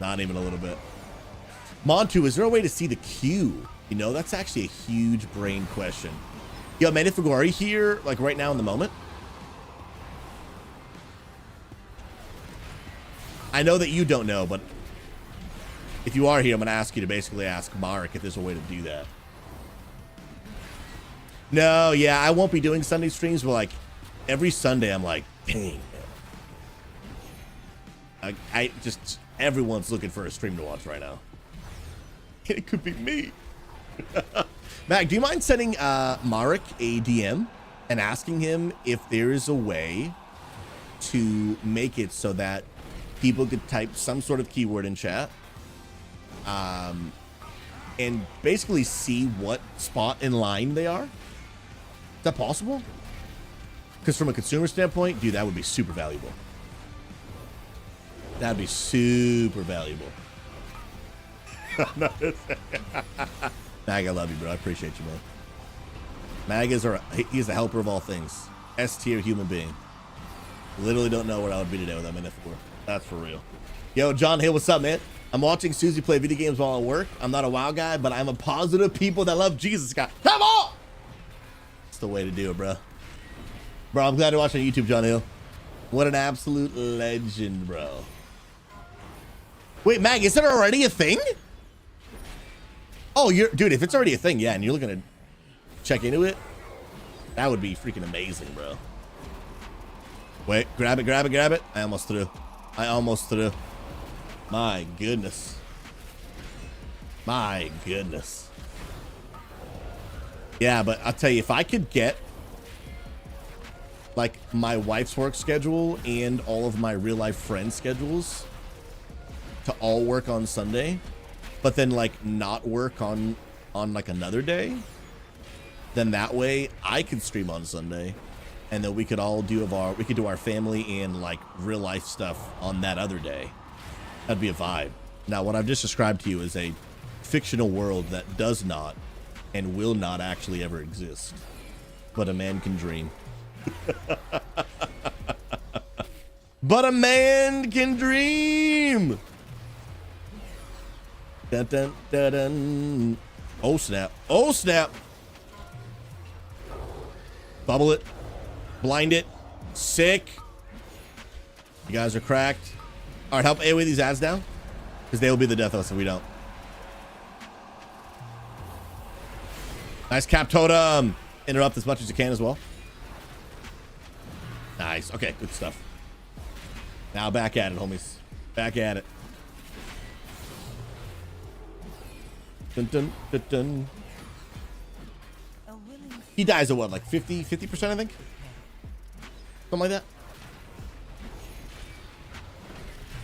Not even a little bit. Montu, is there a way to see the queue? You know, that's actually a huge brain question. Yo, man, if are you here, like, right now in the moment? I know that you don't know, but if you are here, I'm going to ask you to basically ask Mark if there's a way to do that. No, yeah, I won't be doing Sunday streams, but, like, every Sunday I'm like, dang, man. I just, everyone's looking for a stream to watch right now. It could be me. Mac, do you mind sending Marek a DM and asking him if there is a way to make it so that people could type some sort of keyword in chat and basically see what spot in line they are? Is that possible? Because from a consumer standpoint, dude, that would be super valuable. That'd be super valuable. Mag, I love you, bro. I appreciate you, man. Mag is he's the helper of all things. S-tier human being. Literally don't know where I would be today without my Mythic. That's for real. Yo, John Hill, what's up, man? I'm watching Susie play video games while I work. I'm not a WoW guy, but I'm a positive people that love Jesus guy. Come on! That's the way to do it, bro. Bro, I'm glad to watch on YouTube, John Hill. What an absolute legend, bro. Wait, Mag, is it already a thing? Oh, dude, if it's already a thing, yeah, and you're looking to check into it, that would be freaking amazing, bro. Wait, grab it, grab it, grab it. I almost threw. I almost threw. My goodness. My goodness. Yeah, but I'll tell you, if I could get, like, my wife's work schedule and all of my real-life friends' schedules to all work on Sunday, but then, like, not work on like, another day, then that way I could stream on Sunday, and then we could all do our family and, like, real-life stuff on that other day. That'd be a vibe. Now, what I've just described to you is a fictional world that does not and will not actually ever exist. But a man can dream. But a man can dream. Dun, dun, dun, dun. Oh, snap. Oh, snap. Bubble it. Blind it. Sick. You guys are cracked. All right, help AoE these ads down, because they will be the death of us if we don't. Nice cap totem. Interrupt as much as you can as well. Nice. Okay, good stuff. Now back at it, homies. Back at it. Dun, dun, dun, dun. A willing He dies at what, like 50%, I think? Something like that.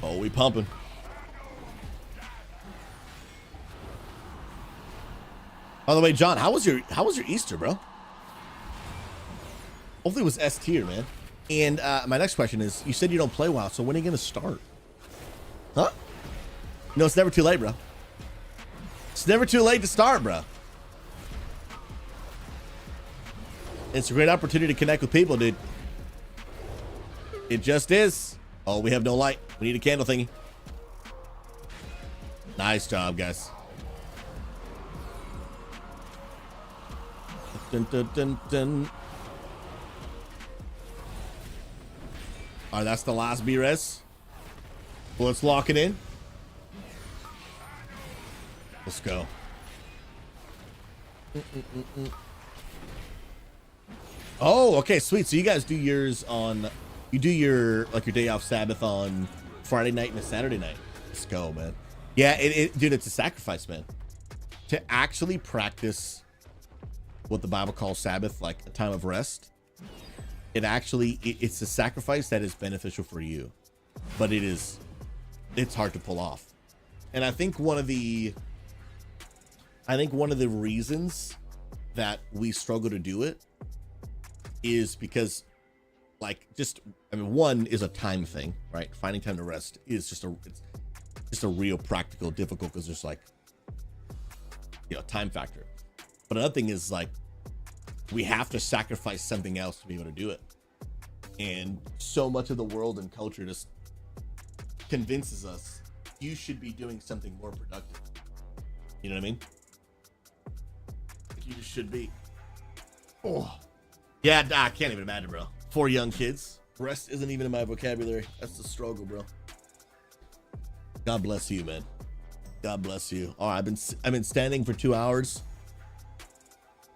Oh, we pumping. By the way, John, how was your Easter, bro? Hopefully it was S tier, man. And my next question is, you said you don't play WoW, so when are you gonna start? Huh? No, it's never too late, bro. It's never too late to start, bro. It's a great opportunity to connect with people, dude. It just is. Oh, we have no light. We need a candle thingy. Nice job, guys. Dun, dun, dun, dun. All right, that's the last B-res. Well, let's lock it in. Let's go. Oh, okay, sweet. So you guys do yours on, you do your, like your day off Sabbath on Friday night and a Saturday night. Let's go, man. Yeah, dude, it's a sacrifice, man. To actually practice what the Bible calls Sabbath, like a time of rest. It's a sacrifice that is beneficial for you, but it's hard to pull off. And I think one of the reasons that we struggle to do it is because, like, one is a time thing, right? Finding time to rest is just a real practical difficult because there's like, time factor. But another thing is like, we have to sacrifice something else to be able to do it. And so much of the world and culture just convinces us you should be doing something more productive. You know what I mean? You just should be. Oh. Yeah, I can't even imagine, bro. 4 young kids. Rest isn't even in my vocabulary. That's the struggle, bro. God bless you, man. God bless you. All right, I've been standing for 2 hours.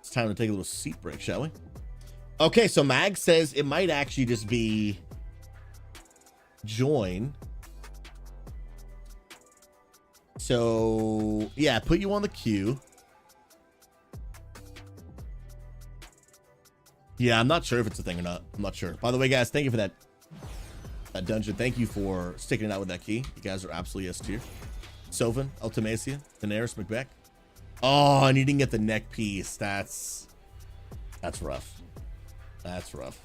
It's time to take a little seat break, shall we? Okay, so Mag says it might actually just be join. So yeah, put you on the queue. Yeah, I'm not sure if it's a thing or not. I'm not sure. By the way, guys, thank you for that dungeon. Thank you for sticking it out with that key. You guys are absolutely S tier. Sovin, Ultimacia, Daenerys, Macbeth. Oh, and you didn't get the neck piece. That's rough. That's rough.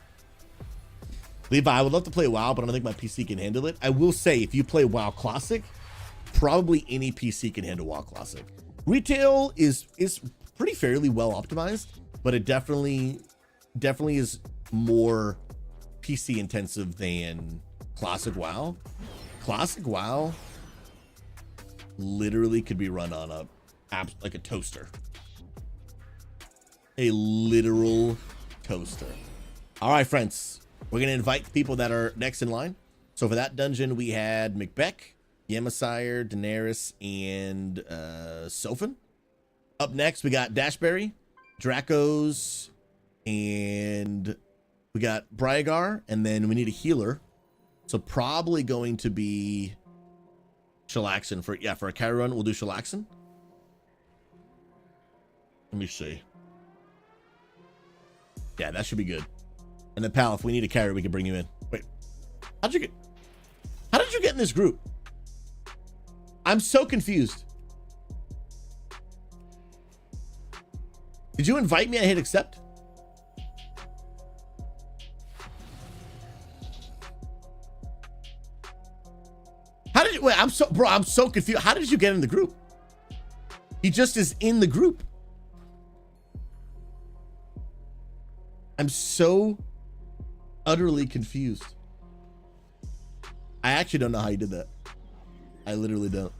Levi, I would love to play WoW, but I don't think my PC can handle it. I will say, if you play WoW Classic, probably any PC can handle WoW Classic. Retail is pretty fairly well optimized, but it definitely is more PC intensive than Classic WoW. Classic WoW literally could be run on like a toaster. A literal toaster. All right, friends, we're gonna invite people that are next in line. So for that dungeon, we had Macbeth, Yemasire, Daenerys, and Sophin. Up next, we got Dashberry, Dracos, and we got Bryagar, and then we need a healer. So probably going to be Shalaxin for a carry run. We'll do Shalaxin. Let me see. Yeah, that should be good. And then pal, if we need a carry, we can bring you in. Wait, how did you get in this group? I'm so confused. Did you invite me? I hit accept. How did you, wait, I'm so confused. How did you get in the group? He just is in the group. I'm so utterly confused. I actually don't know how you did that. I literally don't.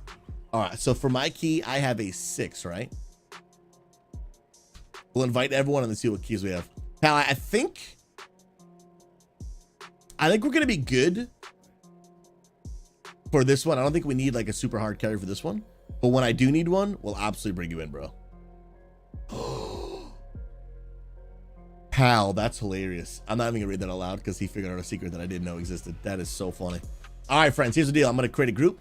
All right, so for my key, I have a 6, right? We'll invite everyone and let's see what keys we have. Pal, I think we're gonna be good for this one. I don't think we need like a super hard carry for this one, but when I do need one, we'll absolutely bring you in, bro. Pal, that's hilarious. I'm not even gonna read that out loud because he figured out a secret that I didn't know existed. That is so funny. All right, friends, here's the deal. I'm going to create a group,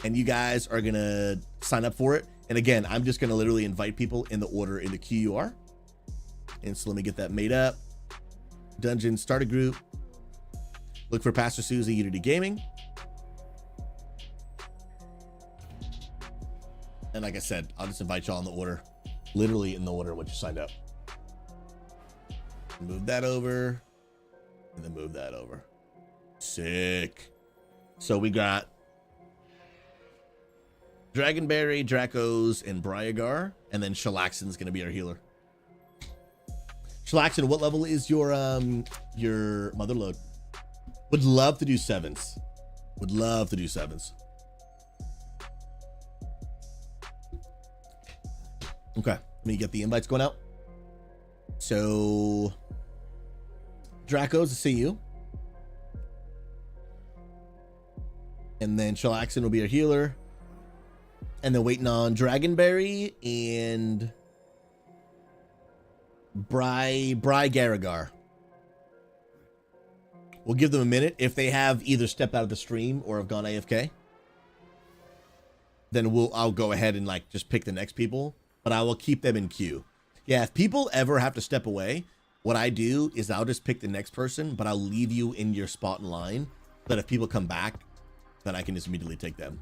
and you guys are going to sign up for it. And again, I'm just going to literally invite people in the order in the queue you are. And so let me get that made up. Dungeon, start a group. Look for Pastor Susie, Unity Gaming. And like I said, I'll just invite y'all in the order, literally in the order in which you signed up. Move that over, and then move that over. Sick. So we got Dragonberry, Dracos, and Briagar, and then Shalaxon's gonna be our healer. Shalaxon, what level is your mother load? Would love to do 7s. Would love to do 7s. Okay, let me get the invites going out. So Dracos, to see you. And then Shalaxon will be our healer. And then waiting on Dragonberry and Garagar. We'll give them a minute. If they have either stepped out of the stream or have gone AFK, then I'll go ahead and like just pick the next people, but I will keep them in queue. Yeah, if people ever have to step away, what I do is I'll just pick the next person, but I'll leave you in your spot in line so that if people come back, then I can just immediately take them.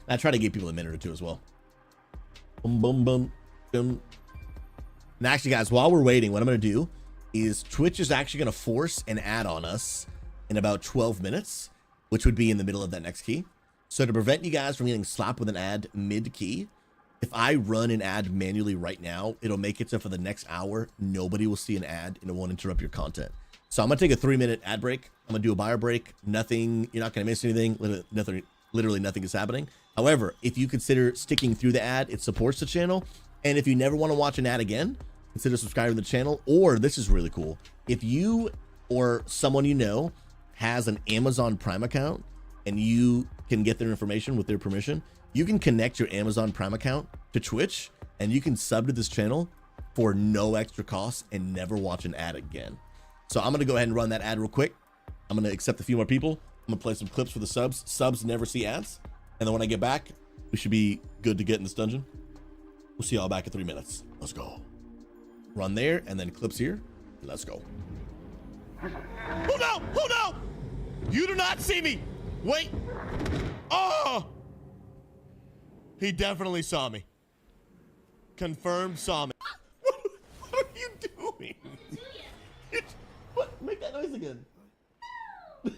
I try to give people a minute or two as well. Boom, boom, boom, boom. And actually, guys, while we're waiting, what I'm going to do is Twitch is actually going to force an ad on us in about 12 minutes, which would be in the middle of that next key. So to prevent you guys from getting slapped with an ad mid-key, if I run an ad manually right now, it'll make it so for the next hour, nobody will see an ad and it won't interrupt your content. So I'm going to take a 3-minute ad break. I'm going to do a buyer break. Nothing, you're not going to miss anything. Literally nothing is happening. However, if you consider sticking through the ad, it supports the channel. And if you never want to watch an ad again, consider subscribing to the channel. Or this is really cool. If you or someone you know has an Amazon Prime account and you can get their information with their permission, you can connect your Amazon Prime account to Twitch and you can sub to this channel for no extra cost and never watch an ad again. So I'm going to go ahead and run that ad real quick. I'm going to accept a few more people. I'm going to play some clips for the subs. Subs never see ads. And then when I get back, we should be good to get in this dungeon. We'll see y'all back in 3 minutes. Let's go. Run there and then clips here. Let's go. Oh no! Oh no! You do not see me! Wait! Oh! He definitely saw me. Confirmed saw me. What are you doing? What? Make that noise again. What?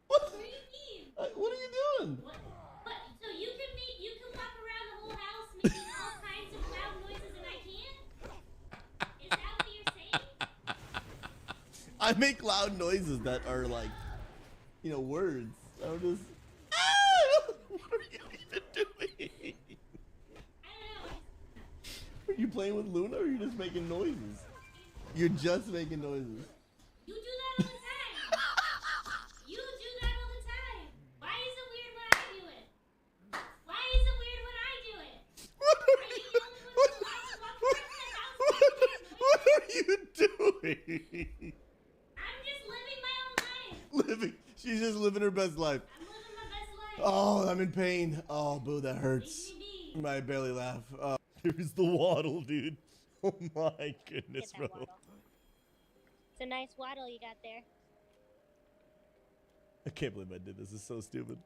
What do you mean? What are you doing? What? So you can walk around the whole house making all kinds of loud noises and I can't? Is that what you're saying? I make loud noises that are like, you know, words. I'm just. What are you even doing? I don't know. Are you playing with Luna or are you just making noises? You're just making noises. You do that all the time. You do that all the time. Why is it weird when I do it? Why is it weird when I do it? Are you the only one who likes to walk around the house? What are you doing? I'm just living my own life. She's just living her best life. I'm living my best life. Oh, I'm in pain. Oh, boo, that hurts. Make me be. I barely laugh. Here's the waddle, dude. Oh my goodness, bro. It's a nice waddle you got there. I can't believe I did this. It's so stupid.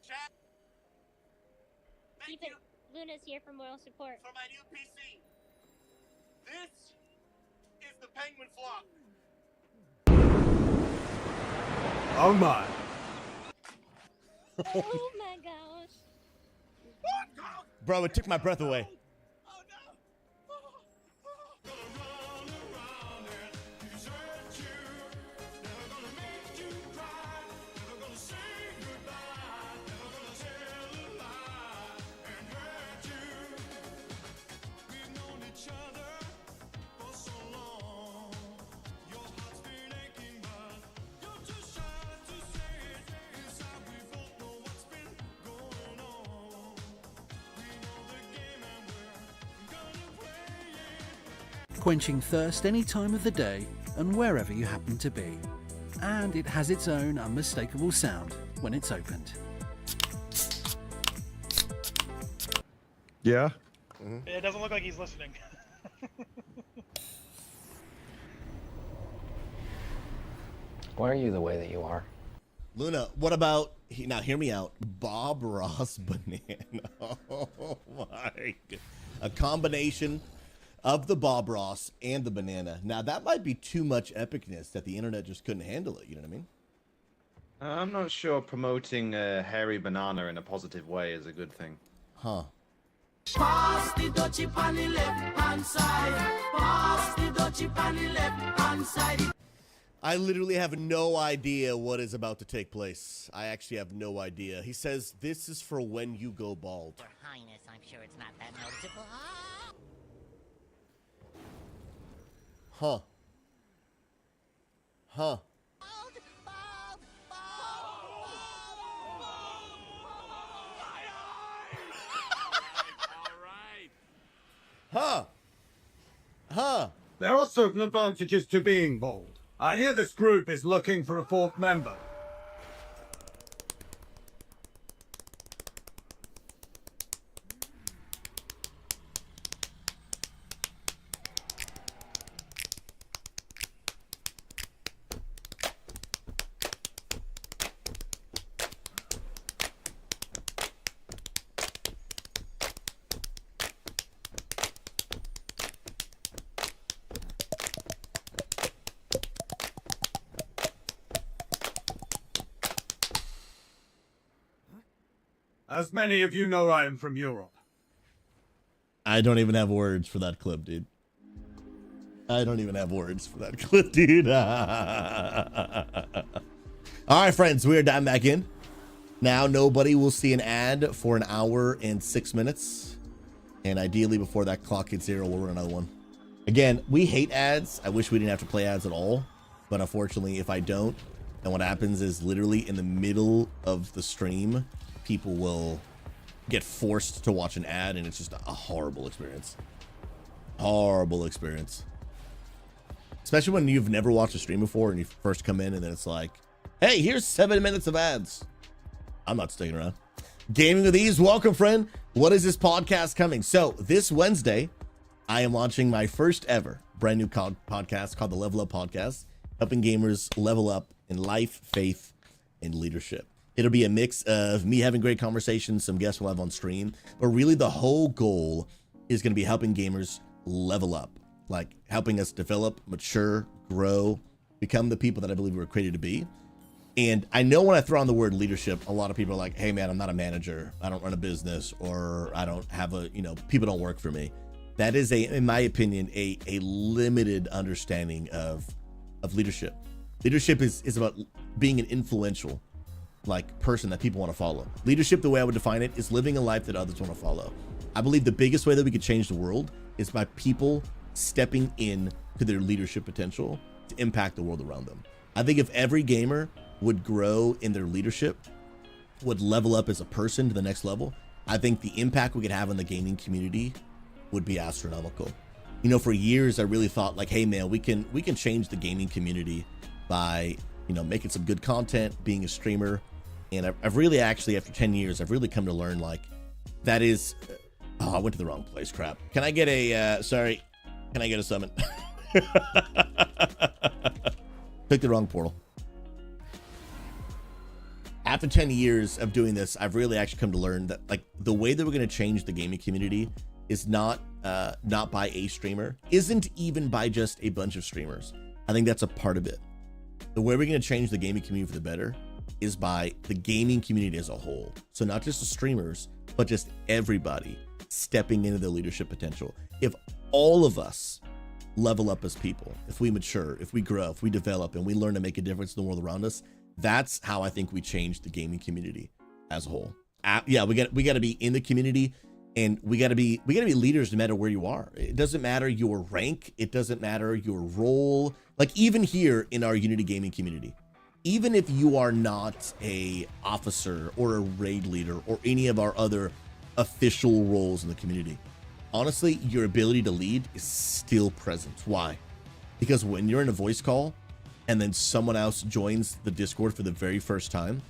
Chat. Thank Keep it. you Luna's here for moral support. for my new PC. This is the penguin flock. Oh my. Oh my gosh. Bro, it took my breath away. Quenching thirst any time of the day and wherever you happen to be. and it has its own unmistakable sound when it's opened. Yeah? It doesn't look like he's listening. Why are you the way that you are? Luna, what about, now hear me out, Bob Ross banana. Oh my God. A combination of the Bob Ross and the banana. Now that might be too much epicness that the internet just couldn't handle it, you know what I mean? I'm not sure promoting a hairy banana in a positive way is a good thing. Huh. Pass the dutchie on the left hand side. Pass the dutchie on the left hand side. I literally have no idea what is about to take place. I actually have no idea. He says this is for when you go bald. Your Highness, I'm sure it's not that noticeable. Huh. Huh. Huh. Huh. There are certain advantages to being bold. I hear this group is looking for a fourth member. As many of you know, I am from Europe. I don't even have words for that clip, dude. I don't even have words for that clip, dude. All right, friends, we are diving back in. Now, nobody will see an ad for an hour and 6 minutes. And ideally, before that clock hits 0, we'll run another one. Again, we hate ads. I wish we didn't have to play ads at all. But unfortunately, if I don't, then what happens is literally in the middle of the stream, people will get forced to watch an ad, and it's just a horrible experience. Horrible experience. Especially when you've never watched a stream before and you first come in and then it's like, hey, here's 7 minutes of ads. I'm not sticking around. Gaming with Ease, welcome, friend. What is this podcast coming? So this Wednesday, I am launching my first ever brand new podcast called the Level Up Podcast, helping gamers level up in life, faith, and leadership. It'll be a mix of me having great conversations, some guests we'll have on stream, but really the whole goal is going to be helping gamers level up, like helping us develop, mature, grow, become the people that I believe we were created to be. And I know when I throw on the word leadership, a lot of people are like, hey man, I'm not a manager. I don't run a business, or I don't have a, people don't work for me. That is in my opinion, a limited understanding of leadership. Leadership is about being an influential person that people want to follow. Leadership, the way I would define it, is living a life that others want to follow. I believe the biggest way that we could change the world is by people stepping in to their leadership potential to impact the world around them. I think if every gamer would grow in their leadership, would level up as a person to the next level, I think the impact we could have on the gaming community would be astronomical. For years I really thought like, hey man, we can change the gaming community by making some good content, being a streamer. And I've really actually, after 10 years, I've really come to learn that is, I went to the wrong place, crap. Can I get a, can I get a summon? Picked the wrong portal. After 10 years of doing this, I've really actually come to learn that the way that we're going to change the gaming community is not by a streamer, isn't even by just a bunch of streamers. I think that's a part of it. The way we're going to change the gaming community for the better is by the gaming community as a whole. So not just the streamers, but just everybody stepping into their leadership potential. If all of us level up as people, if we mature, if we grow, if we develop, and we learn to make a difference in the world around us, that's how I think we change the gaming community as a whole. Yeah, we got to be in the community, and we got to be leaders no matter where you are. It doesn't matter your rank, it doesn't matter your role. Even here in our Unity gaming community, even if you are not a officer or a raid leader or any of our other official roles in the community, honestly, your ability to lead is still present. Why? Because when you're in a voice call, and then someone else joins the Discord for the very first time,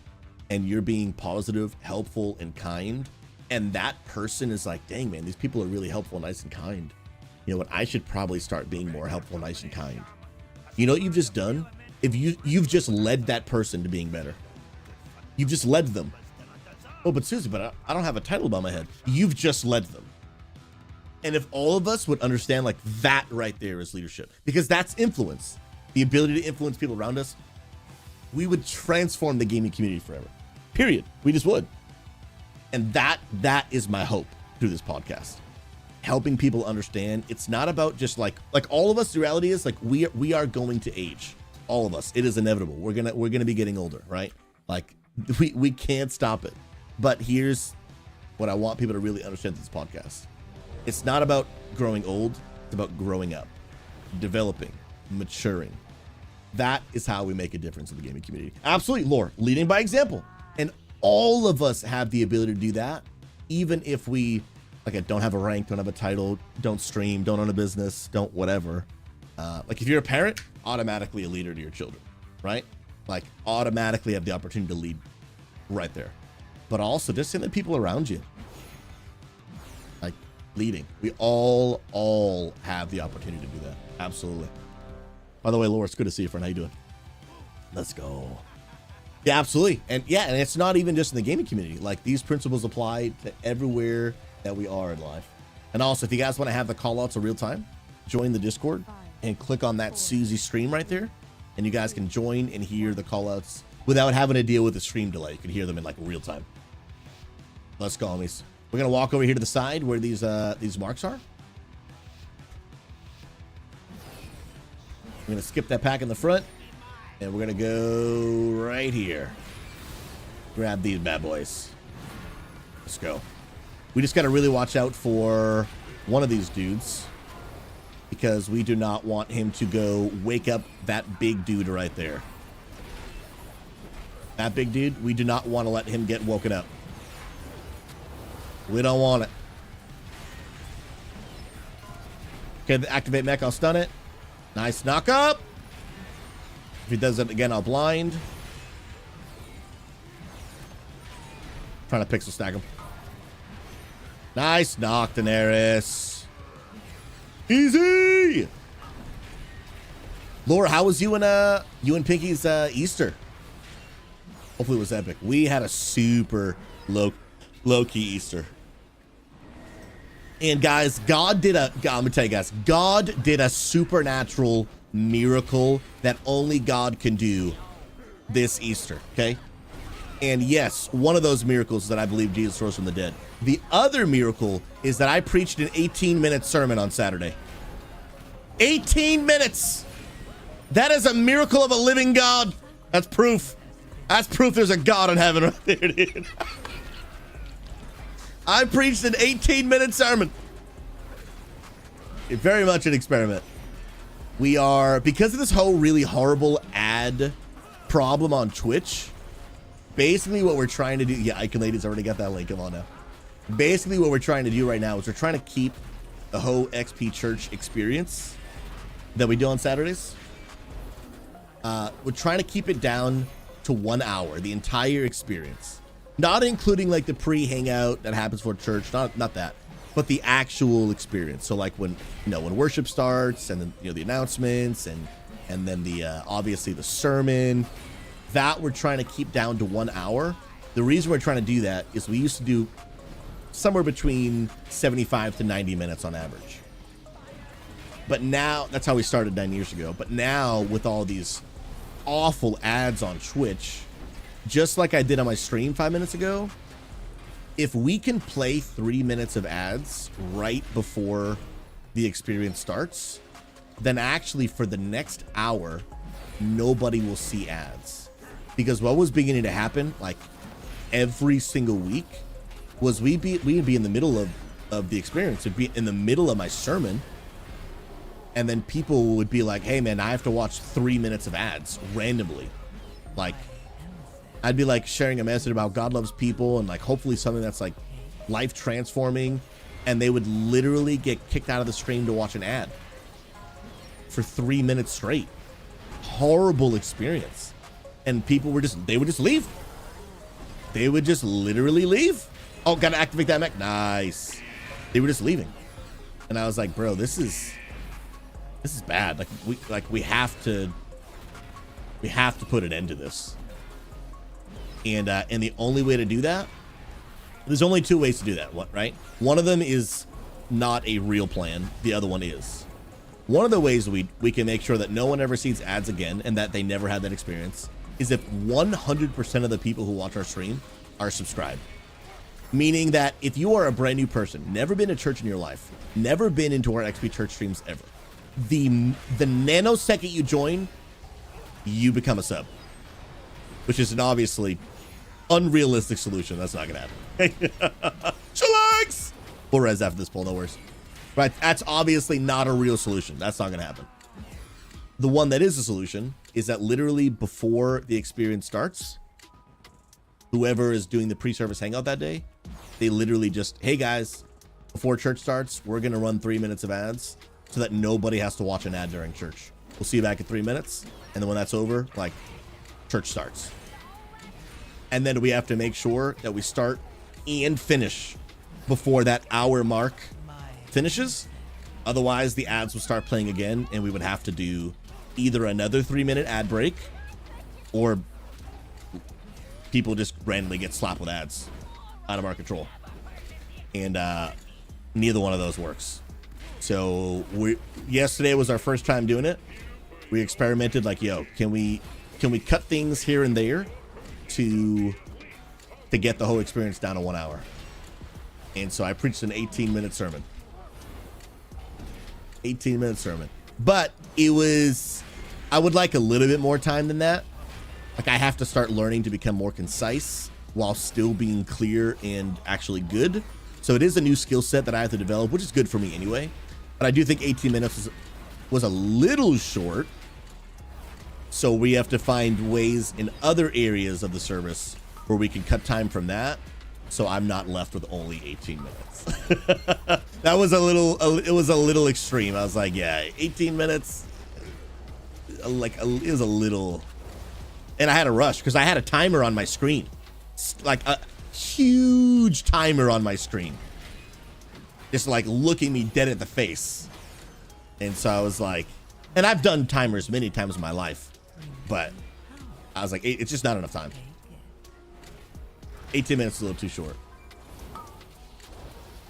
and you're being positive, helpful, and kind, and that person is like, dang man, these people are really helpful, nice, and kind. You know what? I should probably start being more helpful, nice, and kind. You know what you've just done? If you've just led that person to being better. You've just led them. Oh, but Susie, but I don't have a title above my head. You've just led them. And if all of us would understand, like, that right there is leadership, because that's influence, the ability to influence people around us, we would transform the gaming community forever. Period. We just would. And that is my hope through this podcast. Helping people understand it's not about just like all of us. The reality is, like, we are going to age. All of us. It is inevitable. We're gonna be getting older, right? Like, we can't stop it. But here's what I want people to really understand this podcast. It's not about growing old, it's about growing up, developing, maturing. That is how we make a difference in the gaming community. Absolutely, Lore, leading by example. And all of us have the ability to do that, even if we, like, don't have a rank, don't have a title, don't stream, don't own a business, don't whatever. Like, if you're a parent, automatically a leader to your children, right? Like, automatically have the opportunity to lead right there. But also just in the people around you, like, leading. We all have the opportunity to do that. Absolutely. By the way, Laura, it's good to see you, friend. How you doing? Let's go. Yeah, absolutely. And yeah, and it's not even just in the gaming community. Like, these principles apply to everywhere that we are in life. And also, if you guys want to have the call outs in real time, join the Discord and click on that Susie stream right there. And you guys can join and hear the call outs without having to deal with the stream delay. You can hear them in, like, real time. Let's go, homies. We're gonna walk over here to the side where these marks are. We're gonna skip that pack in the front, and we're gonna go right here. Grab these bad boys. Let's go. We just gotta really watch out for one of these dudes, because we do not want him to go wake up that big dude right there. That big dude, we do not want to let him get woken up. We don't want it. Okay, activate mech, I'll stun it. Nice knock up. If he does it again, I'll blind. Trying to pixel stack him. Nice knock, Daenerys. Easy. Laura, how was you and Pinky's Easter? Hopefully it was epic. We had a super low-key Easter. And guys, I'm gonna tell you guys, God did a supernatural miracle that only God can do this Easter, okay? And yes, one of those miracles is that I believe Jesus rose from the dead. The other miracle is that I preached an 18-minute sermon on Saturday. 18 minutes! That is a miracle of a living God. That's proof. That's proof there's a God in heaven right there, dude. I preached an 18-minute sermon. It's very much an experiment. We are, because of this whole really horrible ad problem on Twitch, basically what we're trying to do, yeah, Icon Lady's already got that link, come on now. Basically what we're trying to do right now is we're trying to keep the whole XP Church experience that we do on Saturdays. We're trying to keep it down to 1 hour, the entire experience. Not including like the pre-hangout that happens for church, not that, but the actual experience. So like when worship starts, and then the announcements, and then the obviously the sermon, that we're trying to keep down to 1 hour. The reason we're trying to do that is we used to do somewhere between 75 to 90 minutes on average. But now, that's how we started 9 years ago. But now with all these awful ads on Twitch, just like I did on my stream 5 minutes ago, if we can play 3 minutes of ads right before the experience starts, then actually for the next hour, nobody will see ads. Because what was beginning to happen, like every single week, was we'd be in the middle of the experience. It'd be in the middle of my sermon, and then people would be like, hey man, I have to watch 3 minutes of ads randomly. Like, I'd be like sharing a message about God loves people and like hopefully something that's like life transforming, and they would literally get kicked out of the stream to watch an ad for 3 minutes straight. horrible experience. And people were they would just leave. They would just literally leave. Oh, gotta activate that mech. Nice. They were just leaving. And I was like, bro, this is bad. We have to put an end to this. And the only way to do that, there's only two ways to do that, right? One of them is not a real plan. The other one is. One of the ways we can make sure that no one ever sees ads again and that they never had that experience is if 100% of the people who watch our stream are subscribed. Meaning that if you are a brand new person, never been to church in your life, never been into our XP church streams ever, the nanosecond you join, you become a sub, which is an obviously unrealistic solution. That's not gonna happen. Chillax! We'll res after this poll, no worries. Right, that's obviously not a real solution. That's not gonna happen. The one that is a solution is that literally before the experience starts, whoever is doing the pre-service hangout that day, they literally just, hey guys, before church starts, we're gonna run 3 minutes of ads so that nobody has to watch an ad during church. We'll see you back in 3 minutes. And then when that's over, like, church starts. And then we have to make sure that we start and finish before that hour mark finishes. Otherwise, the ads will start playing again, and we would have to do either another 3-minute ad break, or people just randomly get slapped with ads out of our control. And neither one of those works. So yesterday was our first time doing it. We experimented, like, yo, can we cut things here and there to get the whole experience down to 1 hour? And so I preached an 18-minute sermon. 18-minute sermon. But I would like a little bit more time than that. Like, I have to start learning to become more concise while still being clear and actually good. So it is a new skill set that I have to develop, which is good for me anyway. But I do think 18 minutes was a little short. So we have to find ways in other areas of the service where we can cut time from that, so I'm not left with only 18 minutes. That was it was a little extreme. I was like, yeah, 18 minutes, like, it was a little, and I had a rush because I had a timer on my screen, like a huge timer on my screen, just like looking me dead at the face. And so I was like, and I've done timers many times in my life, but I was like, it's just not enough time. 18 minutes is a little too short.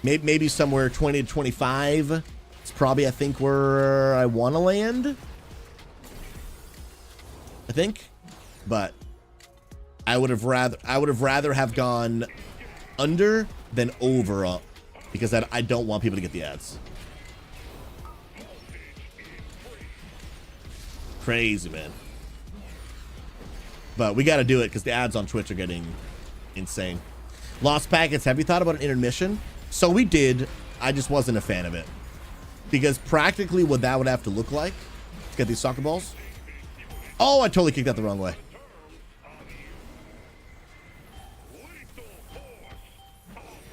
Maybe somewhere 20 to 25. It's probably, I think, where I want to land. I think, but I would have rather have gone under than over, because I don't want people to get the ads. Crazy, man. But we got to do it because the ads on Twitch are getting insane. Lost packets. Have you thought about an intermission? So we did. I just wasn't a fan of it, because practically what that would have to look like. Let's get these soccer balls. Oh, I totally kicked that the wrong way.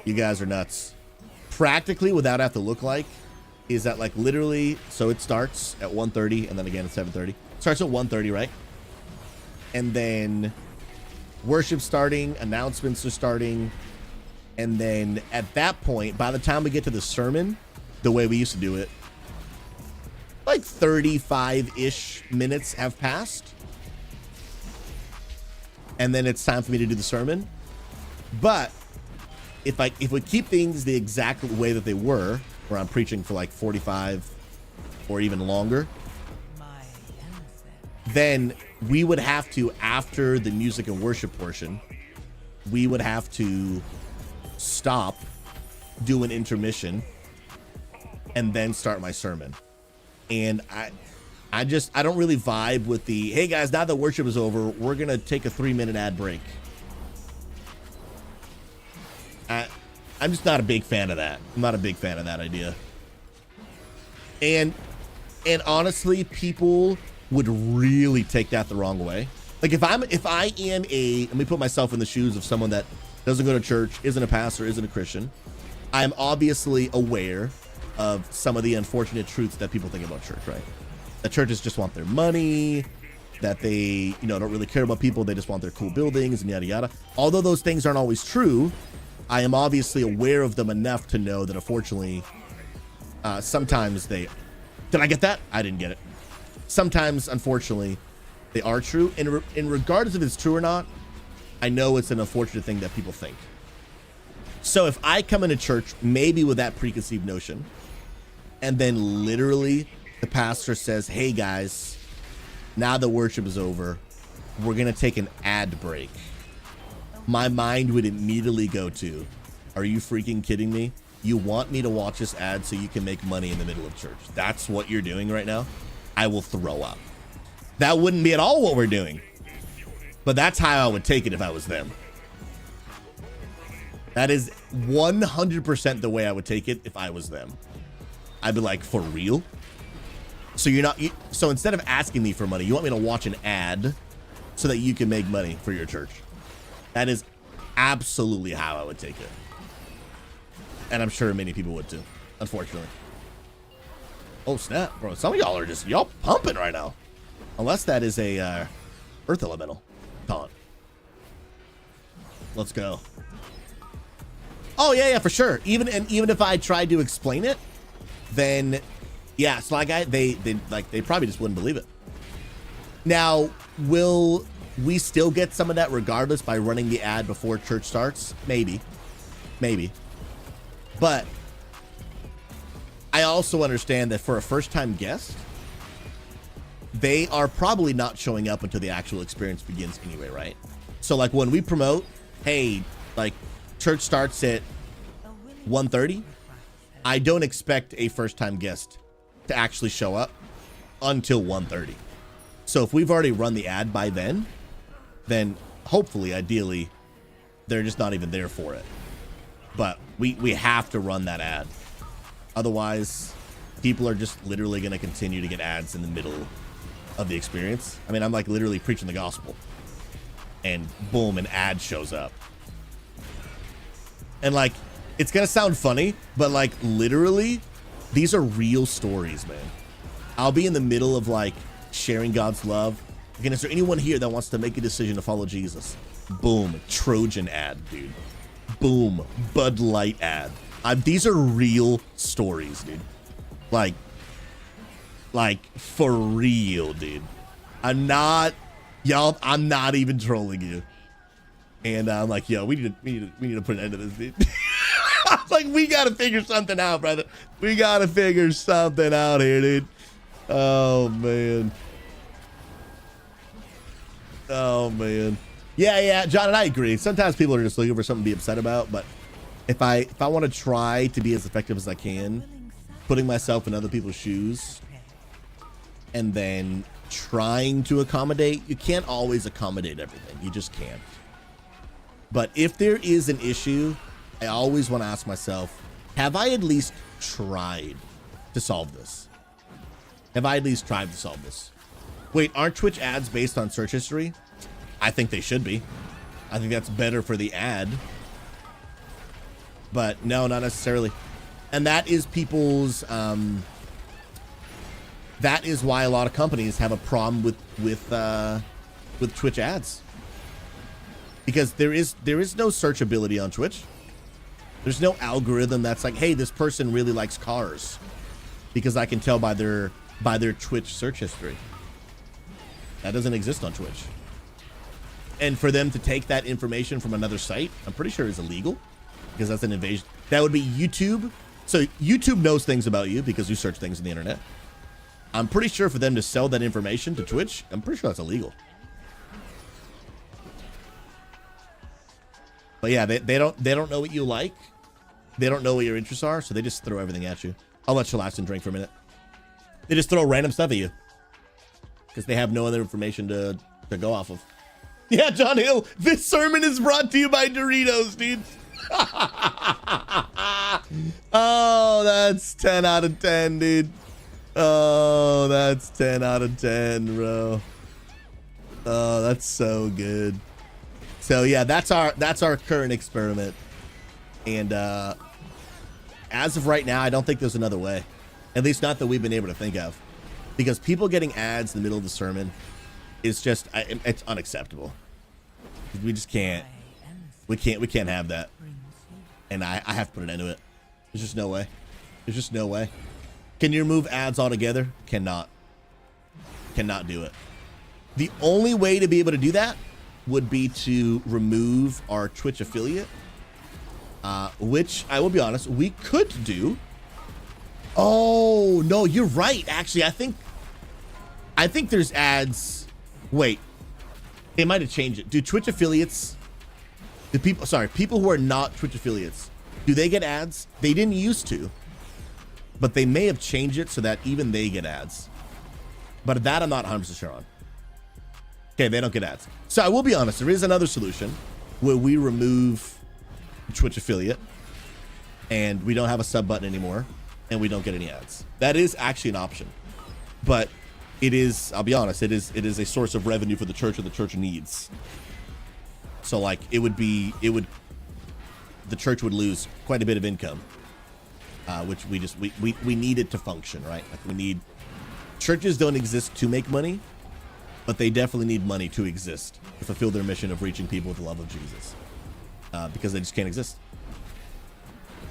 You guys are nuts. Practically what that would have to look like is that, like, literally, so it starts at 1:30 and then again at 7:30. Starts at 1:30, right? And then worship starting, announcements are starting, and then at that point, by the time we get to the sermon, the way we used to do it, like 35-ish minutes have passed, and then it's time for me to do the sermon. But if we keep things the exact way that they were, where I'm preaching for like 45 or even longer, then we would have to, after the music and worship portion, we would have to stop, do an intermission, and then start my sermon. And I don't really vibe with the, hey guys, now that worship is over, we're gonna take a 3-minute ad break. I'm just not a big fan of that. I'm not a big fan of that idea. And honestly, people would really take that the wrong way. Like, if I am let me put myself in the shoes of someone that doesn't go to church, isn't a pastor, isn't a Christian, I'm obviously aware of some of the unfortunate truths that people think about church, right? That churches just want their money, that they, you know, don't really care about people. They just want their cool buildings and yada yada. Although those things aren't always true, I am obviously aware of them enough to know that unfortunately, sometimes they... Did I get that? I didn't get it. Sometimes, unfortunately, they are true. In regardless if it's true or not, I know it's an unfortunate thing that people think. So if I come into church, maybe with that preconceived notion, and then literally the pastor says, hey guys, now that worship is over, we're going to take an ad break. My mind would immediately go to, are you freaking kidding me? You want me to watch this ad so you can make money in the middle of church? That's what you're doing right now? I will throw up. That wouldn't be at all what we're doing. But that's how I would take it if I was them. That is 100% the way I would take it if I was them. I'd be like, for real? So you're not, so instead of asking me for money, you want me to watch an ad so that you can make money for your church? That is absolutely how I would take it. And I'm sure many people would too, unfortunately. Oh snap, bro. Some of y'all are just, y'all pumping right now. Unless that is a earth elemental taunt. Let's go. Oh yeah, for sure. Even if I tried to explain it, then yeah, so like they probably just wouldn't believe it. Now, will we still get some of that regardless by running the ad before church starts? Maybe. But I also understand that for a first-time guest, they are probably not showing up until the actual experience begins anyway, right? So like when we promote, hey, like church starts at 1:30, I don't expect a first-time guest to actually show up until 1:30. So if we've already run the ad by then hopefully, ideally, they're just not even there for it. But we have to run that ad. Otherwise, people are just literally going to continue to get ads in the middle of the experience. I mean, I'm like literally preaching the gospel. And boom, an ad shows up. And like, it's going to sound funny, but like literally, these are real stories, man. I'll be in the middle of like sharing God's love. Again, is there anyone here that wants to make a decision to follow Jesus? Boom, Trojan ad, dude. Boom, Bud Light ad. These are real stories, dude. Like for real, dude. I'm not even trolling you. And I'm like, yo, we need to put an end to this, dude. I was like, we gotta figure something out, brother. We gotta figure something out here, dude. Oh man. Oh man. Yeah, John, and I agree. Sometimes people are just looking for something to be upset about, but if I want to try to be as effective as I can, putting myself in other people's shoes and then trying to accommodate, you can't always accommodate everything. You just can't. But if there is an issue, I always want to ask myself, have I at least tried to solve this? Have I at least tried to solve this? Wait, aren't Twitch ads based on search history? I think they should be. I think that's better for the ad. But no, not necessarily. And that is people's, that is why a lot of companies have a problem with Twitch ads. Because there is no searchability on Twitch. There's no algorithm that's like, hey, this person really likes cars, because I can tell by their Twitch search history. That doesn't exist on Twitch. And for them to take that information from another site, I'm pretty sure is illegal, because that's an invasion. That would be YouTube. So YouTube knows things about you because you search things on the internet. I'm pretty sure for them to sell that information to Twitch, I'm pretty sure that's illegal. But yeah, they don't know what you like. They don't know what your interests are, so they just throw everything at you. I'll let Shalast drink for a minute. They just throw random stuff at you because they have no other information to go off of. Yeah, John Hill, this sermon is brought to you by Doritos, dude. Oh, that's 10 out of 10, dude. Oh, that's 10 out of 10, bro. Oh, that's so good. So yeah, that's our current experiment. And as of right now, I don't think there's another way. At least not that we've been able to think of. Because people getting ads in the middle of the sermon, is just it's unacceptable. We just can't. We can't have that. And I have to put an end to it. There's just no way. There's just no way. Can you remove ads altogether? Cannot. Cannot do it. The only way to be able to do that would be to remove our Twitch affiliate, which I will be honest, we could do. Oh no, you're right. Actually, I think there's ads. Wait, they might have changed it. Do Twitch affiliates? Do people who are not Twitch affiliates, do they get ads? They didn't used to, but they may have changed it so that even they get ads. But that I'm not 100% sure on. Okay, they don't get ads. So I will be honest, there is another solution where we remove Twitch affiliate and we don't have a sub button anymore and we don't get any ads. That is actually an option. But it is, I'll be honest, it is a source of revenue for the church or the church needs. So like the church would lose quite a bit of income, which we need it to function, right? Like churches don't exist to make money, but they definitely need money to exist, to fulfill their mission of reaching people with the love of Jesus, because they just can't exist.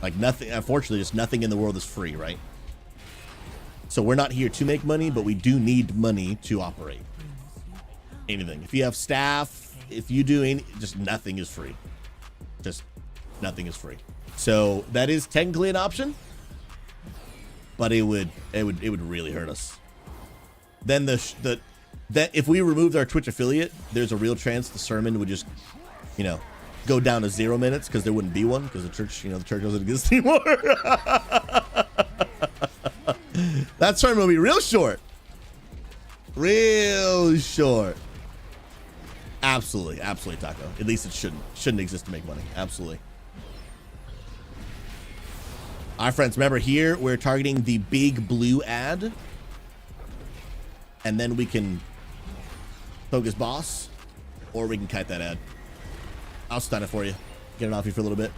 Like nothing, unfortunately, just nothing in the world is free, right? So we're not here to make money, but we do need money to operate anything. If you have staff, if you do any, just nothing is free. Just nothing is free. So that is technically an option, but it would really hurt us. Then that if we removed our Twitch affiliate, there's a real chance the sermon would just, go down to 0 minutes because there wouldn't be one because the church doesn't exist anymore. That sermon will be real short. Real short. Absolutely, Taco. At least it shouldn't exist to make money. Absolutely. All right, friends, remember here we're targeting the big blue ad, and then we can focus boss, or we can kite that ad. I'll stun it for you. Get it off you for a little bit.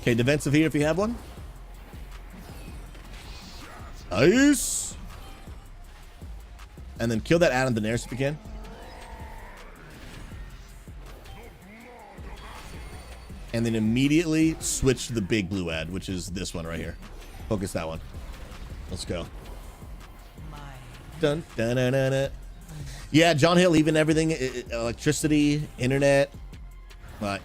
Okay, defensive here if you have one. Nice. And then kill that ad on Daenerys if you can. And then immediately switch to the big blue ad, which is this one right here. Focus that one. Let's go. Dun, dun, dun, dun, dun. Yeah, John Hill, even everything, electricity, internet. But,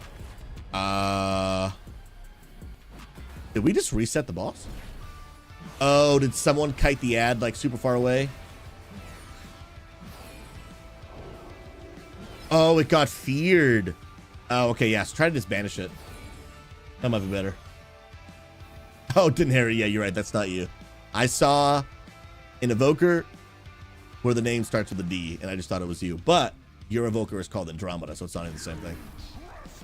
did we just reset the boss? Oh, did someone kite the ad like super far away? Oh, it got feared. Oh, okay, yeah, so try to just banish it. That might be better. Oh, didn't Harry? Yeah, you're right, that's not you. I saw an evoker where the name starts with a D, and I just thought it was you. But your evoker is called Andromeda, so it's not even the same thing.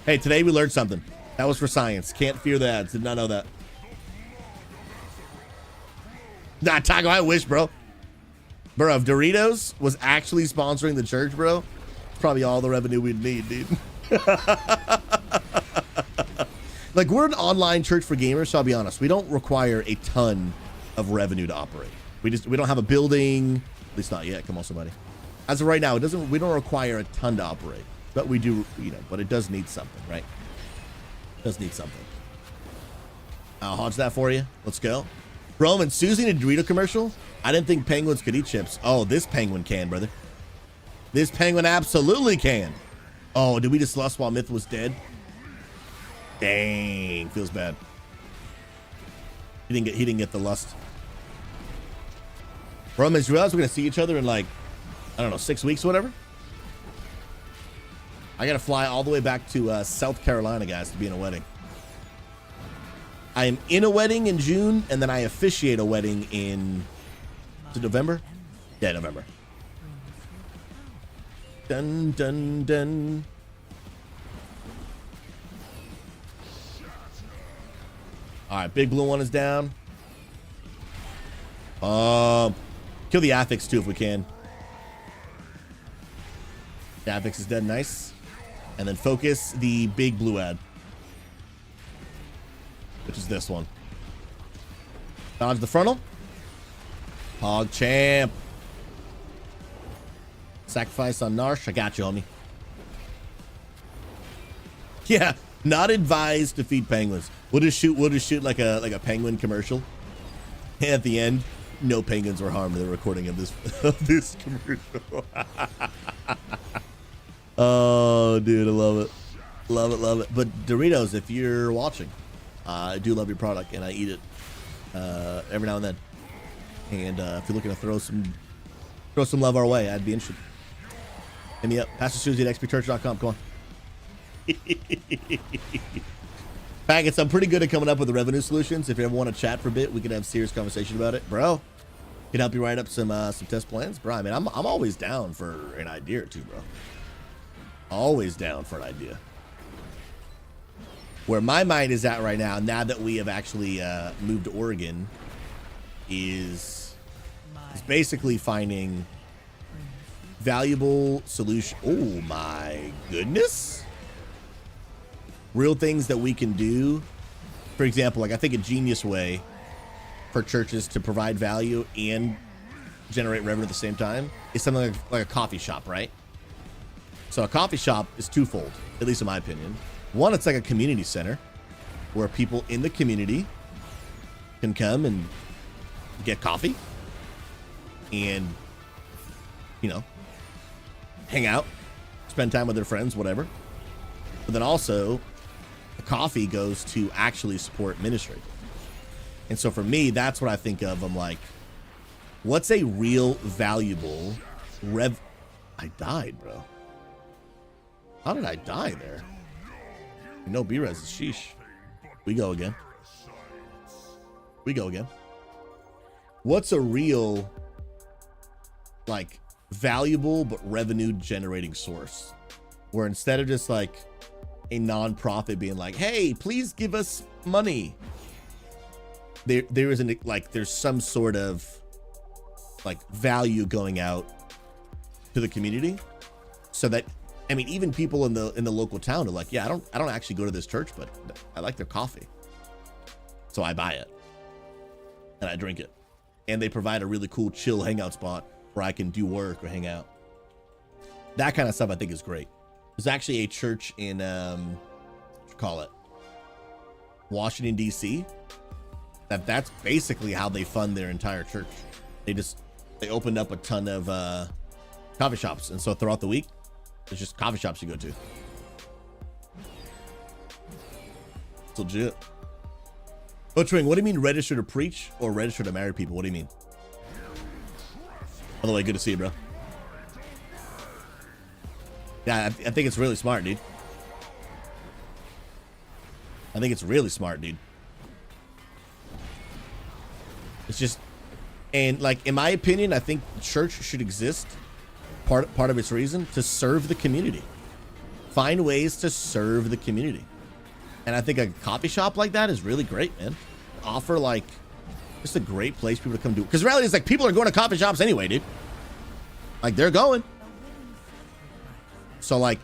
Hey, today we learned something. That was for science. Can't fear the ads. Did not know that. Nah, Taco, I wish, bro. Bro, if Doritos was actually sponsoring the church, bro, it's probably all the revenue we'd need, dude. Like, we're an online church for gamers, so I'll be honest, we don't require a ton of revenue to operate. We don't have a building, at least not yet. Come on, somebody. As of right now, we don't require a ton to operate, but we do, but it does need something, right? It does need something. I'll hodge that for you. Let's go. Roman, Susie in a Dorito commercial? I didn't think penguins could eat chips. Oh, this penguin can, brother. This penguin absolutely can. Oh, did we just lust while Myth was dead? Dang, feels bad. He didn't get the lust. Romans, you realize we're gonna see each other in like, I don't know, 6 weeks or whatever? I gotta fly all the way back to South Carolina, guys, to be in a wedding. I am in a wedding in June, and then I officiate a wedding in, is it November? Yeah, November. Dun, dun, dun. All right, big blue one is down. Kill the Affix too if we can. The Affix is dead, nice. And then focus the big blue ad, which is this one. Dodge the frontal. Hog champ. Sacrifice on Narsh. I got you, homie. Yeah, not advised to feed penguins. We'll just shoot like a penguin commercial. At the end, no penguins were harmed in the recording of this commercial. Oh, dude, I love it. Love it. But Doritos, if you're watching, I do love your product, and I eat it every now and then. And if you're looking to throw some love our way, I'd be interested. Hit me up, Pastor Susie at xpchurch.com. Come on. Faggots, I'm pretty good at coming up with the revenue solutions. If you ever want to chat for a bit, we can have a serious conversation about it, bro. Can help you write up some test plans, bro. I mean, I'm always down for an idea or two, bro. Always down for an idea. Where my mind is at right now that we have actually moved to Oregon, is basically finding valuable solution. Oh my goodness. Real things that we can do. For example, like I think a genius way for churches to provide value and generate revenue at the same time is something like a coffee shop, right? So a coffee shop is twofold, at least in my opinion. One, it's like a community center where people in the community can come and get coffee and, you know, hang out, spend time with their friends, whatever. But then also, the coffee goes to actually support ministry. And so for me, that's what I think of. I'm like, what's a real valuable I died, bro. How did I die there? No B-res is sheesh. We go again. What's a real, like, valuable but revenue generating source, where instead of just like a non-profit being like, hey, please give us money, there isn't, like, there's some sort of like value going out to the community, so that, I mean, even people in the local town are like, yeah, I don't actually go to this church, but I like their coffee, so I buy it and I drink it, and they provide a really cool chill hangout spot where I can do work or hang out. That kind of stuff I think is great. There's actually a church in Washington, D.C. that's basically how they fund their entire church. They opened up a ton of coffee shops, and so throughout the week there's just coffee shops you go to. It's legit. Butchering, what do you mean register to preach or register to marry people? What do you mean? By the way, good to see you, bro. Yeah, I think it's really smart, dude. It's just, and like, in my opinion, I think church should exist, part of its reason, to serve the community. Find ways to serve the community. And I think a coffee shop like that is really great, man. Offer, like, just a great place for people to come do. Because the reality is, like, people are going to coffee shops anyway, dude. Like, they're going. So, like,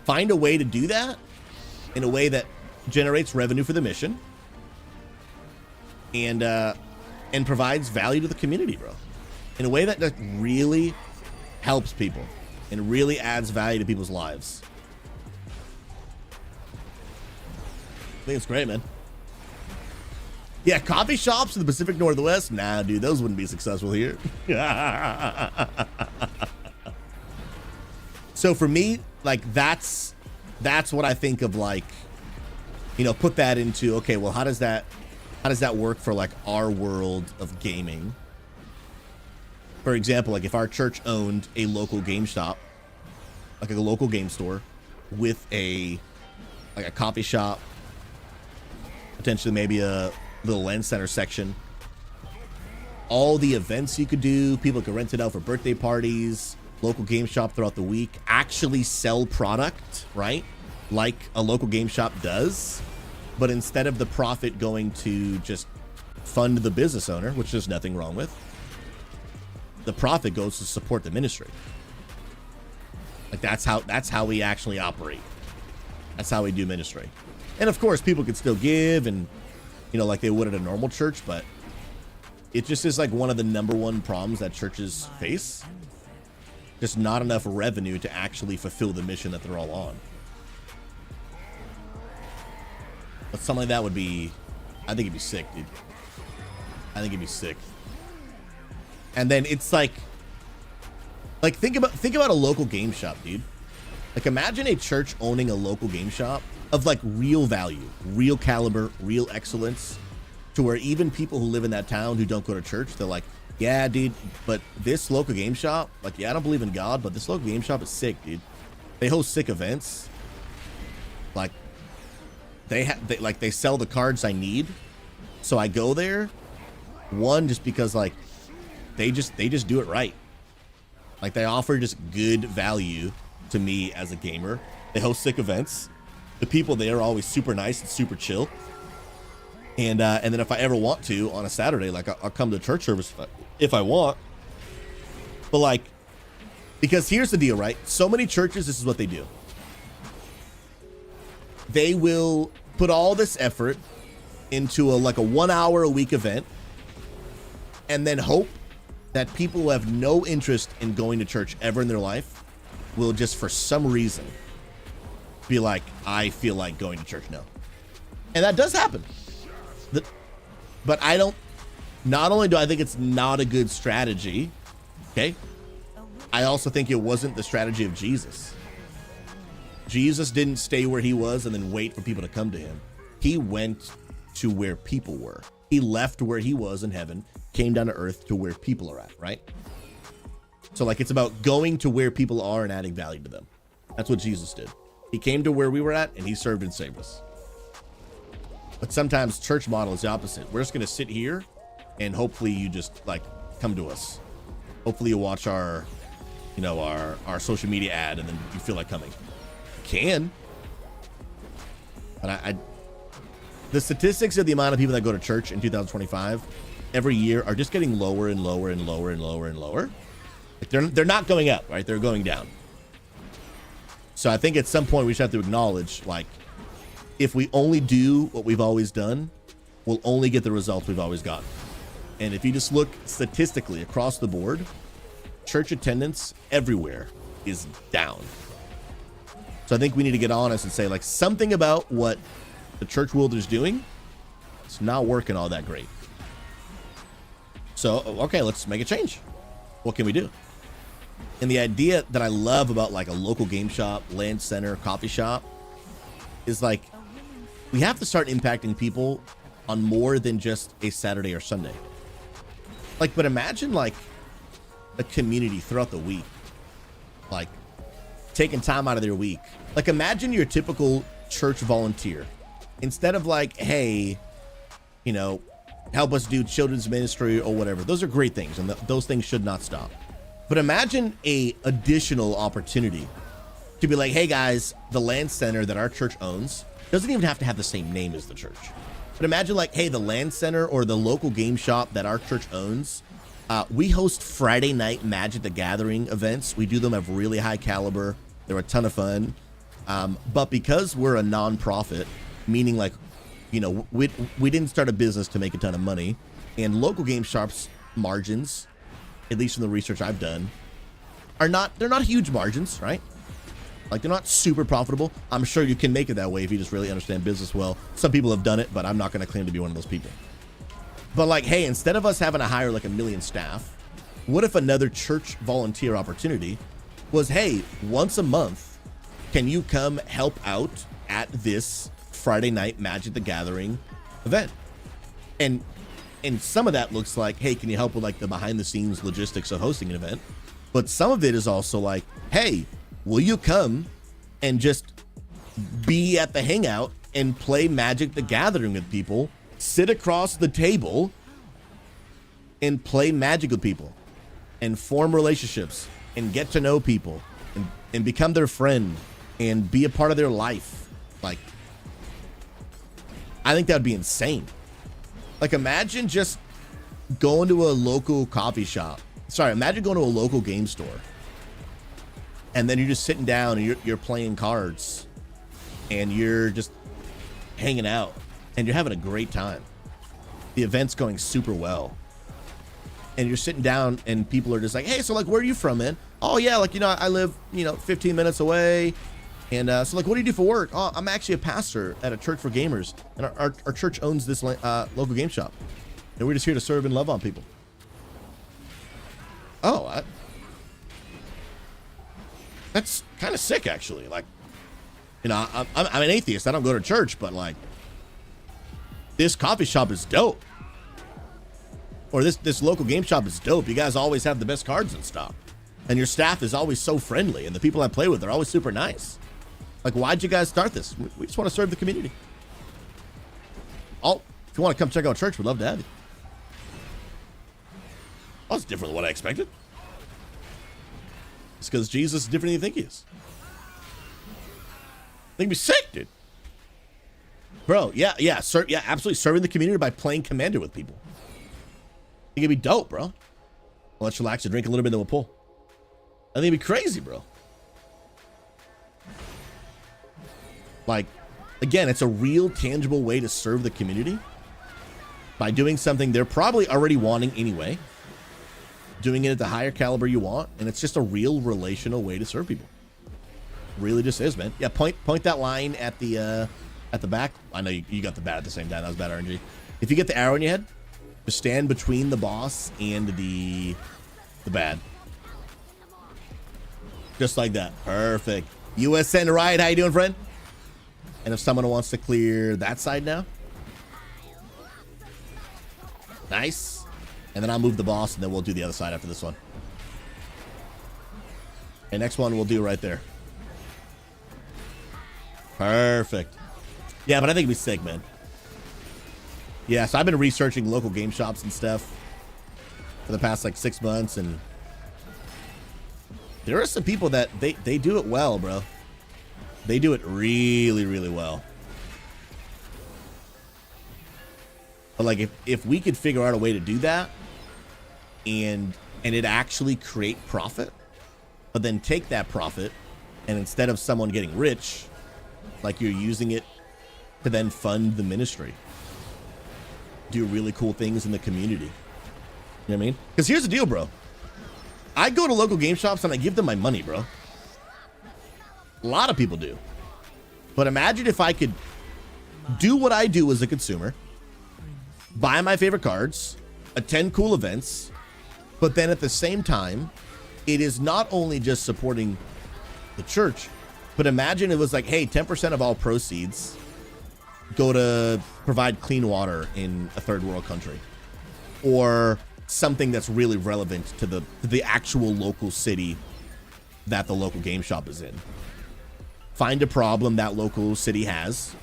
find a way to do that in a way that generates revenue for the mission and provides value to the community, bro. In a way that just really helps people and really adds value to people's lives. I think it's great, man. Yeah, coffee shops in the Pacific Northwest? Nah, dude, those wouldn't be successful here. So for me, like, that's what I think of, like, you know, put that into, okay, well, how does that work for, like, our world of gaming? For example, like, if our church owned a local game shop, like a local game store with a coffee shop, potentially maybe a little lens center section, all the events you could do, people could rent it out for birthday parties, local game shop throughout the week, actually sell product, right? Like a local game shop does, but instead of the profit going to just fund the business owner, which there's nothing wrong with, the profit goes to support the ministry. Like, that's how we actually operate. That's how we do ministry. And of course, people can still give, and, you know, like they would at a normal church, but it just is like one of the #1 problems that churches face just not enough revenue to actually fulfill the mission that they're all on. But something like that would be, I think it'd be sick, dude. I think it'd be sick. And then it's like think about a local game shop, dude. Like imagine a church owning a local game shop of like real value, real caliber, real excellence, to where even people who live in that town who don't go to church, they're like, yeah, dude, but this local game shop, like, yeah, I don't believe in God, but this local game shop is sick, dude. They host sick events. Like they sell the cards I need. So I go there, one, just because like they just do it right. Like they offer just good value to me as a gamer. They host sick events. The people there are always super nice and super chill. And then if I ever want to on a Saturday, like I'll come to church service if I want. But like, because here's the deal, right? So many churches, this is what they do. They will put all this effort into a 1 hour a week event and then hope that people who have no interest in going to church ever in their life will just for some reason be like, I feel like going to church now. And that does happen. But I don't, not only do I think it's not a good strategy, okay, I also think it wasn't the strategy of Jesus. Jesus didn't stay where he was and then wait for people to come to him. He went to where people were. He left where he was in heaven, came down to earth to where people are at, right? So like it's about going to where people are and adding value to them. That's what Jesus did. He came to where we were at and he served and saved us. But sometimes church model is the opposite. We're just going to sit here and hopefully you just like come to us. Hopefully you watch our, you know, our social media ad and then you feel like coming. You can. But the statistics of the amount of people that go to church in 2025 every year are just getting lower and lower and lower and lower and lower. Like they're not going up, right? They're going down. So I think at some point we should have to acknowledge, like, if we only do what we've always done, we'll only get the results we've always gotten. And if you just look statistically across the board, church attendance everywhere is down. So I think we need to get honest and say, like, something about what the church world is doing, it's not working all that great. So, okay, let's make a change. What can we do? And the idea that I love about like a local game shop, land center, coffee shop is like, we have to start impacting people on more than just a Saturday or Sunday. Like, but imagine like a community throughout the week, like taking time out of their week. Like imagine your typical church volunteer. Instead of like, hey, you know, help us do children's ministry or whatever. Those are great things and those things should not stop. But imagine a additional opportunity to be like, hey guys, the land center that our church owns doesn't even have to have the same name as the church. But imagine like, hey, the land center or the local game shop that our church owns, we host Friday night Magic the Gathering events. We do them of really high caliber. They're a ton of fun. But because we're a non-profit, meaning like, you know, we didn't start a business to make a ton of money, and local game shops margins, at least from the research I've done, they're not huge margins, right? Like they're not super profitable. I'm sure you can make it that way if you just really understand business well. Some people have done it, but I'm not going to claim to be one of those people. But like, hey, instead of us having to hire like 1 million staff, what if another church volunteer opportunity was, hey, once a month, can you come help out at this Friday night Magic the Gathering event? And some of that looks like, hey, can you help with like the behind the scenes logistics of hosting an event? But some of it is also like, hey, will you come and just be at the hangout and play Magic the Gathering with people, sit across the table and play Magic with people and form relationships and get to know people and become their friend and be a part of their life? Like, I think that would be insane. Like, imagine just going to a local coffee shop. Sorry, imagine going to a local game store. And then you're just sitting down and you're playing cards. And you're just hanging out. And you're having a great time. The event's going super well. And you're sitting down and people are just like, hey, so like, where are you from, man? Oh yeah, like, you know, I live, you know, 15 minutes away. And so like, what do you do for work? Oh, I'm actually a pastor at a church for gamers. And our church owns this local game shop. And we're just here to serve and love on people. Oh, that's kind of sick, actually. Like, you know, I'm an atheist. I don't go to church, but like, this coffee shop is dope. Or this local game shop is dope. You guys always have the best cards in stock. And your staff is always so friendly. And the people I play with are always super nice. Like, why'd you guys start this? We just want to serve the community. Oh, if you want to come check out church, we'd love to have you. Oh, it's different than what I expected. It's because Jesus is different than you think he is. Think he'd be sick, dude. Bro, yeah, absolutely. Serving the community by playing Commander with people. I think it'd be dope, bro. Well, let's relax and drink a little bit, then we'll pull. I think it'd be crazy, bro. Like, again, it's a real tangible way to serve the community by doing something they're probably already wanting anyway, doing it at the higher caliber you want, and it's just a real relational way to serve people. Really just is, man. Yeah, point that line at the back. I know you got the bat at the same time. That was bad RNG. If you get the arrow in your head, just stand between the boss and the bad. Just like that. Perfect. USN Riot, how you doing, friend? And if someone wants to clear that side now. Nice. And then I'll move the boss, and then we'll do the other side after this one. And next one we'll do right there. Perfect. Yeah, but I think it'd be sick, man. Yeah, so I've been researching local game shops and stuff for the past, like, 6 months, and there are some people that they do it well, bro. They do it really, really well. But like, if we could figure out a way to do that and it actually create profit, but then take that profit and instead of someone getting rich, like, you're using it to then fund the ministry, do really cool things in the community. You know what I mean? Because here's the deal, bro. I go to local game shops and I give them my money, bro. A lot of people do. But imagine if I could do what I do as a consumer, buy my favorite cards, attend cool events, but then at the same time, it is not only just supporting the church, but imagine it was like, hey, 10% of all proceeds go to provide clean water in a third world country, or something that's really relevant to the actual local city that the local game shop is in. Find a problem that local city has,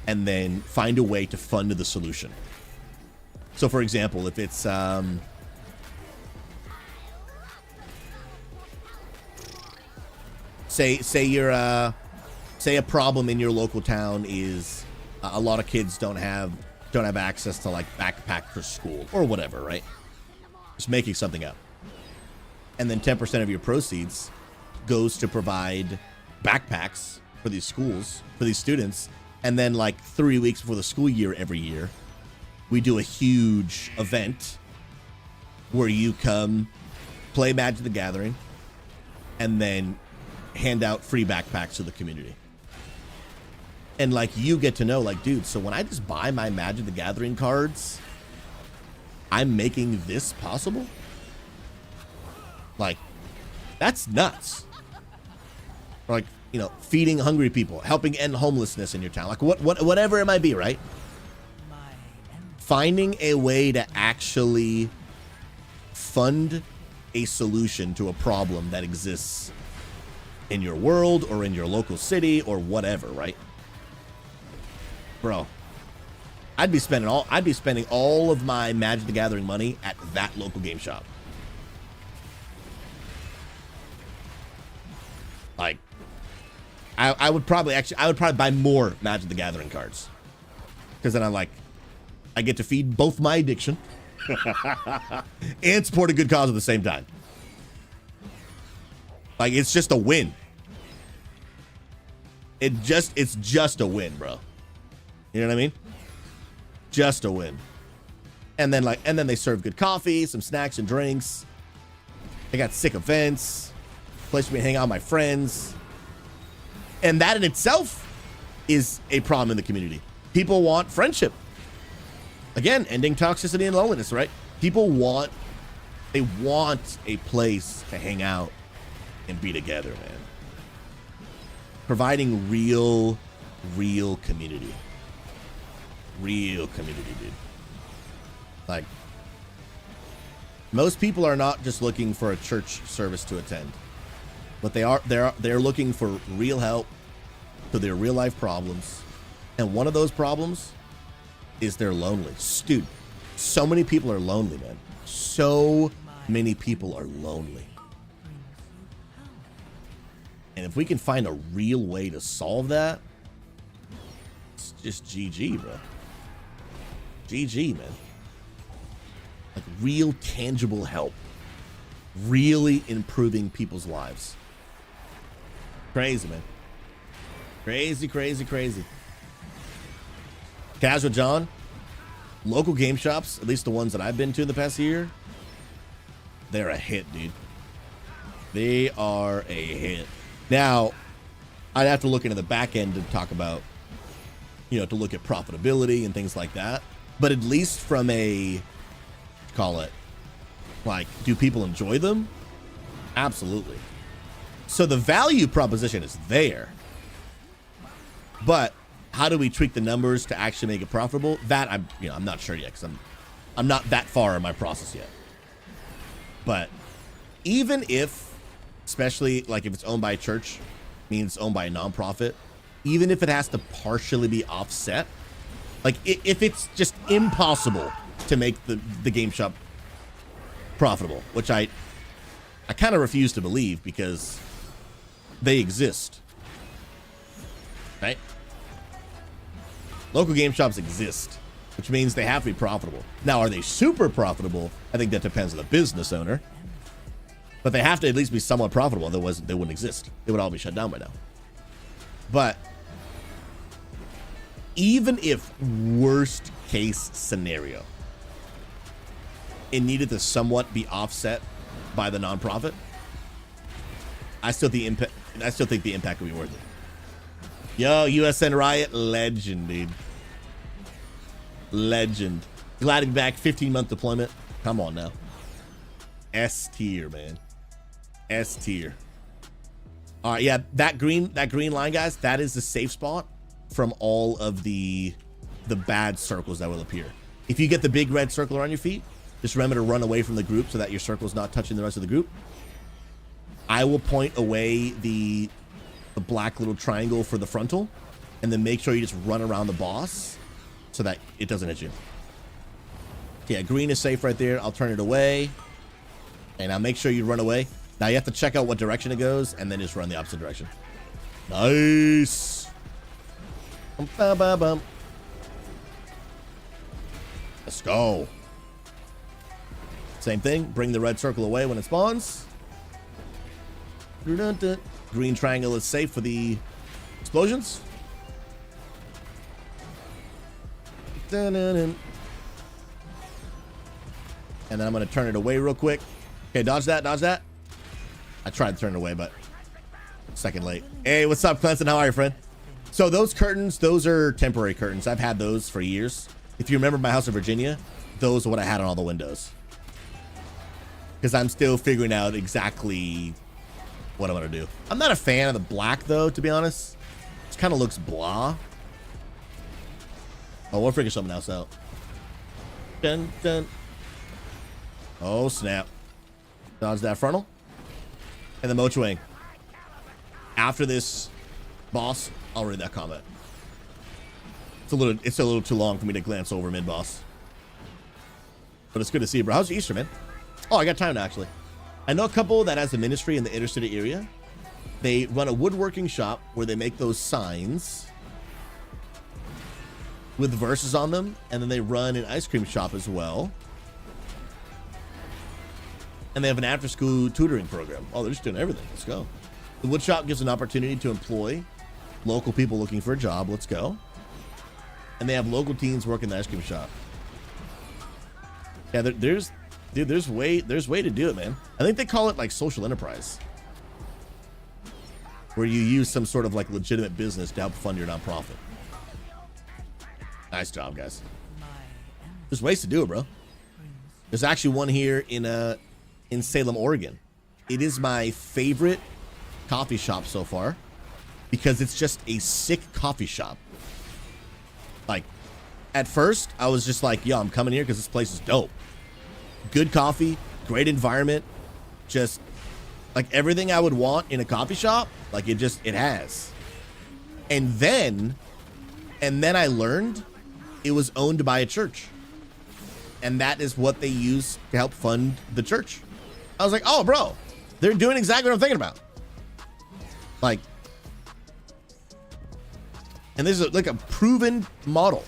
and then find a way to fund the solution. So, for example, if it's say you're say a problem in your local town is a lot of kids don't have access to, like, backpack for school or whatever, right? Just making something up. And then 10% of your proceeds goes to provide backpacks for these schools, for these students. And then, like, 3 weeks before the school year every year, we do a huge event where you come play Magic the Gathering and then hand out free backpacks to the community. And, like, you get to know, like, dude, so when I just buy my Magic the Gathering cards, I'm making this possible? Like, that's nuts. Or, like, you know, feeding hungry people, helping end homelessness in your town, like whatever it might be, right? Finding a way to actually fund a solution to a problem that exists in your world or in your local city or whatever, right? Bro, I'd be spending all of my Magic the Gathering money at that local game shop. Like, I would probably buy more Magic the Gathering cards, because then I get to feed both my addiction and support a good cause at the same time. Like, it's just a win. It's just a win, bro. You know what I mean? Just a win. And then they serve good coffee, some snacks and drinks. They got sick events. place for me to hang out with my friends. And that in itself is a problem in the community. People want friendship. Again, ending toxicity and loneliness, right? People want a place to hang out and be together, man. Providing real community. Real community, dude. Like, most people are not just looking for a church service to attend, but they're looking for real help to their real life problems. And one of those problems is they're lonely. Dude, so many people are lonely, man. So many people are lonely. And if we can find a real way to solve that, it's just GG, bro. GG, man. Like real tangible help. Really improving people's lives. Crazy, man. Crazy, crazy, crazy. Casual John, local game shops, at least the ones that I've been to in the past year, they're a hit, dude. They are a hit. Now, I'd have to look into the back end to talk about, you know, to look at profitability and things like that. But at least from a, call it, like, do people enjoy them? Absolutely. So the value proposition is there. But how do we tweak the numbers to actually make it profitable? That I'm not sure yet, because I'm not that far in my process yet. But even if, especially like if it's owned by a church, means owned by a nonprofit, even if it has to partially be offset, like if it's just impossible to make the game shop profitable, which I kind of refuse to believe because they exist, right? Local game shops exist, which means they have to be profitable. Now, are they super profitable? I think that depends on the business owner. But they have to at least be somewhat profitable. Otherwise, they wouldn't exist. They would all be shut down by now. But even if worst case scenario, it needed to somewhat be offset by the nonprofit, I still think the impact would be worth it. Yo, USN Riot, legend, dude. Legend. Glad to be back. 15-month deployment. Come on now. S tier, man. S tier. All right, yeah, that green line, guys, that is the safe spot from all of the bad circles that will appear. If you get the big red circle around your feet, just remember to run away from the group so that your circle is not touching the rest of the group. I will point away the black little triangle for the frontal, and then make sure you just run around the boss so that it doesn't hit you. Yeah, green is safe right there. I'll turn it away, and I'll make sure you run away. Now you have to check out what direction it goes, and then just run the opposite direction. Nice. Let's go. Same thing. Bring the red circle away when it spawns. Green triangle is safe for the explosions. And then I'm going to turn it away real quick. Okay, dodge that, dodge that. I tried to turn it away, but second late. Hey, what's up, Clemson? How are you, friend? So those curtains, those are temporary curtains. I've had those for years. If you remember my house in Virginia, those are what I had on all the windows. Because I'm still figuring out exactly what I'm going to do. I'm not a fan of the black, though, to be honest. It kind of looks blah. Oh, we'll figure something else out. Dun, dun. Oh, snap. Dodge that frontal. And the Mochwing. After this boss, I'll read that comment. It's a little too long for me to glance over mid-boss. But it's good to see you, bro. How's your Easter, man? Oh, I got time now, actually. I know a couple that has a ministry in the inner city area. They run a woodworking shop where they make those signs with verses on them, and then they run an ice cream shop as well. And they have an after-school tutoring program. Oh, they're just doing everything. Let's go. The wood shop gives an opportunity to employ local people looking for a job. Let's go. And they have local teens working the ice cream shop. Yeah, there's way to do it, man. I think they call it like social enterprise. where you use some sort of like legitimate business to help fund your nonprofit. Nice job, guys. There's ways to do it, bro. There's actually one here in Salem, Oregon. It is my favorite coffee shop so far because it's just a sick coffee shop. Like, at first, I was just like, yo, I'm coming here because this place is dope. Good coffee, great environment, just like everything I would want in a coffee shop, like it has. And then I learned it was owned by a church. And that is what they use to help fund the church. I was like, oh, bro, they're doing exactly what I'm thinking about. Like, and this is like a proven model.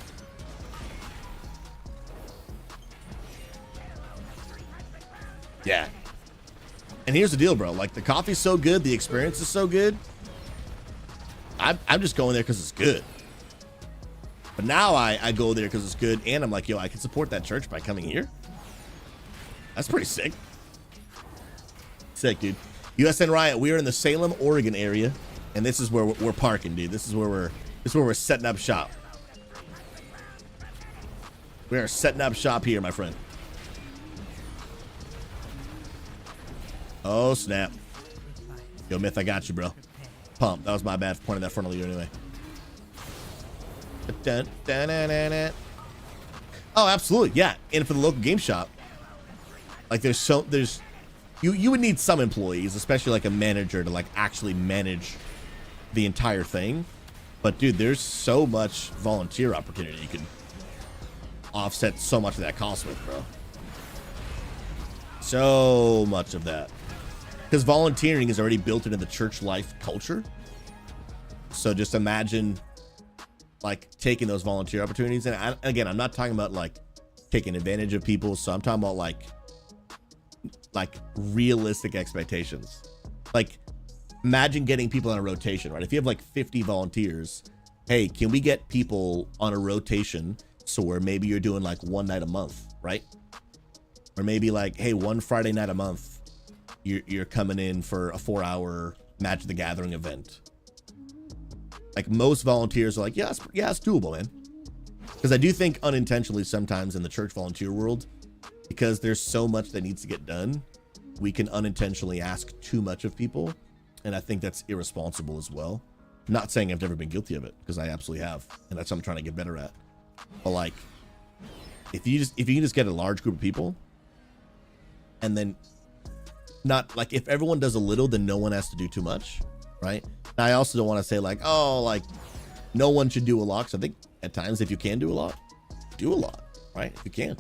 Yeah. And here's the deal, bro. Like, the coffee's so good, the experience is so good. I'm just going there because it's good. But now I go there because it's good, and I'm like, yo, I can support that church by coming here. That's pretty sick. Sick, dude. USN Riot, we are in the Salem, Oregon area, and this is where we're parking, dude. This is where we're setting up shop. We are setting up shop here, my friend. Oh, snap. Yo, Myth, I got you, bro. Pump. That was my bad for pointing that front of you anyway. Dun, dun, dun, dun, dun. Oh, absolutely. Yeah. And for the local game shop, like you would need some employees, especially like a manager to like actually manage the entire thing. But dude, there's so much volunteer opportunity you can offset so much of that cost with, bro. So much of that. Because volunteering is already built into the church life culture. So just imagine like taking those volunteer opportunities. And again, I'm not talking about like taking advantage of people. So I'm talking about like realistic expectations. Like imagine getting people on a rotation, right? If you have like 50 volunteers, hey, can we get people on a rotation? So where maybe you're doing like one night a month, right? Or maybe like, hey, one Friday night a month, you're coming in for a 4-hour Magic the Gathering event. Like most volunteers are like, yeah, it's doable, man. Because I do think unintentionally sometimes in the church volunteer world, because there's so much that needs to get done, we can unintentionally ask too much of people. And I think that's irresponsible as well. I'm not saying I've never been guilty of it, because I absolutely have. And that's what I'm trying to get better at. But like, if you can just get a large group of people, and then not like if everyone does a little, then no one has to do too much, right? Now, I also don't want to say like, oh, like no one should do a lot. Because I think at times if you can do a lot, right? If you can.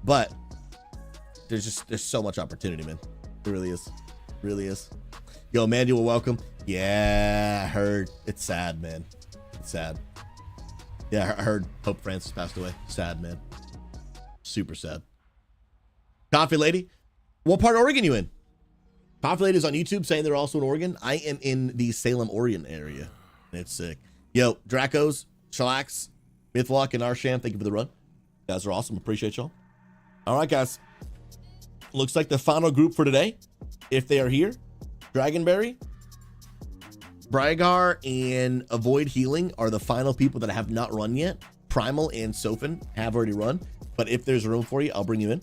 But there's so much opportunity, man. It really is. Yo, Manuel, welcome. Yeah, I heard. It's sad, man. It's sad. Yeah, I heard Pope Francis passed away. Sad, man. Super sad. Coffee Lady, what part of Oregon you in? Coffee Lady is on YouTube saying they're also in Oregon. I am in the Salem, Oregon area. It's sick. Yo, Dracos, Shellax, Mythlock, and Arsham, thank you for the run. You guys are awesome. Appreciate y'all. All right, guys. Looks like the final group for today, if they are here, Dragonberry, Brygar, and Avoid Healing are the final people that have not run yet. Primal and Sophin have already run, but if there's room for you, I'll bring you in.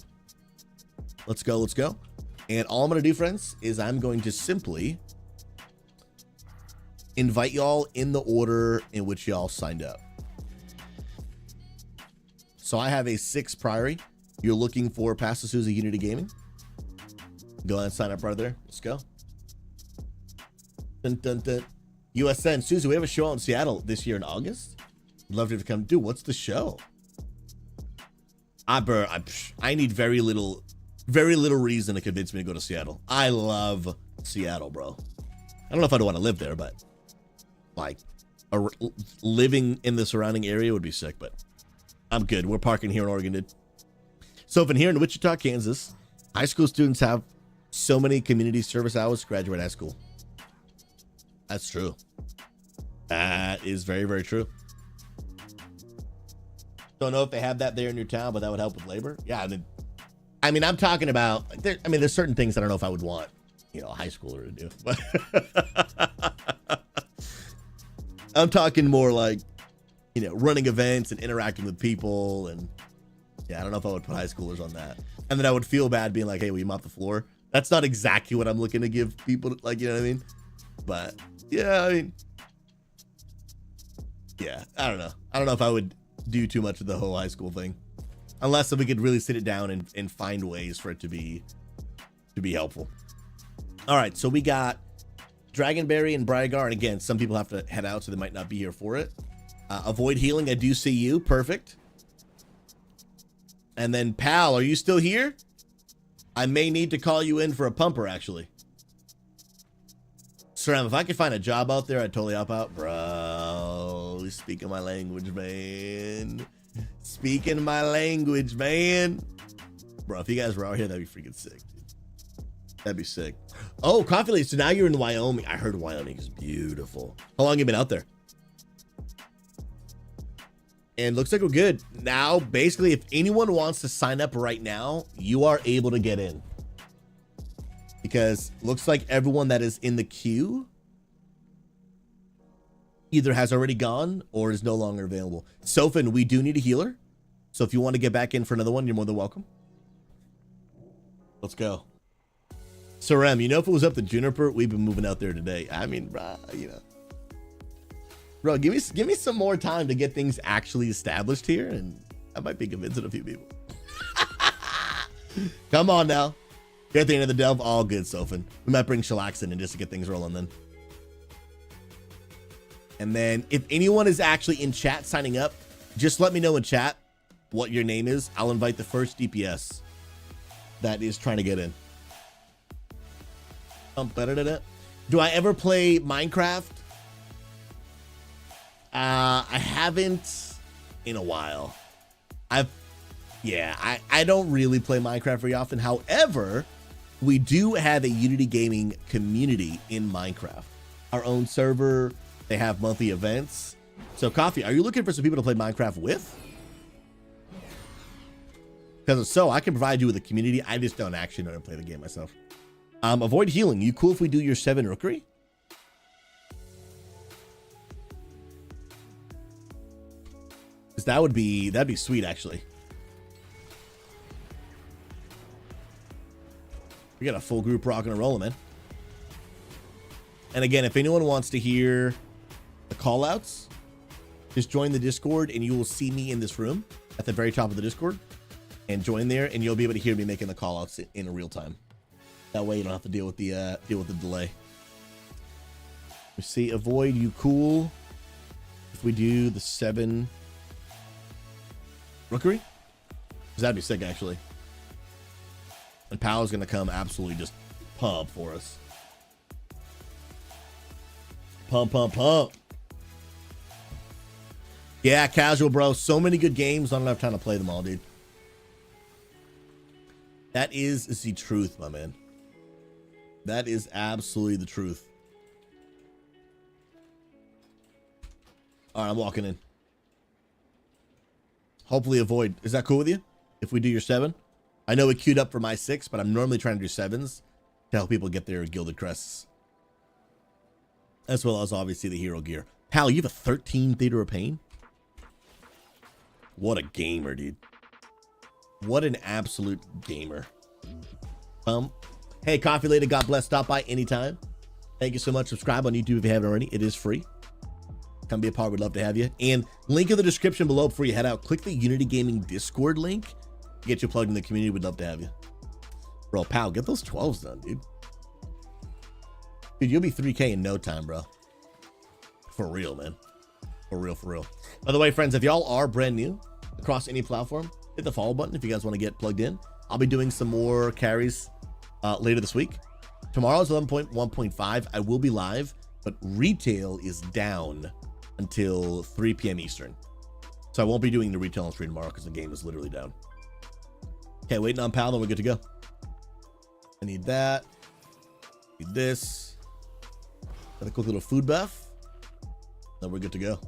Let's go. And all I'm going to do, friends, is I'm going to simply invite y'all in the order in which y'all signed up. So I have a 6 priority. You're looking for Pastor Susie Unity Gaming. Go ahead and sign up right there. Let's go. Dun, dun, dun. USN. Susie, we have a show out in Seattle this year in August. I'd love you to come. Dude, what's the show? I need very little reason to convince me to go to Seattle. I love Seattle, bro. I don't know if I'd want to live there, but like living in the surrounding area would be sick, but I'm good. We're parking here in Oregon, dude. So if in here in Wichita, Kansas, high school students have so many community service hours to graduate high school. That's true. That is very, very true. Don't know if they have that there in your town, but that would help with labor. Yeah, I mean, I'm talking about, there's certain things I don't know if I would want, a high schooler to do. But I'm talking more like, you know, running events and interacting with people. And yeah, I don't know if I would put high schoolers on that. And then I would feel bad being like, hey, will you mop the floor? That's not exactly what I'm looking to give people, like, you know what I mean? But yeah, I mean, yeah, I don't know. I don't know if I would do too much of the whole high school thing, unless we could really sit it down and find ways for it to be helpful. All right, so we got Dragonberry and Brygar, and again, some people have to head out, so they might not be here for it. Avoid healing, I do see you, perfect. And then Pal, are you still here? I may need to call you in for a pumper, actually. Saram, if I could find a job out there, I'd totally help out. Bro, speaking my language, man. Speaking my language, man. Bro, if you guys were out here, that'd be freaking sick, dude. That'd be sick. Oh, Coffee Lady, so now you're in Wyoming. I heard Wyoming is beautiful. How long have you been out there? And looks like we're good. Now, basically, if anyone wants to sign up right now, you are able to get in. Because looks like everyone that is in the queue either has already gone or is no longer available. Sofin, we do need a healer. So if you want to get back in for another one, you're more than welcome. Let's go. Sarem, you know, if it was up to Juniper, we've been moving out there today. I mean, bro, you know. Bro, give me some more time to get things actually established here, and I might be convincing a few people. Come on now. You're at the end of the delve. All good, Sofin. We might bring Shellax in just to get things rolling then. And then if anyone is actually in chat signing up, just let me know in chat what your name is. I'll invite the first DPS that is trying to get in. Do I ever play Minecraft? I haven't in a while. I don't really play Minecraft very often. However, we do have a Unity Gaming community in Minecraft. Our own server, they have monthly events. So Coffee, are you looking for some people to play Minecraft with? Because if so, I can provide you with a community. I just don't actually know how to play the game myself. Avoid healing. You cool if we do your 7 rookery? Because that'd be sweet, actually. We got a full group rocking and rolling, man. And again, if anyone wants to hear the call outs, just join the Discord and you will see me in this room at the very top of the Discord, and join there and you'll be able to hear me making the call outs in real time. That way you don't have to deal with the delay. We see avoid, you cool if we do the 7 rookery? Because that'd be sick, actually. And Pal's gonna come absolutely just pump for us. Pump. Yeah, casual, bro. So many good games. I don't have time to play them all, dude. That is the truth, my man. That is absolutely the truth. All right, I'm walking in. Hopefully avoid. Is that cool with you? If we do your 7? I know it queued up for my 6, but I'm normally trying to do 7s to help people get their gilded crests. As well as obviously the hero gear. Pal, you have a 13 Theater of Pain? What a gamer, dude. What an absolute gamer. Hey, Coffee Lady, God bless. Stop by anytime. Thank you so much. Subscribe on YouTube if you haven't already. It is free. Come be a part. We'd love to have you. And link in the description below before you head out. Click the Unity Gaming Discord link to get you plugged in the community. We'd love to have you. Bro, pal, get those 12s done, dude. Dude, you'll be 3K in no time, bro. For real, man. For real. By the way, friends, if y'all are brand new across any platform, hit the follow button if you guys want to get plugged in. I'll be doing some more carries later this week. Tomorrow's 11.1.5. I will be live, but retail is down until 3 p.m. Eastern. So I won't be doing the retail on stream tomorrow because the game is literally down. Okay, waiting on Pal, then we're good to go. I need that. Need this. Got a quick little food buff. Then we're good to go.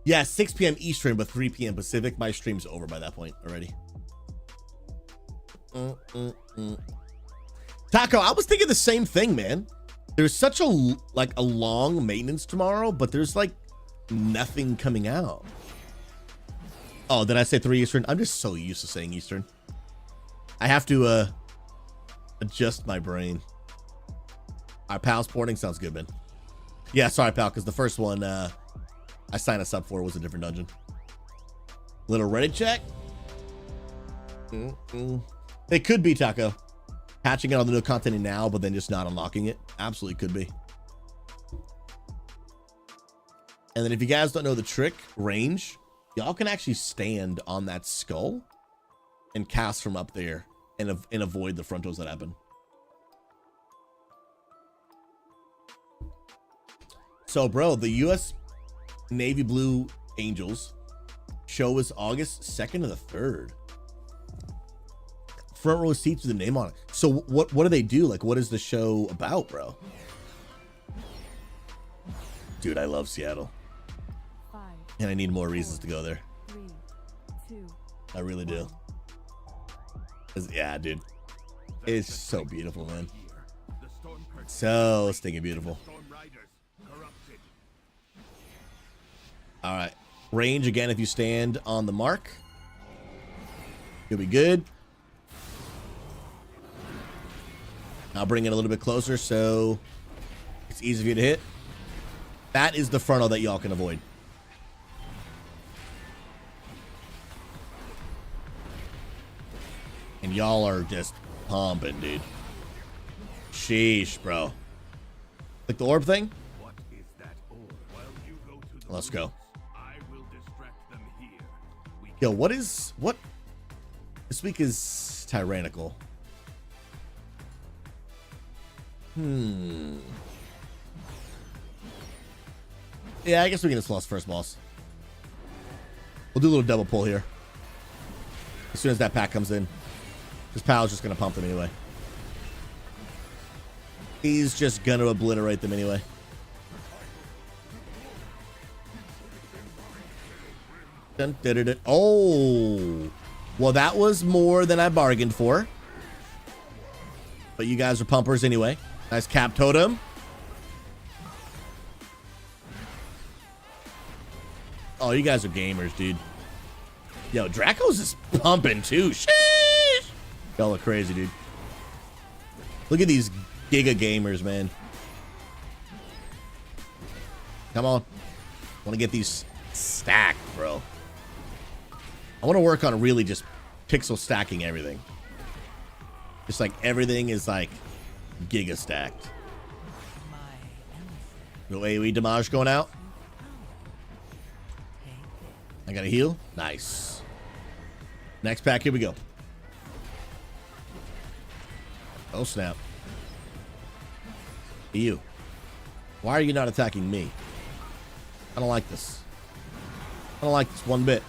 Yeah, 6 p.m. Eastern, but 3 p.m. Pacific. My stream's over by that point already. Taco, I was thinking the same thing, man. There's such a long maintenance tomorrow, but there's like nothing coming out. Oh, did I say 3 Eastern? I'm just so used to saying Eastern. I have to adjust my brain. Our pal sporting sounds good, man. Yeah, sorry, pal, because the first one I signed us up for was a different dungeon. Little Reddit check. It could be, Taco. Patching it on the new content now, but then just not unlocking it. Absolutely could be. And then if you guys don't know the trick, range, y'all can actually stand on that skull and cast from up there and avoid the frontals that happen. So, bro, the U.S. Navy Blue Angels show is August 2nd to the 3rd. Front row seats with the name on it. So what do they do? Like, what is the show about, bro? Dude, I love Seattle. 5, And I need more reasons to go there. 3, 2, I really do. Yeah, dude. It's so beautiful, man. So stinking beautiful. All right. Range again, if you stand on the mark, you'll be good. I'll bring it a little bit closer so it's easy for you to hit. That is the frontal that y'all can avoid. And y'all are just pumping, dude. Sheesh, bro. Like the orb thing? Let's go. Yo, what? This week is tyrannical. Yeah, I guess we can just lost first boss. We'll do a little double pull here. As soon as that pack comes in. This pal's just going to pump them anyway. He's just going to obliterate them anyway. Dun, dun, dun, dun. Oh. Well, that was more than I bargained for. But you guys are pumpers anyway. Nice cap totem. Oh, you guys are gamers, dude. Yo, Draco's is pumping too. Sheesh. Y'all look crazy, dude. Look at these giga gamers, man. Come on. I want to get these stacked, bro. I want to work on really just pixel stacking everything. Just like everything is like giga stacked. No AoE damage going out. I got a heal. Nice. Next pack, here we go. Oh, snap. You. Why are you not attacking me? I don't like this. I don't like this one bit.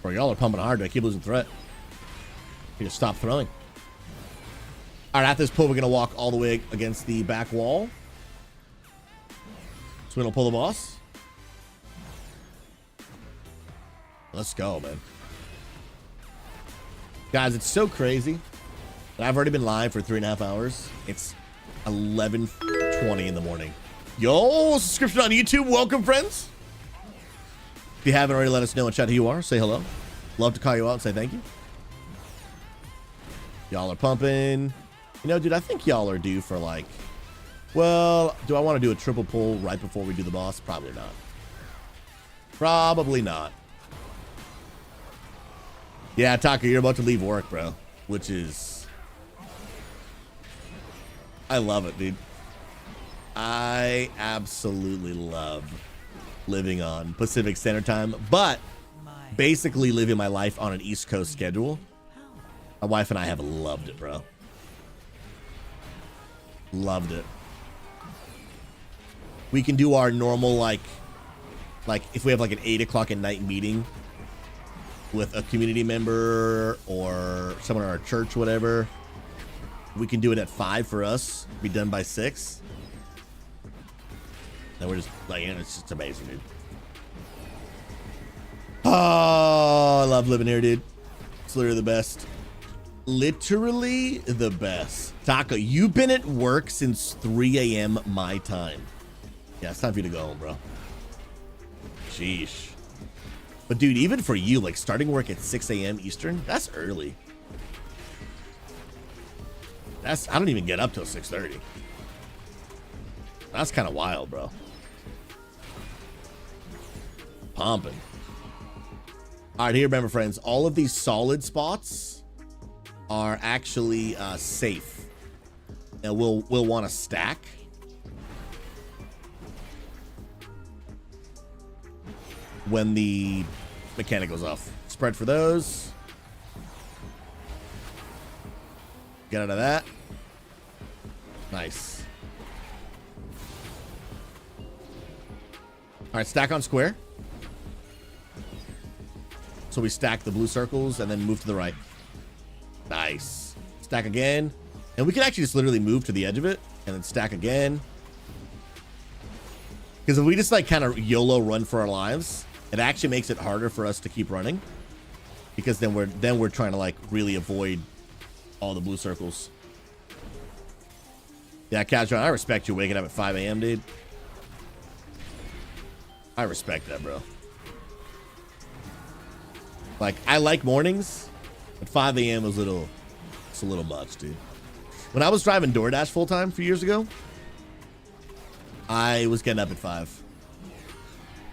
Bro, y'all are pumping hard. I keep losing threat. You just stop throwing. All right, after this pull, we're going to walk all the way against the back wall. So we'll pull the boss. Let's go, man. Guys, it's so crazy. I've already been live for 3.5 hours. It's 11:20 in the morning. Yo, subscription on YouTube. Welcome, friends. If you haven't already, let us know in chat who you are. Say hello. Love to call you out and say thank you. Y'all are pumping. You know, dude, I think y'all are due for like... Well, do I want to do a triple pull right before we do the boss? Probably not. Probably not. Yeah, Taka, you're about to leave work, bro. Which is... I love it, dude. I absolutely love living on Pacific Standard Time, but basically living my life on an East Coast schedule. My wife and I have loved it, bro. Loved it. We can do our normal, like if we have like an 8 o'clock at night meeting with a community member or someone in our church, whatever, we can do it at 5 for us, be done by 6. And we're just like, it's just amazing, dude. Oh, I love living here, dude. It's literally the best. Literally the best. Taco, you've been at work since 3 a.m. my time. Yeah, it's time for you to go home, bro. Sheesh. But dude, even for you, like starting work at 6 a.m. Eastern, that's early. I don't even get up till 6:30. That's kind of wild, bro. Pumping. All right, here, remember, friends, all of these solid spots are actually safe, and we'll want to stack. When the mechanic goes off. Spread for those. Get out of that. Nice. All right, stack on square. So we stack the blue circles and then move to the right. Nice. Stack again. And we can actually just literally move to the edge of it and then stack again. Because if we just like kind of YOLO run for our lives, it actually makes it harder for us to keep running. Because then we're trying to like really avoid all the blue circles. Yeah, Casual, I respect you waking up at 5 a.m., dude. I respect that, bro. Like, I like mornings, but 5 a.m. is it's a little much, dude. When I was driving DoorDash full-time a few years ago, I was getting up at 5.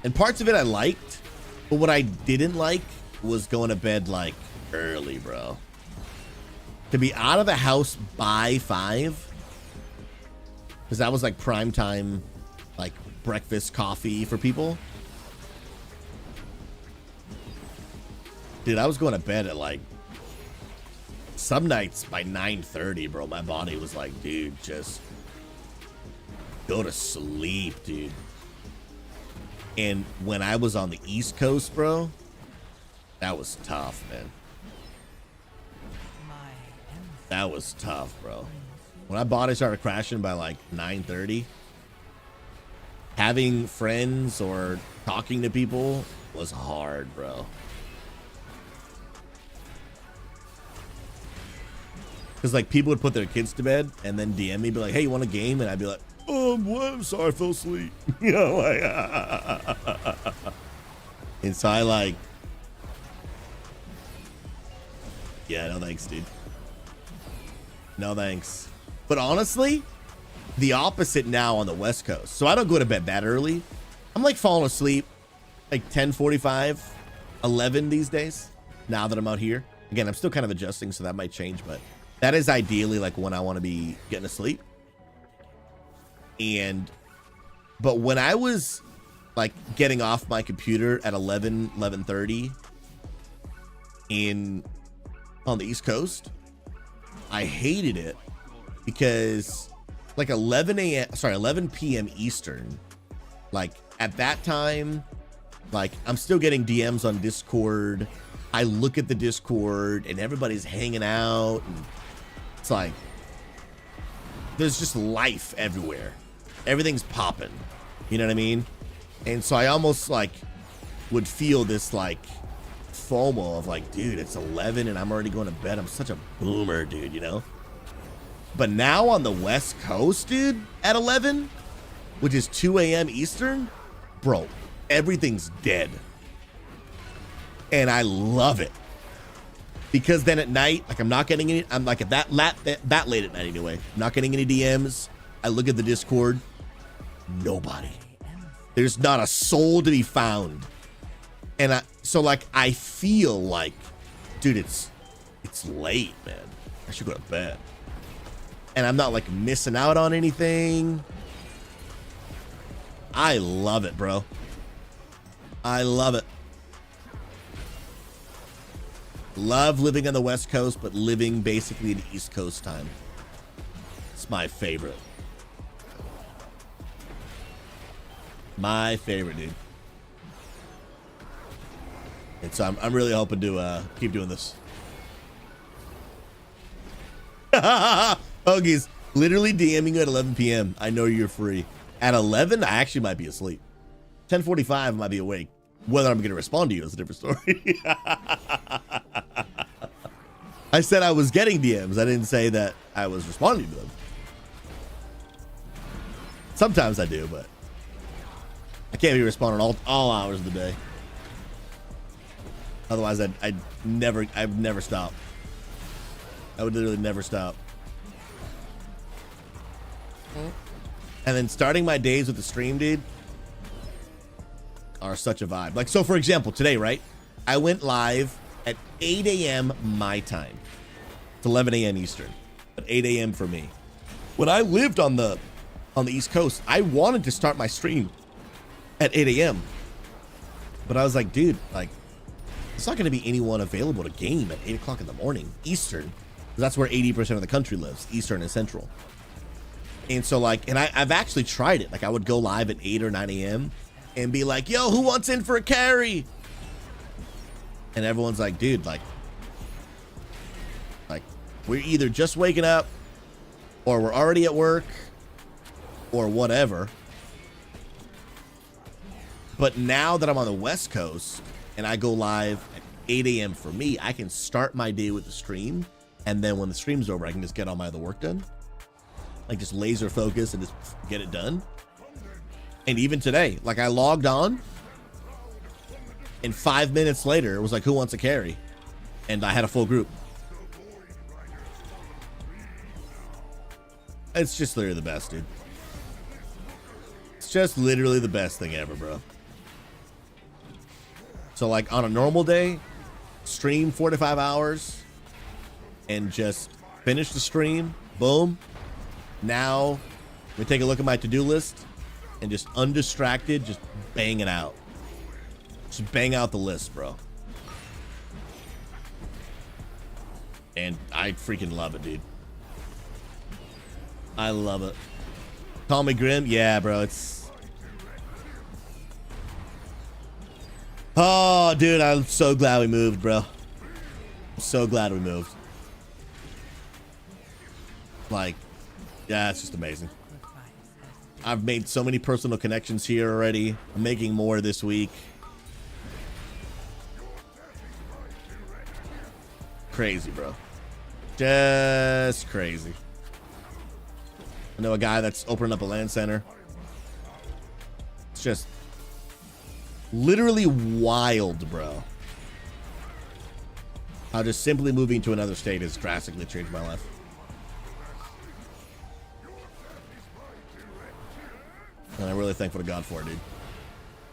And parts of it I liked, but what I didn't like was going to bed, like, early, bro. To be out of the house by 5, because that was, like, prime time, like, breakfast, coffee for people. Dude, I was going to bed at, like, some nights by 9:30, bro. My body was like, dude, just go to sleep, dude. And when I was on the East Coast, bro, that was tough, man. That was tough, bro. When my body started crashing by like 9:30, having friends or talking to people was hard, bro. Because like people would put their kids to bed and then DM me, be like, hey, you want a game? And I'd be like, what? I'm sorry, I fell asleep. You know, like, and so I like, yeah, no thanks, dude. No thanks. But honestly, the opposite now on the West Coast. So I don't go to bed that early. I'm like falling asleep like 10:45, 11 these days, now that I'm out here. Again, I'm still kind of adjusting, so that might change, but that is ideally like when I want to be getting asleep. But when I was like getting off my computer at 11:30 on the East Coast, I hated it because like 11 p.m. Eastern, like at that time, like I'm still getting DMs on Discord. I look at the Discord and everybody's hanging out, and it's like there's just life everywhere. Everything's popping. You know what I mean? And so I almost like would feel this like FOMO of like, dude, it's 11 and I'm already going to bed. I'm such a boomer, dude, you know? But now on the West Coast, dude, at 11, which is 2 a.m. Eastern, bro, everything's dead. And I love it. Because then at night, like I'm not getting any, I'm like at that late at night anyway. I'm not getting any DMs. I look at the Discord. Nobody. There's not a soul to be found. And so like I feel like, dude, it's late, man. I should go to bed. And I'm not like missing out on anything. I love it, bro. I love it. Love living on the West Coast, but living basically in East Coast time. It's my favorite. My favorite, dude. And so I'm really hoping to keep doing this. Hoagie's literally DMing you at 11 p.m. I know you're free. At 11, I actually might be asleep. 10:45, I might be awake. Whether I'm going to respond to you is a different story. I said I was getting DMs. I didn't say that I was responding to them. Sometimes I do, but I can't be responding all hours of the day. Otherwise, I'd never stop. I would literally never stop. And then starting my days with the stream, dude, are such a vibe. Like, so for example, today, right? I went live at 8 a.m. my time. It's 11 a.m. Eastern, but 8 a.m. for me. When I lived on the East Coast, I wanted to start my stream at 8 a.m. But I was like, dude, like, it's not going to be anyone available to game at 8 o'clock in the morning, Eastern. That's where 80% of the country lives, Eastern and Central. And so, like, and I've actually tried it. Like, I would go live at 8 or 9 a.m. and be like, yo, who wants in for a carry? And everyone's like, dude, like, we're either just waking up or we're already at work or whatever. But now that I'm on the West Coast and I go live at 8 a.m. for me, I can start my day with the stream. And then when the stream's over, I can just get all my other work done. Like, just laser focus and just get it done. And even today, like, I logged on and 5 minutes later, it was like, who wants a carry? And I had a full group. It's just literally the best, dude. It's just literally the best thing ever, bro. So, like, on a normal day, stream 4 to 5 hours and just finish the stream. Boom. Now, we take a look at my to-do list and just undistracted, just bang it out. Just bang out the list, bro. And I freaking love it, dude. I love it. Call me Grim? Yeah, bro, it's... Oh, dude, I'm so glad we moved, bro. I'm so glad we moved. Like, yeah, it's just amazing. I've made so many personal connections here already. I'm making more this week. Crazy, bro. Just crazy. I know a guy that's opening up a land center. It's just literally wild, bro. How just simply moving to another state has drastically changed my life. And I'm really thankful to God for it, dude.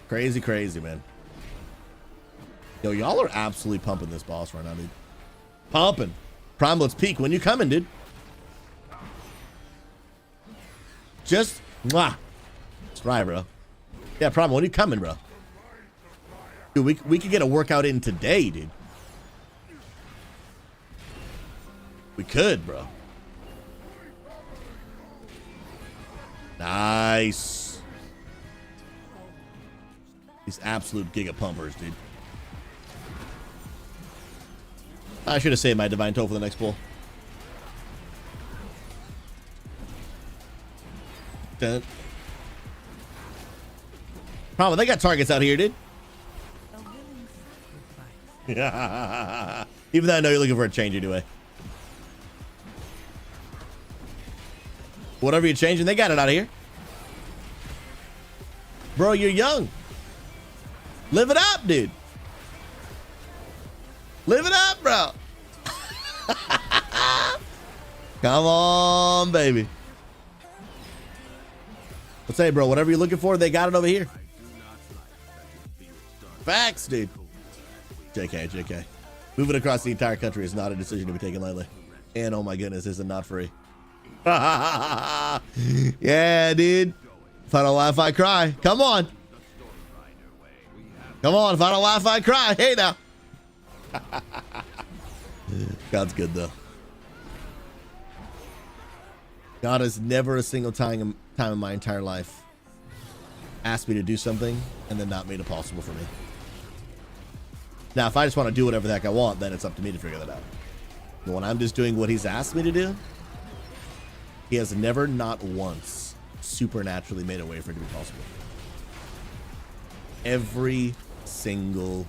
Crazy, crazy, man. Yo, y'all are absolutely pumping this boss right now, dude. Pumping. Prime, let's peak. When you coming, dude? Just, mwah. That's right, bro. Yeah, Prime, when you coming, bro? Dude, we could get a workout in today, dude. We could, bro. Nice. These absolute giga pumpers, dude. I should have saved my divine toe for the next pull. Dun. Problem, they got targets out here, dude. Yeah. Even though I know you're looking for a change anyway. Whatever you're changing, they got it out of here. Bro, you're young. Live it up, dude. Live it up, bro. Come on, baby. Let's say, bro, whatever you're looking for, they got it over here. Facts, dude. JK. Moving across the entire country is not a decision to be taken lightly. And oh my goodness, is it not free? Yeah, dude. If I don't laugh, I cry. Come on. Come on. If I don't laugh, I cry. Hey, now. God's good, though. God has never a single time in my entire life asked me to do something and then not made it possible for me. Now, if I just want to do whatever the heck I want, then it's up to me to figure that out. But when I'm just doing what he's asked me to do, he has never, not once, supernaturally made a way for it to be possible. Every single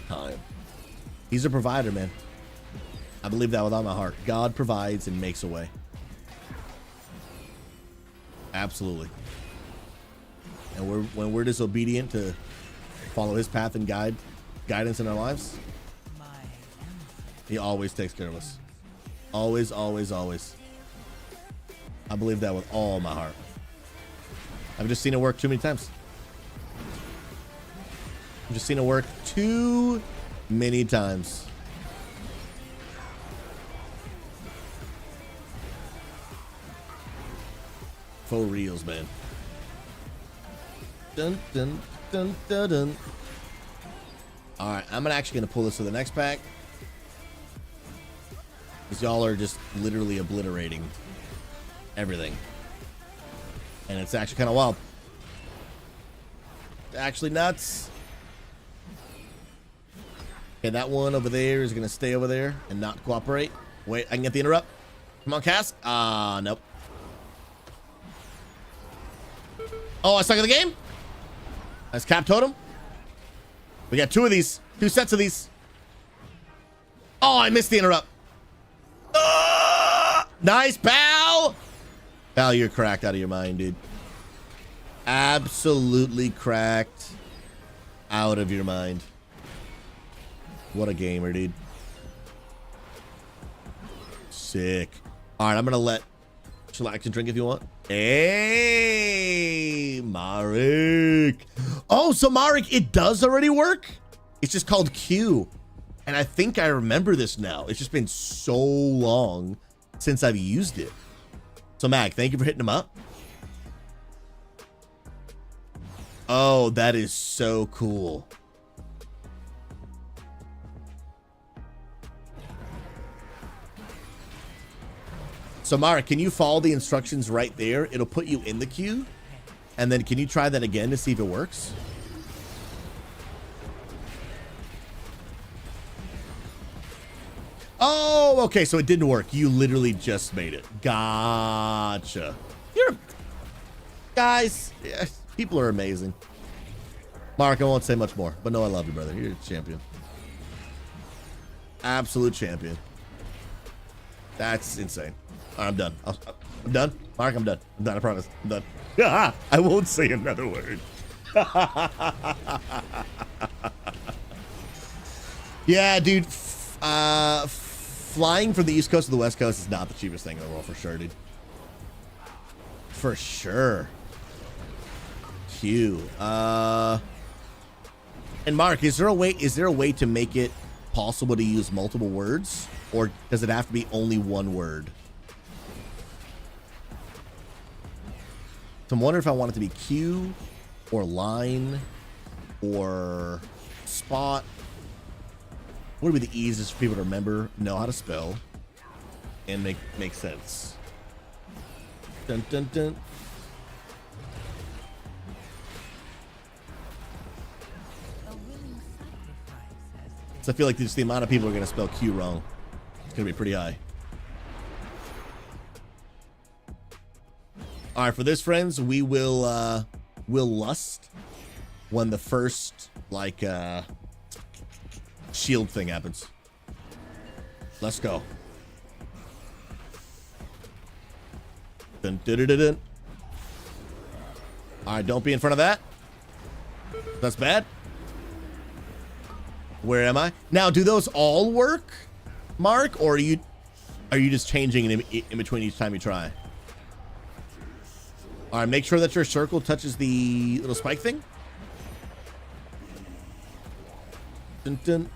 time. He's a provider, man. I believe that with all my heart. God provides and makes a way. Absolutely. And when we're disobedient to follow his path and guidance in our lives, he always takes care of us. Always, always, always. I believe that with all my heart. I've just seen it work too many times. I've just seen it work too many times. For reals, man. Dun, dun, dun, dun, dun. All right, I'm actually gonna pull this to the next pack, because y'all are just literally obliterating everything, and it's actually kind of wild. Actually nuts. Okay, that one over there is gonna stay over there and not cooperate. Wait, I can get the interrupt. Come on, Cass. Nope. Oh, I stuck in the game. That's Cap Totem. We got two of these. Two sets of these. Oh, I missed the interrupt. Nice, pal. Pal, you're cracked out of your mind, dude. Absolutely cracked out of your mind. What a gamer, dude. Sick. All right, I'm going to let Chillax and drink if you want. Hey, Marek. Oh, so Marek, it does already work? It's just called Q. And I think I remember this now. It's just been so long since I've used it. So, Mag, thank you for hitting him up. Oh, that is so cool. So, Mara, can you follow the instructions right there? It'll put you in the queue. And then can you try that again to see if it works? Oh, okay. So it didn't work. You literally just made it. Gotcha. Guys, yeah, people are amazing. Mark, I won't say much more, but no, I love you, brother. You're a champion. Absolute champion. That's insane. All right, I'm done. I'm done. Mark, I'm done. I'm done. I promise. I'm done. I won't say another word. Yeah, dude. Flying from the East Coast to the West Coast is not the cheapest thing in the world, for sure, dude. For sure. Q. And Mark, is there a way to make it possible to use multiple words, or does it have to be only one word? So I'm wondering if I want it to be Q or line or spot. What would be the easiest for people to remember, know how to spell, and make sense? Dun dun dun. So I feel like just the amount of people are going to spell Q wrong. It's going to be pretty high. All right, for this, friends, we will lust when the first like shield thing happens. Let's go. Dun, dun, dun, dun, dun. All right, don't be in front of that. That's bad. Where am I now? Do those all work, Mark, or are you just changing in between each time you try? All right, make sure that your circle touches the little spike thing. Dun, dun.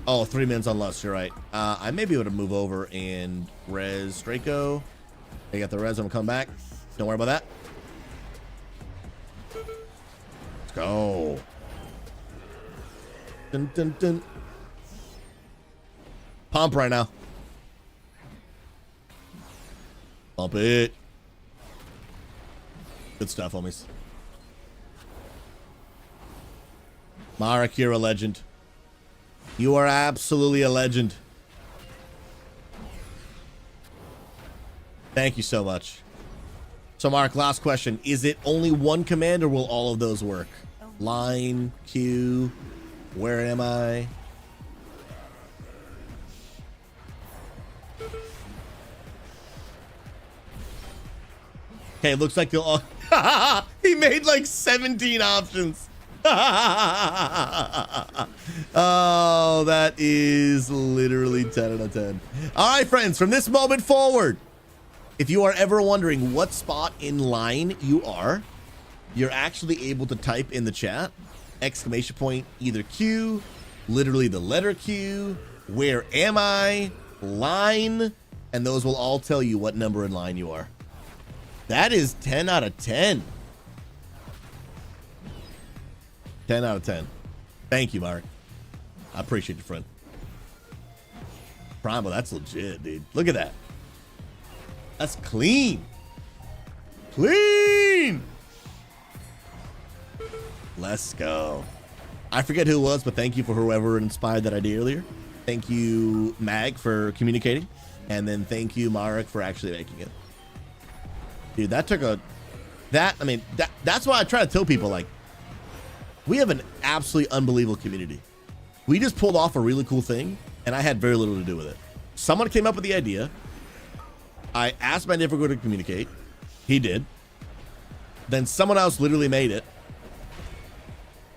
Oh, 3 minutes on Lust, you're right. I may be able to move over and res Draco. I got the res, I'm gonna come back. Don't worry about that. Let's go. Dun, dun, dun. Pump right now. Pump it. Good stuff, homies. Marek, you're a legend. You are absolutely a legend. Thank you so much. So, Mark, last question. Is it only one command, or will all of those work? Line, Q, where am I? Okay, looks like they'll all... He made like 17 options. Oh, that is literally 10 out of 10. All right, friends, from this moment forward, if you are ever wondering what spot in line you are, you're actually able to type in the chat, exclamation point, either Q, literally the letter Q, where am I, line, and those will all tell you what number in line you are. That is 10 out of 10. 10 out of 10. Thank you, Mark. I appreciate you, friend. Primo, that's legit, dude. Look at that. That's clean. Clean. Let's go. I forget who it was, but thank you for whoever inspired that idea earlier. Thank you, Mag, for communicating. And then thank you, Marek, for actually making it. Dude, that took a... That's why I try to tell people, like, we have an absolutely unbelievable community. We just pulled off a really cool thing, and I had very little to do with it. Someone came up with the idea. I asked my neighbor to communicate. He did. Then someone else literally made it.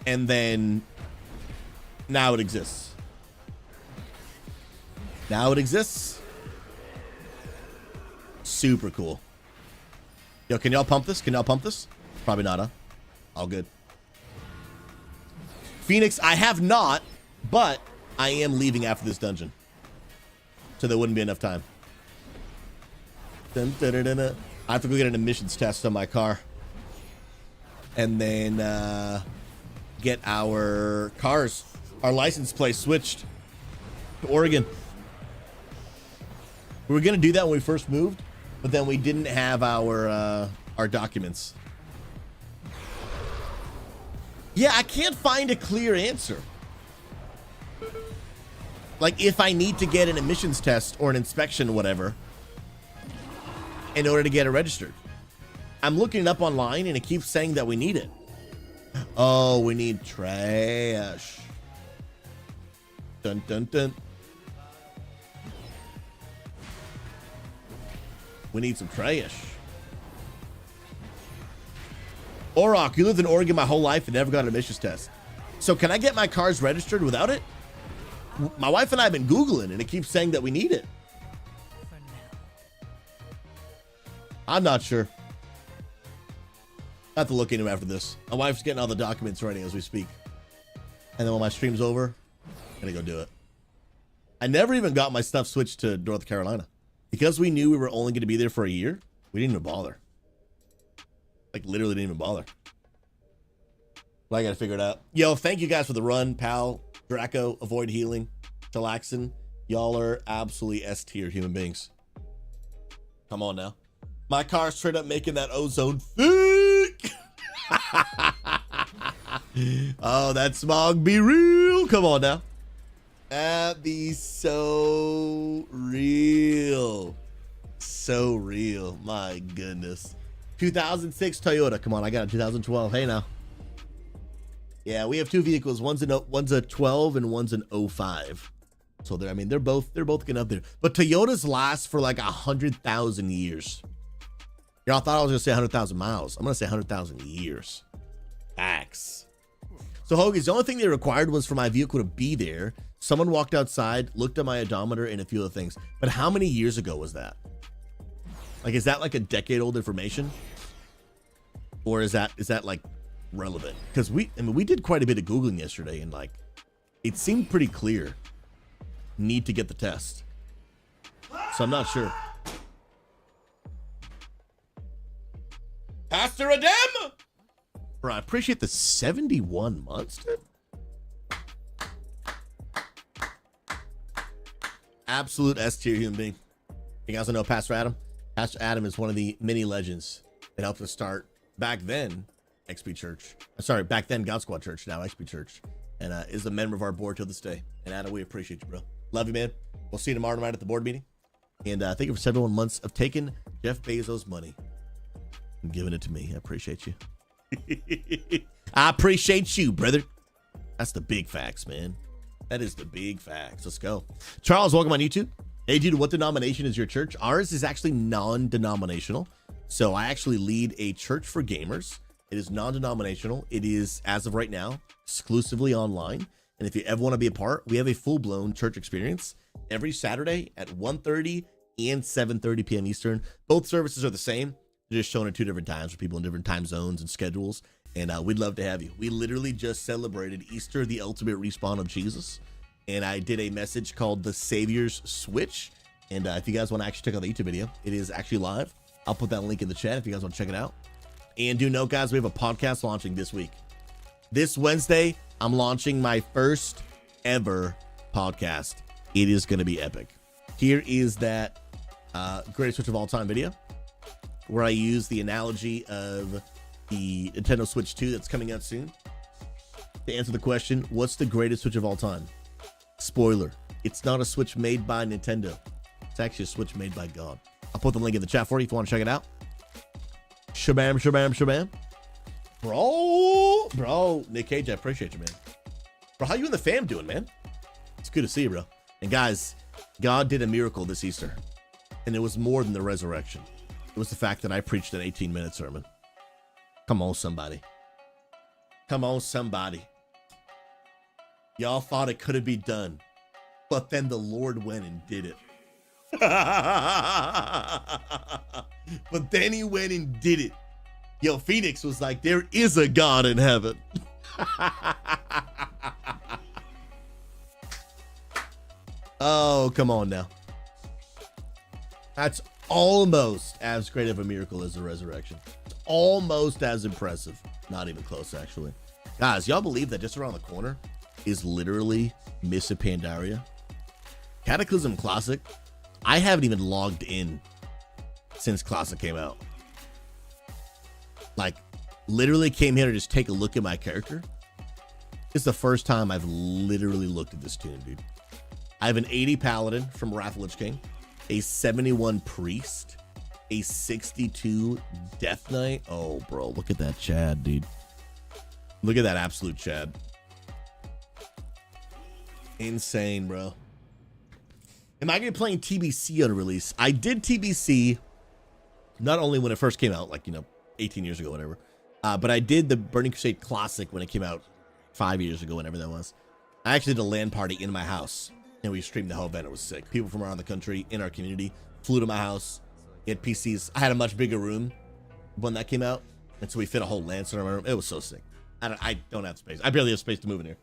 And then now it exists. Now it exists. Super cool. Yo, can y'all pump this? Can y'all pump this? Probably not, huh? All good. Phoenix, I have not, but I am leaving after this dungeon. So there wouldn't be enough time. Dun, dun, dun, dun, dun. I have to go get an emissions test on my car. And then get our cars, our license plate switched to Oregon. We were going to do that when we first moved, but then we didn't have our documents. Yeah, I can't find a clear answer. Like, if I need to get an emissions test or an inspection or whatever in order to get it registered. I'm looking it up online and it keeps saying that we need it. Oh, we need trash. Dun, dun, dun. We need some trash. Orok, you lived in Oregon my whole life and never got an emissions test. So can I get my cars registered without it? My wife and I have been Googling and it keeps saying that we need it. I'm not sure. I have to look into it after this. My wife's getting all the documents ready as we speak. And then when my stream's over, I'm gonna go do it. I never even got my stuff switched to North Carolina. Because we knew we were only gonna be there for a year, we didn't even bother. Like, literally didn't even bother. But I gotta figure it out. Yo, thank you guys for the run, pal, Draco, Avoid Healing, Chillaxin. Y'all are absolutely S-tier human beings. Come on now. My car's straight up making that ozone thick. Oh, that smog be real. Come on now. That be so real. So real. My goodness. 2006 Toyota. Come on, I got a 2012. Hey now. Yeah, we have two vehicles. One's a 12 and one's an 05. So they're both getting up there. But Toyotas last for like 100,000 years. Y'all thought I was gonna say 100,000 miles. I'm gonna say 100,000 years. Facts. So Hoagies, the only thing they required was for my vehicle to be there. Someone walked outside, looked at my odometer and a few other things. But how many years ago was that? Like, is that like a decade old information? Or is that like relevant? Because we did quite a bit of Googling yesterday and like, it seemed pretty clear. Need to get the test. So I'm not sure. Pastor Adem! Bro, I appreciate the 71 months, dude. Absolute S-tier human being. You guys know Pastor Adam? Pastor Adam is one of the many legends that helped us start back then XP Church. Sorry, back then God Squad Church, now XP Church. And is a member of our board till this day. And Adam, we appreciate you, bro. Love you, man. We'll see you tomorrow night at the board meeting. And thank you for 71 months of taking Jeff Bezos' money and giving it to me. I appreciate you. I appreciate you, brother. That's the big facts, man. That is the big facts. Let's go. Charles, welcome on YouTube. Hey, dude, what denomination is your church? Ours is actually non-denominational. So I actually lead a church for gamers. It is non-denominational. It is, as of right now, exclusively online. And if you ever want to be a part, we have a full-blown church experience every Saturday at 1:30 and 7:30 p.m. Eastern. Both services are the same. They're just shown at 2 different times for people in different time zones and schedules. And we'd love to have you. We literally just celebrated Easter, the ultimate respawn of Jesus. And I did a message called The Savior's Switch. And if you guys want to actually check out the YouTube video, it is actually live. I'll put that link in the chat if you guys want to check it out. And do note, guys, we have a podcast launching this week. This Wednesday, I'm launching my first ever podcast. It is going to be epic. Here is that greatest Switch of all time video, where I use the analogy of the Nintendo Switch 2 that's coming out soon to answer the question, what's the greatest Switch of all time? Spoiler, it's not a Switch made by Nintendo. It's actually a Switch made by God. I'll put the link in the chat for you if you want to check it out. Shabam, shabam, shabam. Bro, Nick Cage, I appreciate you, man. Bro, how you and the fam doing, man? It's good to see you, bro. And guys, God did a miracle this Easter. And it was more than the resurrection. It was the fact that I preached an 18-minute sermon. Come on, somebody. Come on, somebody. Y'all thought it couldn't be done. But then the Lord went and did it. But then he went and did it. Yo, Phoenix was like, there is a God in heaven. Oh, come on now. That's almost as great of a miracle as the resurrection. It's almost as impressive. Not even close, actually. Guys, y'all believe that just around the corner is literally Mists of Pandaria? Cataclysm Classic? I haven't even logged in since Classic came out. Like, literally came here to just take a look at my character. It's the first time I've literally looked at this tune, dude. I have an 80 Paladin from Wrath of Lich King, a 71 Priest, a 62 Death Knight. Oh, bro, look at that Chad, dude. Look at that absolute Chad. Insane, bro. Am I going to be playing TBC on a release? I did TBC not only when it first came out, like, 18 years ago, whatever, but I did the Burning Crusade Classic when it came out 5 years ago, whenever that was. I actually did a LAN party in my house, and we streamed the whole event. It was sick. People from around the country in our community flew to my house. We had PCs. I had a much bigger room when that came out, and so we fit a whole LAN center in my room. It was so sick. I don't have space. I barely have space to move in here.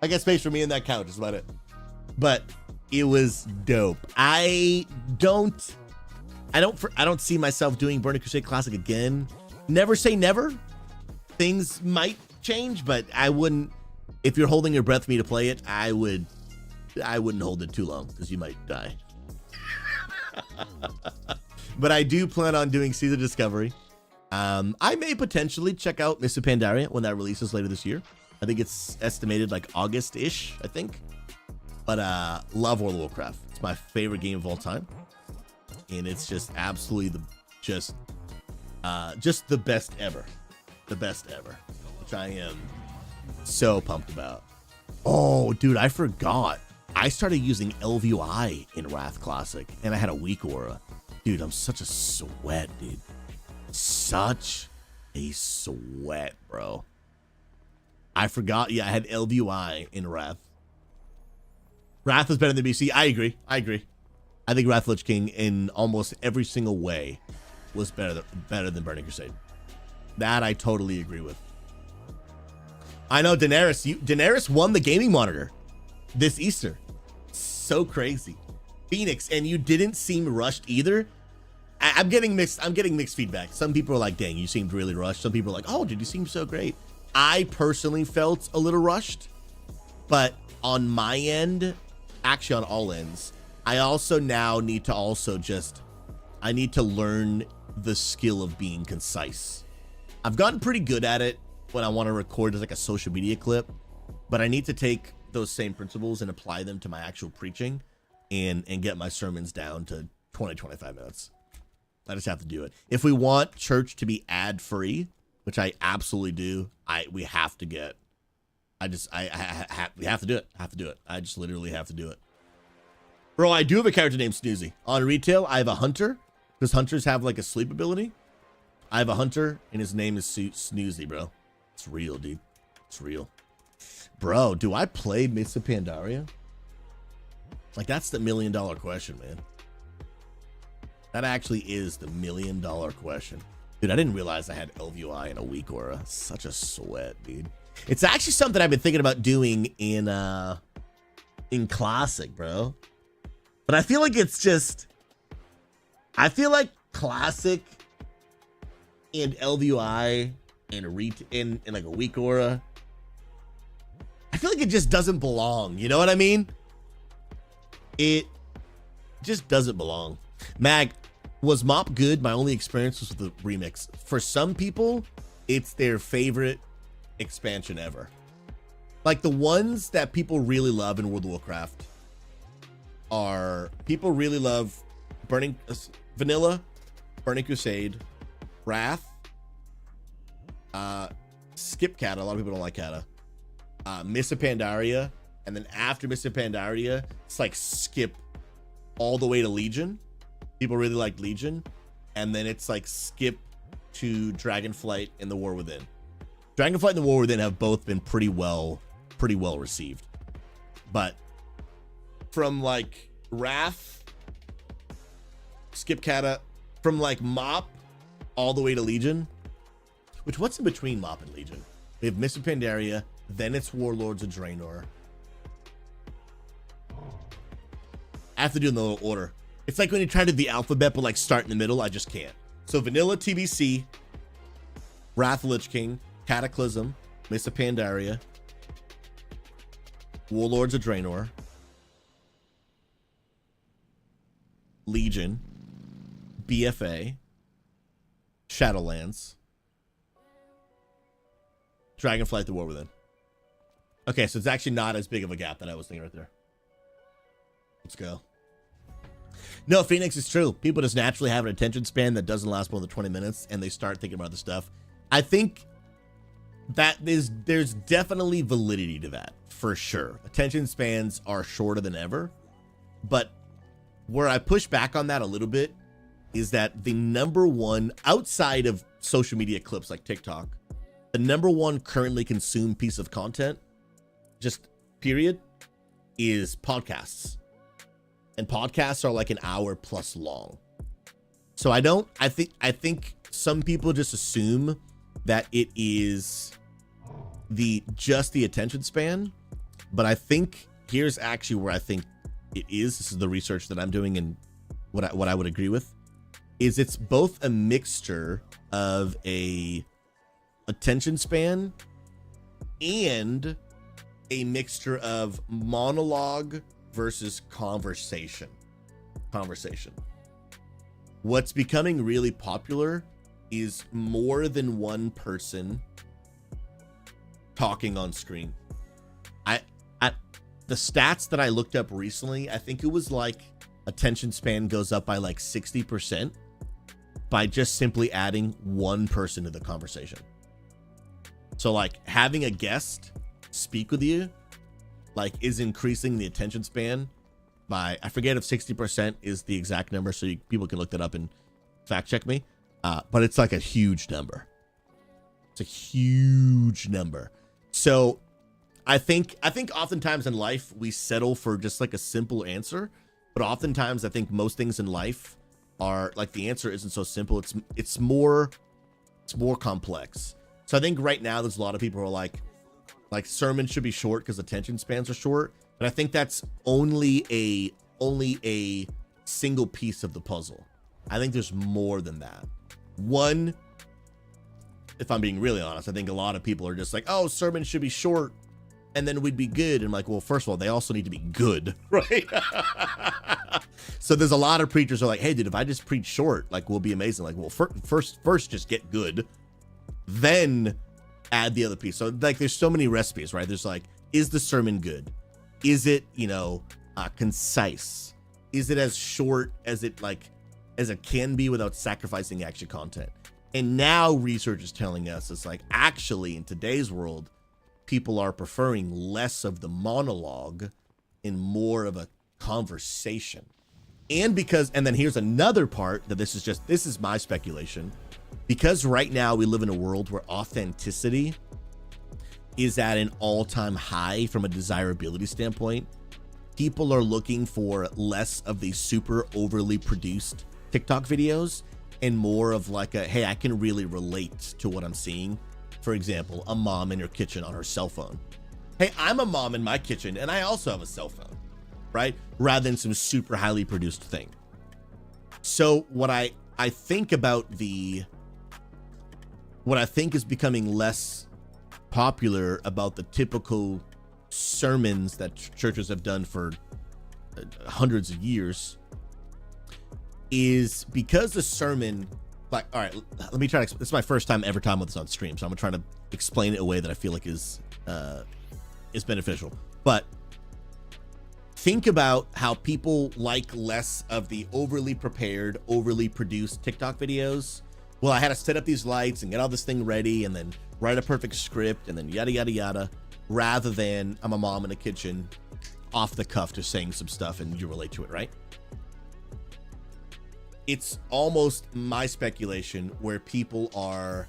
I got space for me and that couch. That's about it. But it was dope. I don't see myself doing Burning Crusade Classic again. Never say never. Things might change, but I wouldn't. If you're holding your breath for me to play it, I wouldn't hold it too long because you might die. But I do plan on doing Season Discovery. I may potentially check out Mists of Pandaria when that releases later this year. I think it's estimated like August-ish, I think. But love World of Warcraft. It's my favorite game of all time. And it's just absolutely just the best ever. The best ever. Which I am so pumped about. Oh, dude, I forgot. I started using LVI in Wrath Classic, and I had a weak aura. Dude, I'm such a sweat, dude. Such a sweat, bro. I forgot. Yeah, I had LVI in Wrath. Wrath is better than BC. I agree. I think Wrath of Lich King in almost every single way was better than Burning Crusade. That I totally agree with. I know Daenerys won the gaming monitor this Easter. So crazy. Phoenix, and you didn't seem rushed either. I'm getting mixed feedback. Some people are like, dang, you seemed really rushed. Some people are like, oh, dude, you seem so great. I personally felt a little rushed, but on my end, actually on all ends, I also now need to I need to learn the skill of being concise. I've gotten pretty good at it when I want to record as like a social media clip, but I need to take those same principles and apply them to my actual preaching and get my sermons down to 20-25 minutes. I just have to do it. If we want church to be ad free, which I absolutely do, we have to get. We have to do it. I just literally have to do it. Bro, I do have a character named Snoozy. On retail, I have a hunter Because hunters have like a sleep ability. I have a hunter, and his name is Snoozy, bro. It's real, dude. It's real. Bro, do I play Mists of Pandaria? Like, that's the $1 million question, man. That actually is the $1 million question. Dude, I didn't realize I had LVI in a weak aura. Such a sweat, dude. It's actually something I've been thinking about doing in Classic, bro. But I feel like it's just... I feel like Classic and LVI and like a weak aura, I feel like it just doesn't belong. You know what I mean? It just doesn't belong. Mag, was Mop good? My only experience was with the remix. For some people, it's their favorite expansion ever. Like the ones that people really love in World of Warcraft are people really love Vanilla, Burning Crusade, Wrath, skip Kata. A lot of people don't like Kata. Mists of Pandaria, and then after Mists of Pandaria, it's like skip all the way to Legion. People really like Legion, and then it's like skip to Dragonflight and the War Within. Dragonflight and the War Within have both been pretty well received, but from like Wrath, skip Kata, from like Mop all the way to Legion. Which, what's in between Mop and Legion? We have Mists of Pandaria, then it's Warlords of Draenor. I have to do in the little order. It's like when you try to do the alphabet, but like start in the middle, I just can't. So Vanilla, TBC, Wrath of Lich King, Cataclysm, Mists of Pandaria, Warlords of Draenor, Legion, BFA, Shadowlands, Dragonflight, the War Within. Okay, so it's actually not as big of a gap that I was thinking right there. Let's go. No, Phoenix is true. People just naturally have an attention span that doesn't last more than 20 minutes, and they start thinking about the stuff. I think that there's definitely validity to that, for sure. Attention spans are shorter than ever, but where I push back on that a little bit is that the number one, outside of social media clips like TikTok, the number one currently consumed piece of content, just period, is podcasts. And podcasts are like an hour plus long. So I think some people just assume that it is just the attention span, but I think here's actually where I think it is. This is the research that I'm doing, and what I would agree with is it's both a mixture of a attention span and a mixture of monologue versus conversation. What's becoming really popular is more than one person talking on screen. The stats that I looked up recently, I think it was like attention span goes up by like 60% by just simply adding one person to the conversation. So like having a guest speak with you like is increasing the attention span by, I forget if 60% is the exact number, so people can look that up and fact check me, but it's like a huge number. It's a huge number. So I think oftentimes in life we settle for just like a simple answer, but oftentimes I think most things in life are like the answer isn't so simple. It's more complex. So I think right now there's a lot of people who are like sermons should be short because attention spans are short, but I think that's only a single piece of the puzzle. I think there's more than that. One, if I'm being really honest, I think a lot of people are just like, oh, sermons should be short and then we'd be good. And I'm like, well, first of all, they also need to be good, right? So there's a lot of preachers who are like, hey, dude, if I just preach short, like we'll be amazing. Like, well, first just get good, then add the other piece. So like there's so many recipes, right? There's like, is the sermon good? Is it, concise? Is it as short as it can be without sacrificing action content? And now research is telling us it's like actually in today's world, people are preferring less of the monologue and more of a conversation. And then here's another part that this is my speculation, because right now we live in a world where authenticity is at an all-time high from a desirability standpoint. People are looking for less of these super overly produced TikTok videos and more of like a, hey, I can really relate to what I'm seeing. For example, a mom in her kitchen on her cell phone. Hey, I'm a mom in my kitchen and I also have a cell phone, right? Rather than some super highly produced thing. So what I think about what I think is becoming less popular about the typical sermons that churches have done for hundreds of years is because the sermon, like, all right, let me try to, this is my first time ever talking about this on stream, so I'm gonna try to explain it in a way that I feel like is beneficial. But think about how people like less of the overly prepared, overly produced TikTok videos. Well, I had to set up these lights and get all this thing ready and then write a perfect script and then yada, yada, yada, rather than I'm a mom in a kitchen off the cuff just saying some stuff and you relate to it, right? It's almost my speculation where people are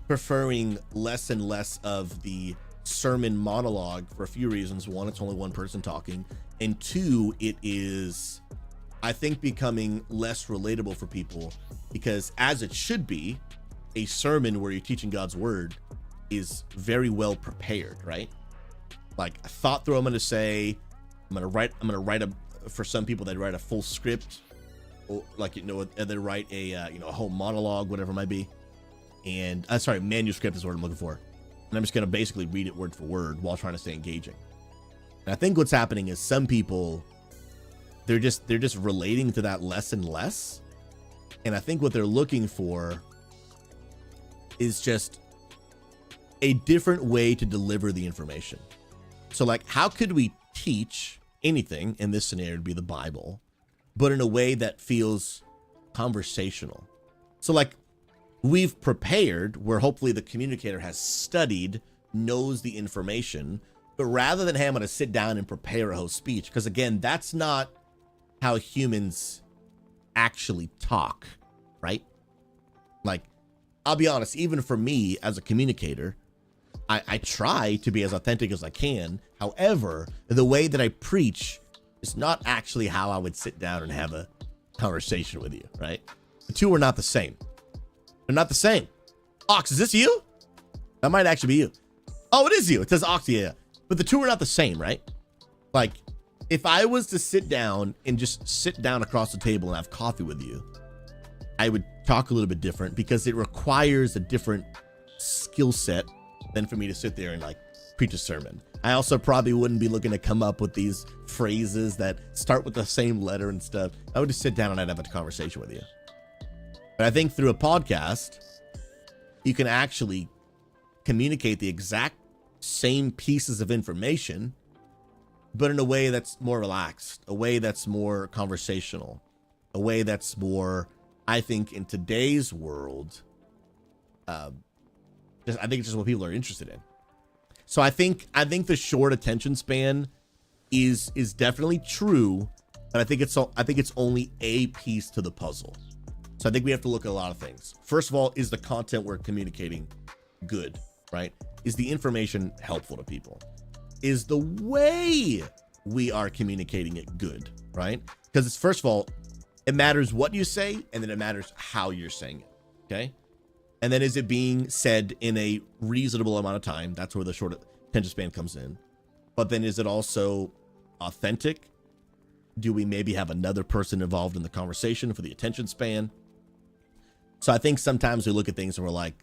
preferring less and less of the sermon monologue for a few reasons. One, it's only one person talking, and two, it is, I think, becoming less relatable for people, because as it should be, a sermon where you're teaching God's word is very well prepared, right? Like, I thought through, I'm going to say, I'm going to write for some people that write a full script, or like, and they write a, a whole monologue, whatever it might be. And sorry, manuscript is what I'm looking for. And I'm just going to basically read it word for word while trying to stay engaging. And I think what's happening is some people, they're just relating to that less and less. And I think what they're looking for is just a different way to deliver the information. So like, how could we teach anything, in this scenario would be the Bible, but in a way that feels conversational? So like, we've prepared where hopefully the communicator has studied, knows the information, but rather than having to sit down and prepare a whole speech, because again, that's not how humans actually talk, right? Like, I'll be honest, even for me as a communicator, I try to be as authentic as I can. However, the way that I preach is not actually how I would sit down and have a conversation with you, right? The two are not the same. They're not the same. Ox, is this you? That might actually be you. Oh, it is you. It says Ox, yeah. But the two are not the same, right? Like, if I was to sit down and just sit down across the table and have coffee with you, I would talk a little bit different because it requires a different skill set than for me to sit there and like preach a sermon. I also probably wouldn't be looking to come up with these phrases that start with the same letter and stuff. I would just sit down and I'd have a conversation with you. But I think through a podcast, you can actually communicate the exact same pieces of information, but in a way that's more relaxed, a way that's more conversational, a way that's more, I think, in today's world, I think it's just what people are interested in. So I think the short attention span is definitely true, but I think it's only a piece to the puzzle. So I think we have to look at a lot of things. First of all, is the content we're communicating good, right? Is the information helpful to people? Is the way we are communicating it good, right? Because it's, first of all, it matters what you say, and then it matters how you're saying it, okay? And then is it being said in a reasonable amount of time? That's where the short attention span comes in. But then is it also authentic? Do we maybe have another person involved in the conversation for the attention span? So I think sometimes we look at things and we're like,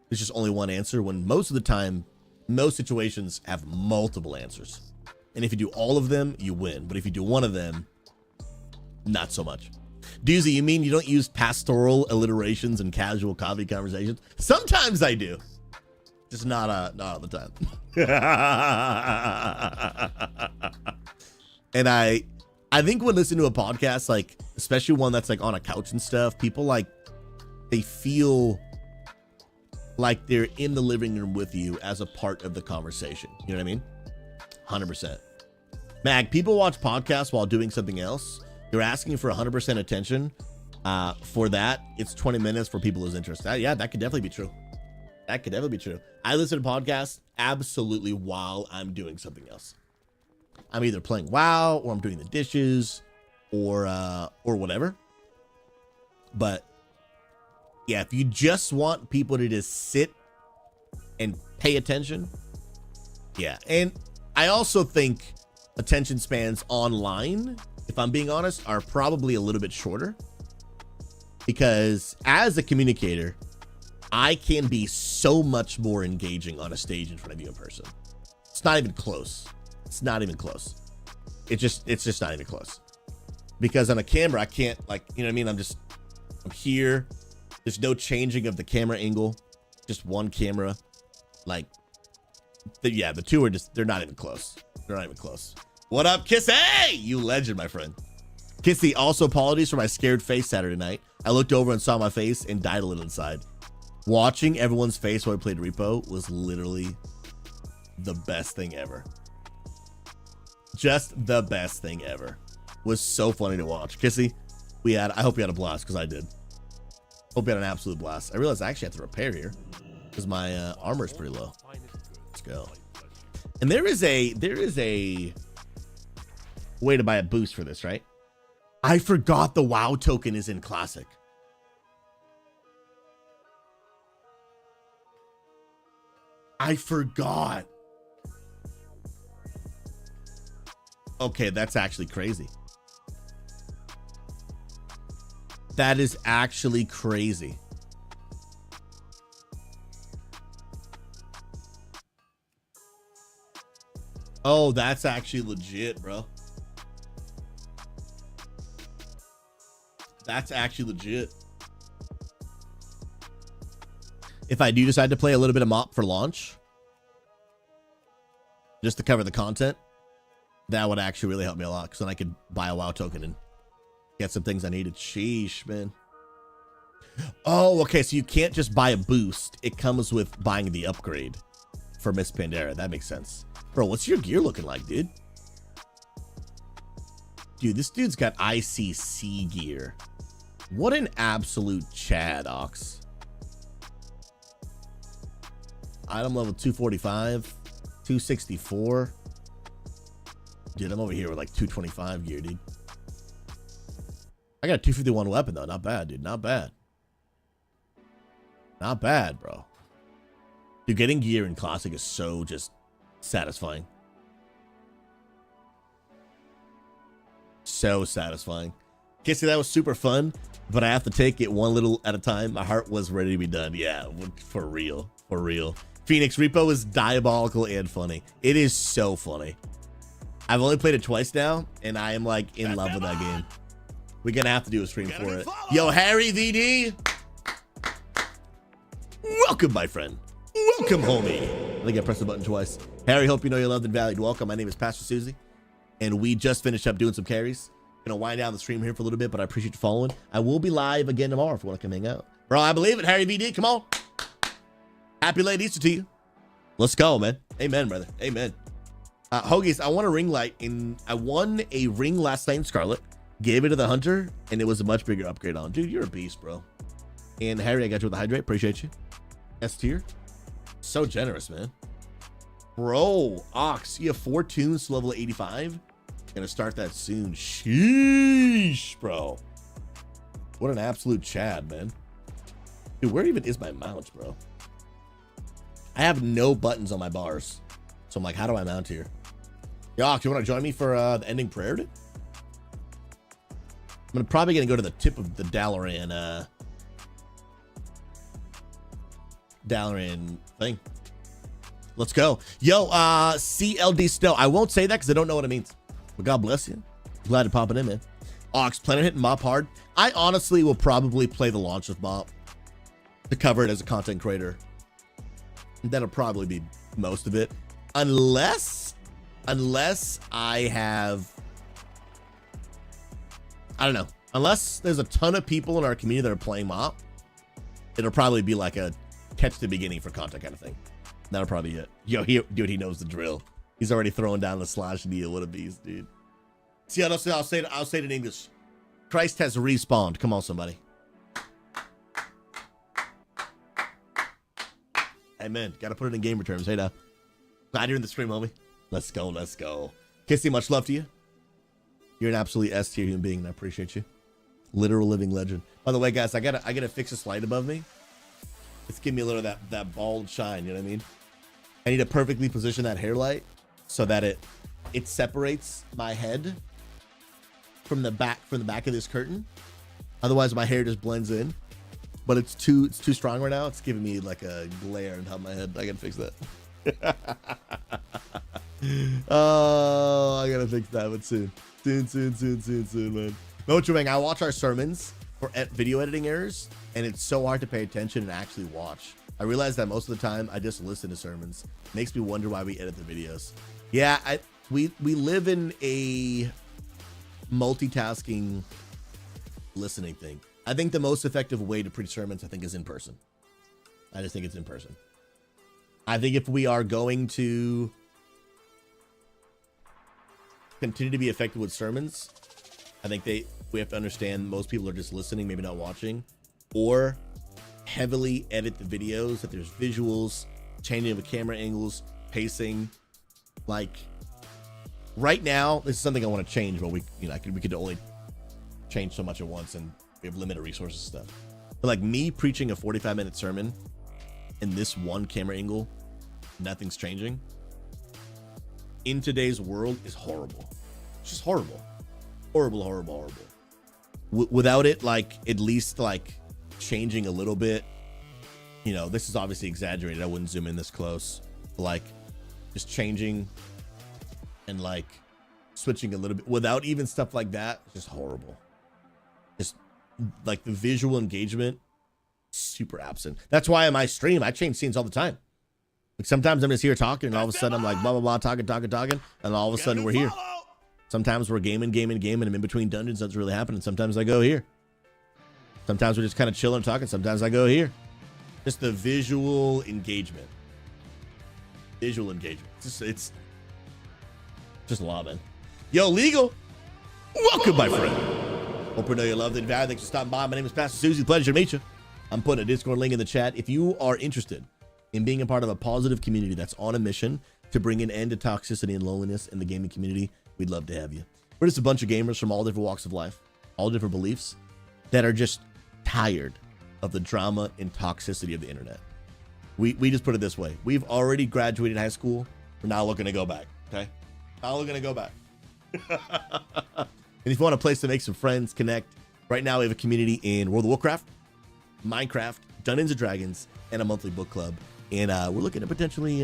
there's just only one answer, when most of the time, most situations have multiple answers. And if you do all of them, you win. But if you do one of them, not so much. Doozy, you mean you don't use pastoral alliterations and casual coffee conversations? Sometimes I do. Just not all the time. And I think when listening to a podcast, like, especially one that's like on a couch and stuff, people like, they feel like they're in the living room with you as a part of the conversation. You know what I mean? 100%. Mag, people watch podcasts while doing something else. You're asking for 100% attention. For that, it's 20 minutes for people whose interest. Yeah, that could definitely be true. That could definitely be true. I listen to podcasts absolutely while I'm doing something else. I'm either playing WoW or I'm doing the dishes or whatever. But yeah, if you just want people to just sit and pay attention, yeah. And I also think attention spans online, if I'm being honest, are probably a little bit shorter. Because as a communicator, I can be so much more engaging on a stage in front of you in person. It's not even close. It's not even close. It's just not even close. Because on a camera, I can't, like, you know what I mean? I'm here. There's no changing of the camera angle. Just one camera. Like, yeah, the two are just, they're not even close. They're not even close. What up, Kissy? You legend, my friend. Kissy, also apologies for my scared face Saturday night. I looked over and saw my face and died a little inside. Watching everyone's face while I played Repo was literally the best thing ever. Just the best thing ever. Was so funny to watch. Kissy, I hope you had a blast, because I did. Hope you had an absolute blast. I realized I actually have to repair here because my armor is pretty low. Let's go. And there is a way to buy a boost for this, right? I forgot the WoW token is in Classic. I forgot. Okay, that's actually crazy. That is actually crazy. Oh, that's actually legit, bro. That's actually legit. If I do decide to play a little bit of MOP for launch, just to cover the content, that would actually really help me a lot, because then I could buy a WoW token and get some things I needed. Sheesh, man. Oh, okay, so you can't just buy a boost. It comes with buying the upgrade for Miss Pandera. That makes sense. Bro, what's your gear looking like, dude? Dude, this dude's got ICC gear. What an absolute Chad, Ox. Item level 245, 264. Dude, I'm over here with like 225 gear, dude. I got a 251 weapon, though. Not bad, dude. Not bad. Not bad, bro. Dude, getting gear in Classic is so just satisfying. So satisfying. Kissy, that was super fun, but I have to take it one little at a time. My heart was ready to be done. Yeah, for real. For real. Phoenix Repo is diabolical and funny. It is so funny. I've only played it twice now, and I am like in love with that game. We're gonna have to do a stream for it. Yo, Harry VD. Welcome, my friend. Welcome, homie. I think I pressed the button twice. Harry, hope you know you're loved and valued. Welcome. My name is Pastor Susie, and we just finished up doing some carries. Gonna wind down the stream here for a little bit, but I appreciate you following. I will be live again tomorrow if you want to come hang out. Bro, I believe it. Harry VD, come on. Happy late Easter to you. Let's go, man. Amen, brother. Amen. Hoagies, I want a ring light. I won a ring last night in Scarlet. Gave it to the hunter, and it was a much bigger upgrade on. Dude, you're a beast, bro. And Harry, I got you with the hydrate. Appreciate you. S tier. So generous, man. Bro, Ox, you have 4 tunes to level 85. Gonna start that soon. Sheesh, bro. What an absolute Chad, man. Dude, where even is my mount, bro? I have no buttons on my bars. So I'm like, how do I mount here? Yo, Ox, you want to join me for the ending prayer, dude? I'm probably going to go to the tip of the Dalaran thing. Let's go. Yo, CLD Snow. I won't say that because I don't know what it means. But God bless you. Glad to pop it in, man. Ox, plan on hitting MOP hard. I honestly will probably play the launch of MOP to cover it as a content creator. That'll probably be most of it. Unless I have... I don't know. Unless there's a ton of people in our community that are playing MOP, it'll probably be like a catch the beginning for content kind of thing. That'll probably be it. Yo, dude, he knows the drill. He's already throwing down the slash deal. What a beast, dude. See, I'll say it in English. Christ has respawned. Come on, somebody. Amen. Got to put it in gamer terms. Hey, now. Glad you're in the stream, homie. Let's go. Let's go. Kissy, much love to you. You're an absolute S tier human being, and I appreciate you. Literal living legend. By the way, guys, I gotta fix this light above me. It's giving me a little of that bald shine. You know what I mean? I need to perfectly position that hair light so that it separates my head from the back of this curtain. Otherwise, my hair just blends in. But it's too strong right now. It's giving me like a glare on top of my head. I gotta fix that. Oh, I gotta fix that, but soon, man. No, Chumeng, I watch our sermons for video editing errors, and it's so hard to pay attention and actually watch. I realize that most of the time I just listen to sermons. It makes me wonder why we edit the videos. Yeah, we live in a multitasking listening thing. I think the most effective way to preach sermons, I think, is in person. I just think it's in person. I think if we are going to continue to be effective with sermons, I think we have to understand most people are just listening, maybe not watching, or heavily edit the videos, that there's visuals, changing of camera angles, pacing. Like right now, this is something I want to change, but we could only change so much at once, and we have limited resources and stuff. But like me preaching a 45-minute sermon in this one camera angle, nothing's changing, in today's world is horrible. It's just horrible. Horrible. Without it, like, at least like changing a little bit, you know, this is obviously exaggerated. I wouldn't zoom in this close, but like just changing and like switching a little bit without even stuff like that, just horrible. Just like the visual engagement, super absent. That's why on my stream, I change scenes all the time. Like sometimes I'm just here talking, and all of a sudden I'm like blah blah blah, talking, and all of a sudden we're here. Sometimes we're gaming, and I'm in between dungeons. Nothing's really happening. Sometimes I go here. Sometimes we're just kind of chilling, talking. Sometimes I go here. Just the visual engagement. It's just a lot, man. Yo, Legal. Welcome, my friend. Hope you know you love the value. Thanks for stopping by. My name is Pastor Susie. Pleasure to meet you. I'm putting a Discord link in the chat. If you are interested in being a part of a positive community that's on a mission to bring an end to toxicity and loneliness in the gaming community, we'd love to have you. We're just a bunch of gamers from all different walks of life, all different beliefs, that are just tired of the drama and toxicity of the internet. We just put it this way. We've already graduated high school. We're now looking to go back, okay? Now looking to go back. And if you want a place to make some friends, connect, right now we have a community in World of Warcraft, Minecraft, Dungeons & Dragons, and a monthly book club. And we're looking to potentially,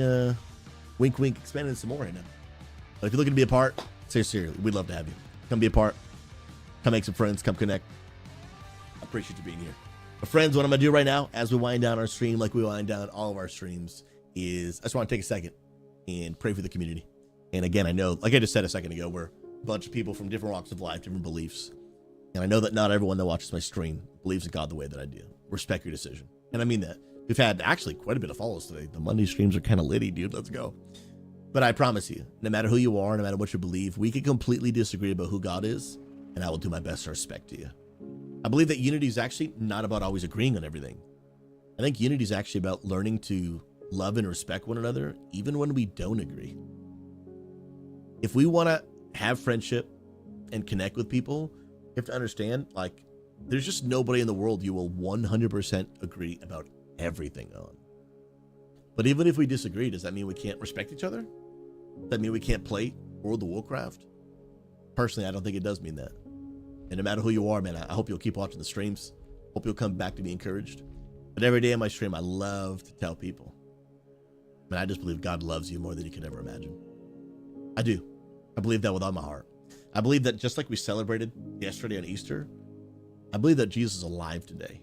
wink, wink, expanding some more right now. But if you're looking to be a part, seriously, we'd love to have you. Come be a part. Come make some friends. Come connect. I appreciate you being here. But friends, what I'm going to do right now, as we wind down our stream, like we wind down all of our streams, is I just want to take a second and pray for the community. And again, I know, like I just said a second ago, we're a bunch of people from different walks of life, different beliefs. And I know that not everyone that watches my stream believes in God the way that I do. Respect your decision. And I mean that. We've had actually quite a bit of follows today. The Monday streams are kind of litty, dude. Let's go. But I promise you, no matter who you are, no matter what you believe, we can completely disagree about who God is, and I will do my best to respect to you. I believe that unity is actually not about always agreeing on everything. I think unity is actually about learning to love and respect one another, even when we don't agree. If we want to have friendship and connect with people, you have to understand, like, there's just nobody in the world you will 100% agree about everything on. But even if we disagree, does that mean we can't respect each other? Does that mean we can't play World of Warcraft? Personally, I don't think it does mean that. And no matter who you are, man, I hope you'll keep watching the streams. Hope you'll come back to be encouraged. But every day on my stream, I love to tell people, man, I just believe God loves you more than you could ever imagine. I do. I believe that with all my heart. I believe that just like we celebrated yesterday on Easter, I believe that Jesus is alive today.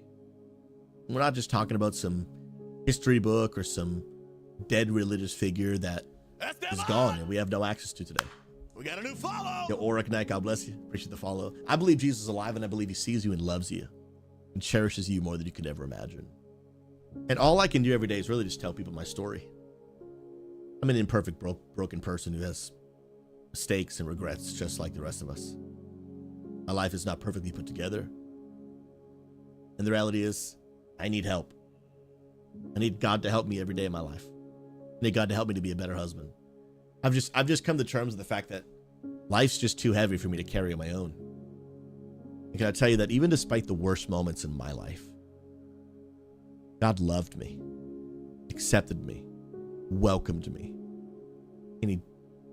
We're not just talking about some history book or some dead religious figure that is gone and we have no access to today. We got a new follow. Yo, Auric Knight, God bless you. Appreciate the follow. I believe Jesus is alive, and I believe he sees you and loves you and cherishes you more than you could ever imagine. And all I can do every day is really just tell people my story. I'm an imperfect, broken person who has mistakes and regrets just like the rest of us. My life is not perfectly put together. And the reality is, I need help. I need God to help me every day of my life. I need God to help me to be a better husband. I've just come to terms with the fact that life's just too heavy for me to carry on my own. And can I tell you that even despite the worst moments in my life, God loved me, accepted me, welcomed me. And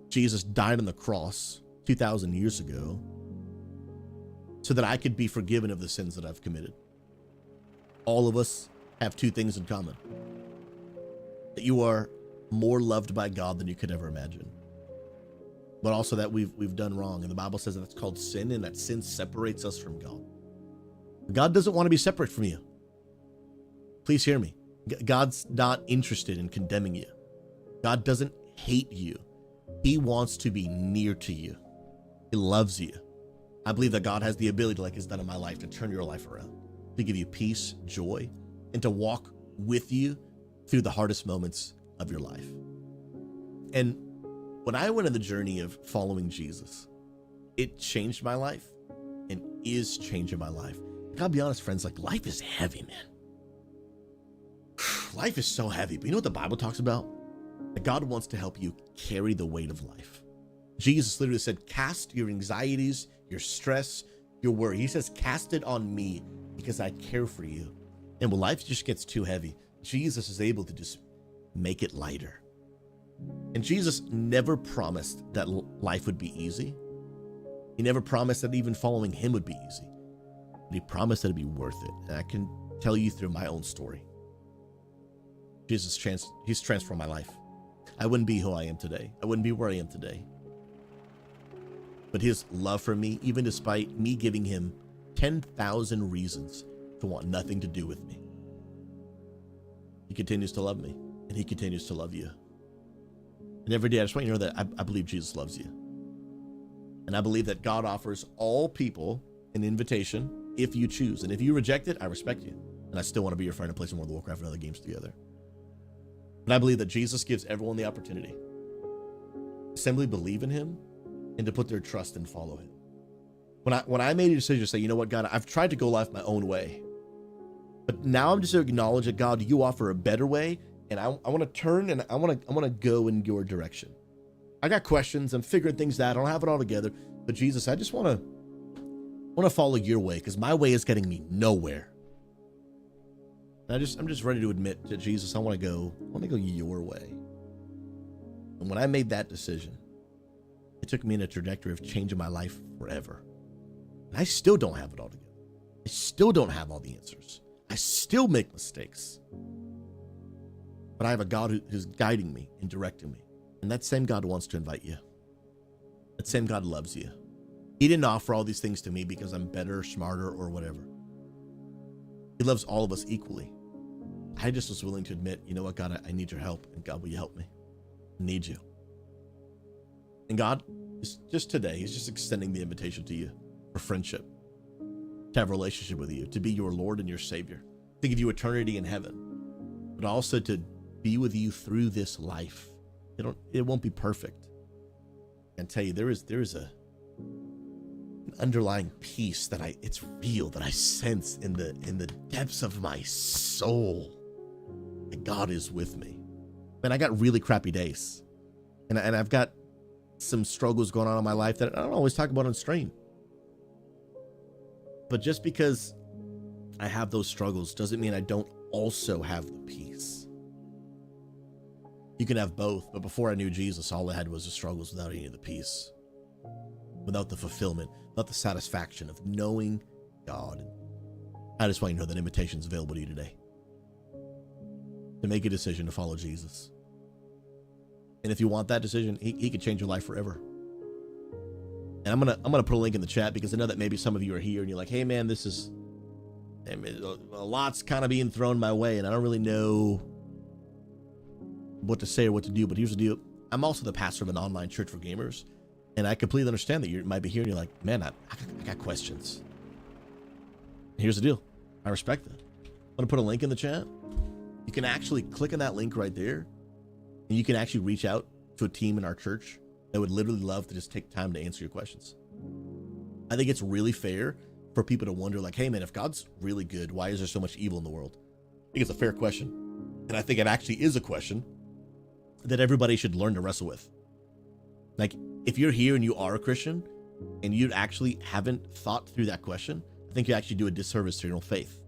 Jesus died on the cross 2,000 years ago so that I could be forgiven of the sins that I've committed. All of us have two things in common: that you are more loved by God than you could ever imagine, but also that we've done wrong. And the Bible says that it's called sin, and that sin separates us from God. God doesn't want to be separate from you. Please hear me. God's not interested in condemning you. God doesn't hate you. He wants to be near to you. He loves you. I believe that God has the ability, like He's done in my life, to turn your life around, to give you peace, joy, and to walk with you through the hardest moments of your life. And when I went on the journey of following Jesus, it changed my life and is changing my life. I gotta be honest, friends, like, life is heavy, man. Life is so heavy. But you know what the Bible talks about? That God wants to help you carry the weight of life. Jesus literally said, cast your anxieties, your stress, your worry. He says, cast it on me because I care for you. And when life just gets too heavy, Jesus is able to just make it lighter. And Jesus never promised that life would be easy. He never promised that even following Him would be easy. But He promised that it'd be worth it. And I can tell you through my own story. He's transformed my life. I wouldn't be who I am today. I wouldn't be where I am today. But His love for me, even despite me giving Him 10,000 reasons to want nothing to do with me, He continues to love me, and He continues to love you. And every day I just want you to know that I believe Jesus loves you. And I believe that God offers all people an invitation if you choose. And if you reject it, I respect you. And I still want to be your friend and play some more Warcraft and other games together. But I believe that Jesus gives everyone the opportunity to simply believe in Him and to put their trust and follow Him. When I made a decision to say, you know what, God, I've tried to go life my own way, but now I'm just to acknowledge that, God, you offer a better way, and I want to turn and I want to go in your direction. I got questions. I'm figuring things out. I don't have it all together, but Jesus, I just want to follow your way, because my way is getting me nowhere. And I'm just ready to admit to Jesus, I want to go your way. And when I made that decision, it took me in a trajectory of changing my life forever. And I still don't have it all together. I still don't have all the answers. I still make mistakes. But I have a God who's guiding me and directing me. And that same God wants to invite you. That same God loves you. He didn't offer all these things to me because I'm better, smarter, or whatever. He loves all of us equally. I just was willing to admit, you know what, God, I need your help. And God, will you help me? I need you. And God is just today, He's just extending the invitation to you for friendship, to have a relationship with you, to be your Lord and your Savior, to give you eternity in heaven, but also to be with you through this life. It won't be perfect. And tell you, there is an underlying peace that it's real, that I sense in the depths of my soul, that God is with me. Man, I got really crappy days, and I've got some struggles going on in my life that I don't always talk about on stream. But just because I have those struggles doesn't mean I don't also have the peace. You can have both, but before I knew Jesus, all I had was the struggles without any of the peace, without the fulfillment, without the satisfaction of knowing God. I just want you to know that invitation is available to you today, to make a decision to follow Jesus. And if you want that decision, he could change your life forever. And I'm gonna put a link in the chat, because I know that maybe some of you are here and you're like, hey man, a lot's kind of being thrown my way and I don't really know what to say or what to do. But here's the deal. I'm also the pastor of an online church for gamers, and I completely understand that you might be here and you're like, man, I got questions. And here's the deal. I respect that. I'm gonna put a link in the chat. You can actually click on that link right there, and you can actually reach out to a team in our church that would literally love to just take time to answer your questions. I think it's really fair for people to wonder, like, hey man, if God's really good, why is there so much evil in the world? I think it's a fair question. And I think it actually is a question that everybody should learn to wrestle with. Like, if you're here and you are a Christian and you actually haven't thought through that question, I think you actually do a disservice to your own faith.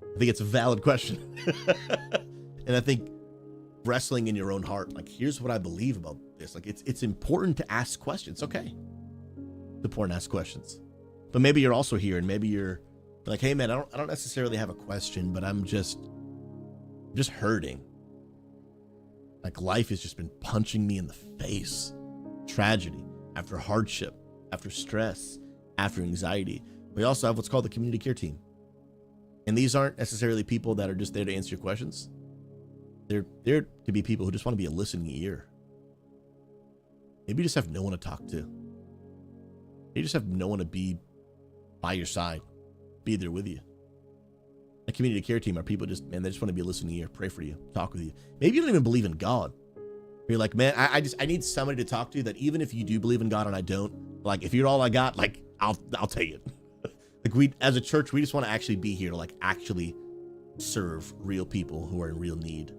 I think it's a valid question. And I think wrestling in your own heart, like, here's what I believe about this. Like, it's important to ask questions. Okay. It's important to ask questions. But maybe you're also here and maybe you're like, hey man, I don't necessarily have a question, but I'm just hurting. Like, life has just been punching me in the face. Tragedy, after hardship, after stress, after anxiety. We also have what's called the community care team. And these aren't necessarily people that are just there to answer your questions. They're there to be people who just want to be a listening ear. Maybe you just have no one to talk to. You just have no one to be by your side, be there with you. A community care team are people they just want to be a listening ear, pray for you, talk with you. Maybe you don't even believe in God. You're like, man, I need somebody to talk to that even if you do believe in God and I don't, like, if you're all I got, like, I'll take it. Like, we, as a church, we just want to actually be here to, like, actually serve real people who are in real need.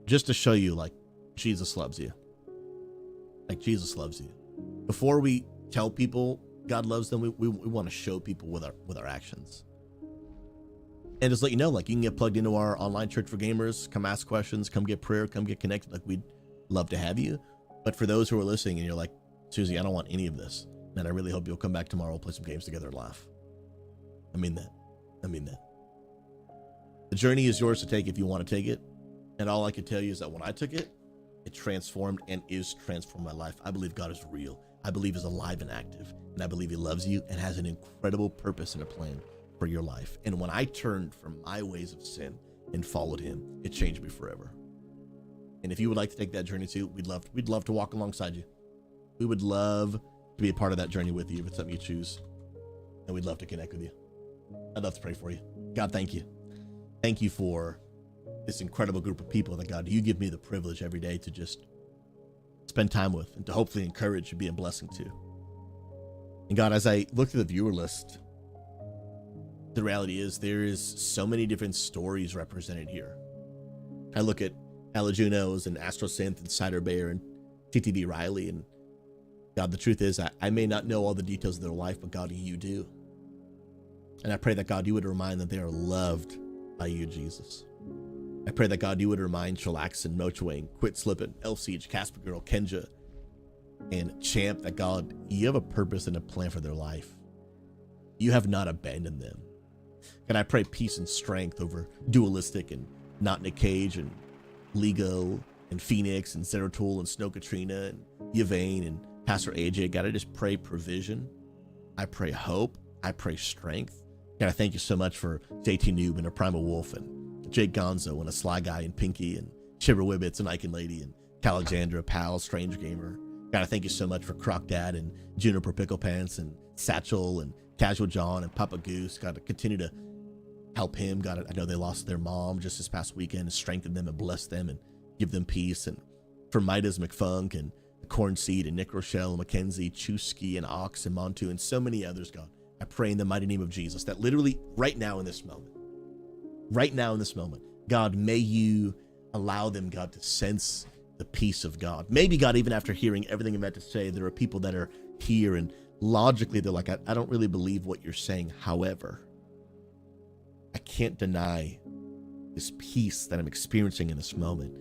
Just to show you, like, Jesus loves you. Like, Jesus loves you. Before we tell people God loves them, we want to show people with our actions. And just let you know, like, you can get plugged into our online church for gamers, come ask questions, come get prayer, come get connected. Like, we'd love to have you. But for those who are listening and you're like, Susie, I don't want any of this, man, I really hope you'll come back tomorrow, play some games together and laugh. I mean that. The journey is yours to take if you want to take it. And all I can tell you is that when I took it, it transformed and is transformed my life. I believe God is real. I believe he's alive and active. And I believe he loves you and has an incredible purpose and a plan for your life. And when I turned from my ways of sin and followed him, it changed me forever. And if you would like to take that journey too, we'd love to walk alongside you. We would love to be a part of that journey with you if it's something you choose. And we'd love to connect with you. I'd love to pray for you. God, thank you. Thank you for this incredible group of people that, God, you give me the privilege every day to just spend time with and to hopefully encourage and be a blessing to. And God, as I look through the viewer list, the reality is there is so many different stories represented here. I look at Alajunos and Astrosynth and Cider Bear and TTV Riley, and God, the truth is I may not know all the details of their life, but God, you do. And I pray that, God, you would remind that they are loved by you, Jesus. I pray that, God, you would remind Chillaxin, Mochwing, Quit Slippin', Elf Siege, Casper Girl, Kenja, and Champ that, God, you have a purpose and a plan for their life. You have not abandoned them. And I pray peace and strength over Dualistic and Not Nick Cage and Lego and Phoenix and Zeratul and Snow Katrina and Yvain and Pastor AJ. God, I just pray provision. I pray hope. I pray strength. God, I thank you so much for JT Noob and a Primal Wolf and Jake Gonzo and a Sly Guy and Pinky and Shiver Wibbits and Icon Lady and Calexandra, Pal, Strange Gamer. God, I thank you so much for Croc Dad and Juniper Pickle Pants and Satchel and Casual John and Papa Goose. God, to continue to help him. God, I know they lost their mom just this past weekend, and strengthen them and bless them and give them peace. And for Midas McFunk and Corn Seed and Nick Rochelle and Mackenzie, Chusky and Ox and Montu and so many others, God, I pray in the mighty name of Jesus that literally right now in this moment, God, may you allow them, God, to sense the peace of God. Maybe, God, even after hearing everything I'm about to say, there are people that are here and logically they're like, I don't really believe what you're saying. However, I can't deny this peace that I'm experiencing in this moment.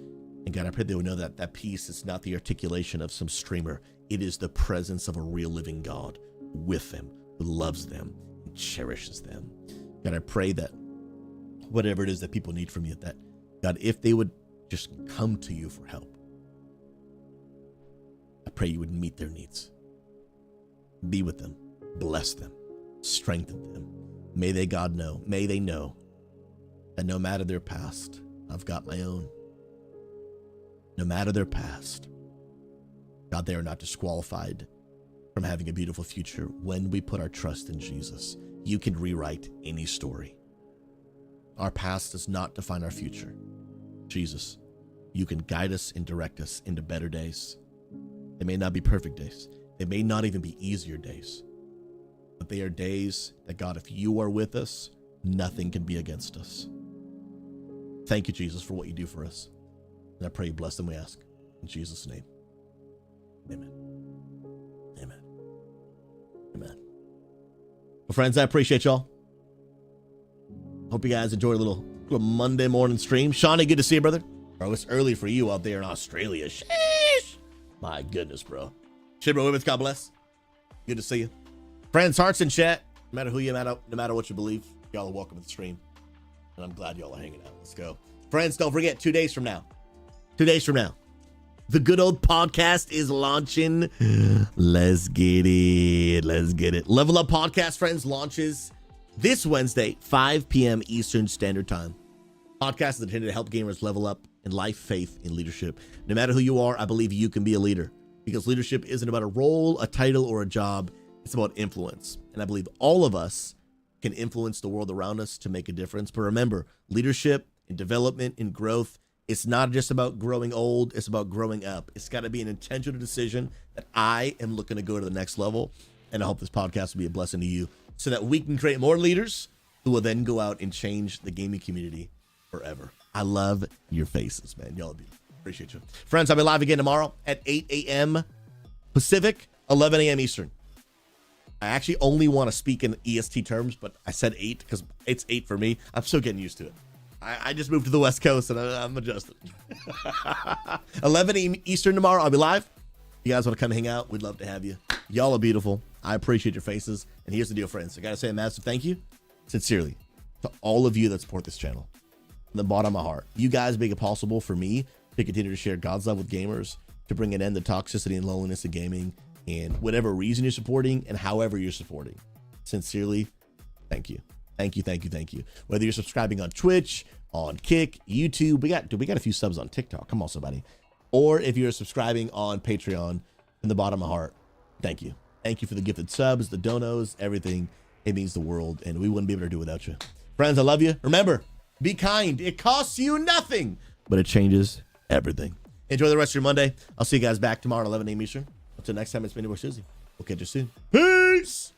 And God, I pray they would know that that peace is not the articulation of some streamer. It is the presence of a real living God with them, who loves them and cherishes them. God, I pray that whatever it is that people need from you, that God, if they would just come to you for help, I pray you would meet their needs. Be with them, bless them, strengthen them. May they, God, know, may they know that no matter their past, I've got my own. No matter their past, God, they are not disqualified from having a beautiful future when we put our trust in Jesus. You can rewrite any story. Our past does not define our future. Jesus, you can guide us and direct us into better days. They may not be perfect days. They may not even be easier days, but they are days that, God, if you are with us, nothing can be against us. Thank you, Jesus, for what you do for us. And I pray you bless them, we ask. In Jesus' name. Amen. Amen. Amen. Well, friends, I appreciate y'all. Hope you guys enjoyed a little Monday morning stream. Shawnee, good to see you, brother. Bro, it's early for you out there in Australia. Sheesh. My goodness, bro. Shit, bro, women's, God bless. Good to see you. Friends, hearts in chat. No matter who you no matter what you believe, y'all are welcome to the stream. And I'm glad y'all are hanging out. Let's go. Friends, don't forget, 2 days from now, the good old podcast is launching. Let's get it. Let's get it. Level Up Podcast, friends, launches this Wednesday, 5 p.m. Eastern Standard Time. Podcast is intended to help gamers level up in life, faith, and leadership. No matter who you are, I believe you can be a leader, because leadership isn't about a role, a title, or a job. It's about influence. And I believe all of us can influence the world around us to make a difference. But remember, leadership and development and growth, it's not just about growing old, it's about growing up. It's got to be an intentional decision that I am looking to go to the next level. And I hope this podcast will be a blessing to you so that we can create more leaders who will then go out and change the gaming community forever. I love your faces, man. Y'all be appreciate you. Friends, I'll be live again tomorrow at 8 a.m. Pacific, 11 a.m. Eastern. I actually only want to speak in EST terms, but I said 8 because it's 8 for me. I'm still getting used to it. I just moved to the West Coast and I'm adjusted. 11 a.m. Eastern tomorrow, I'll be live. You guys want to come hang out? We'd love to have you. Y'all are beautiful. I appreciate your faces. And here's the deal, friends. I got to say a massive thank you, sincerely, to all of you that support this channel. From the bottom of my heart. You guys make it possible for me to continue to share God's love with gamers, to bring an end to toxicity and loneliness in gaming, and whatever reason you're supporting and however you're supporting. Sincerely, thank you. Thank you, thank you, thank you. Whether you're subscribing on Twitch, on Kick, YouTube, we got a few subs on TikTok. Come on, somebody. Or if you're subscribing on Patreon, from the bottom of my heart, thank you. Thank you for the gifted subs, the donos, everything. It means the world, and we wouldn't be able to do it without you. Friends, I love you. Remember, be kind. It costs you nothing, but it changes everything. Enjoy the rest of your Monday. I'll see you guys back tomorrow at 11 a.m. Eastern. Until next time, it's been your boy Susie. We'll catch you soon. Peace.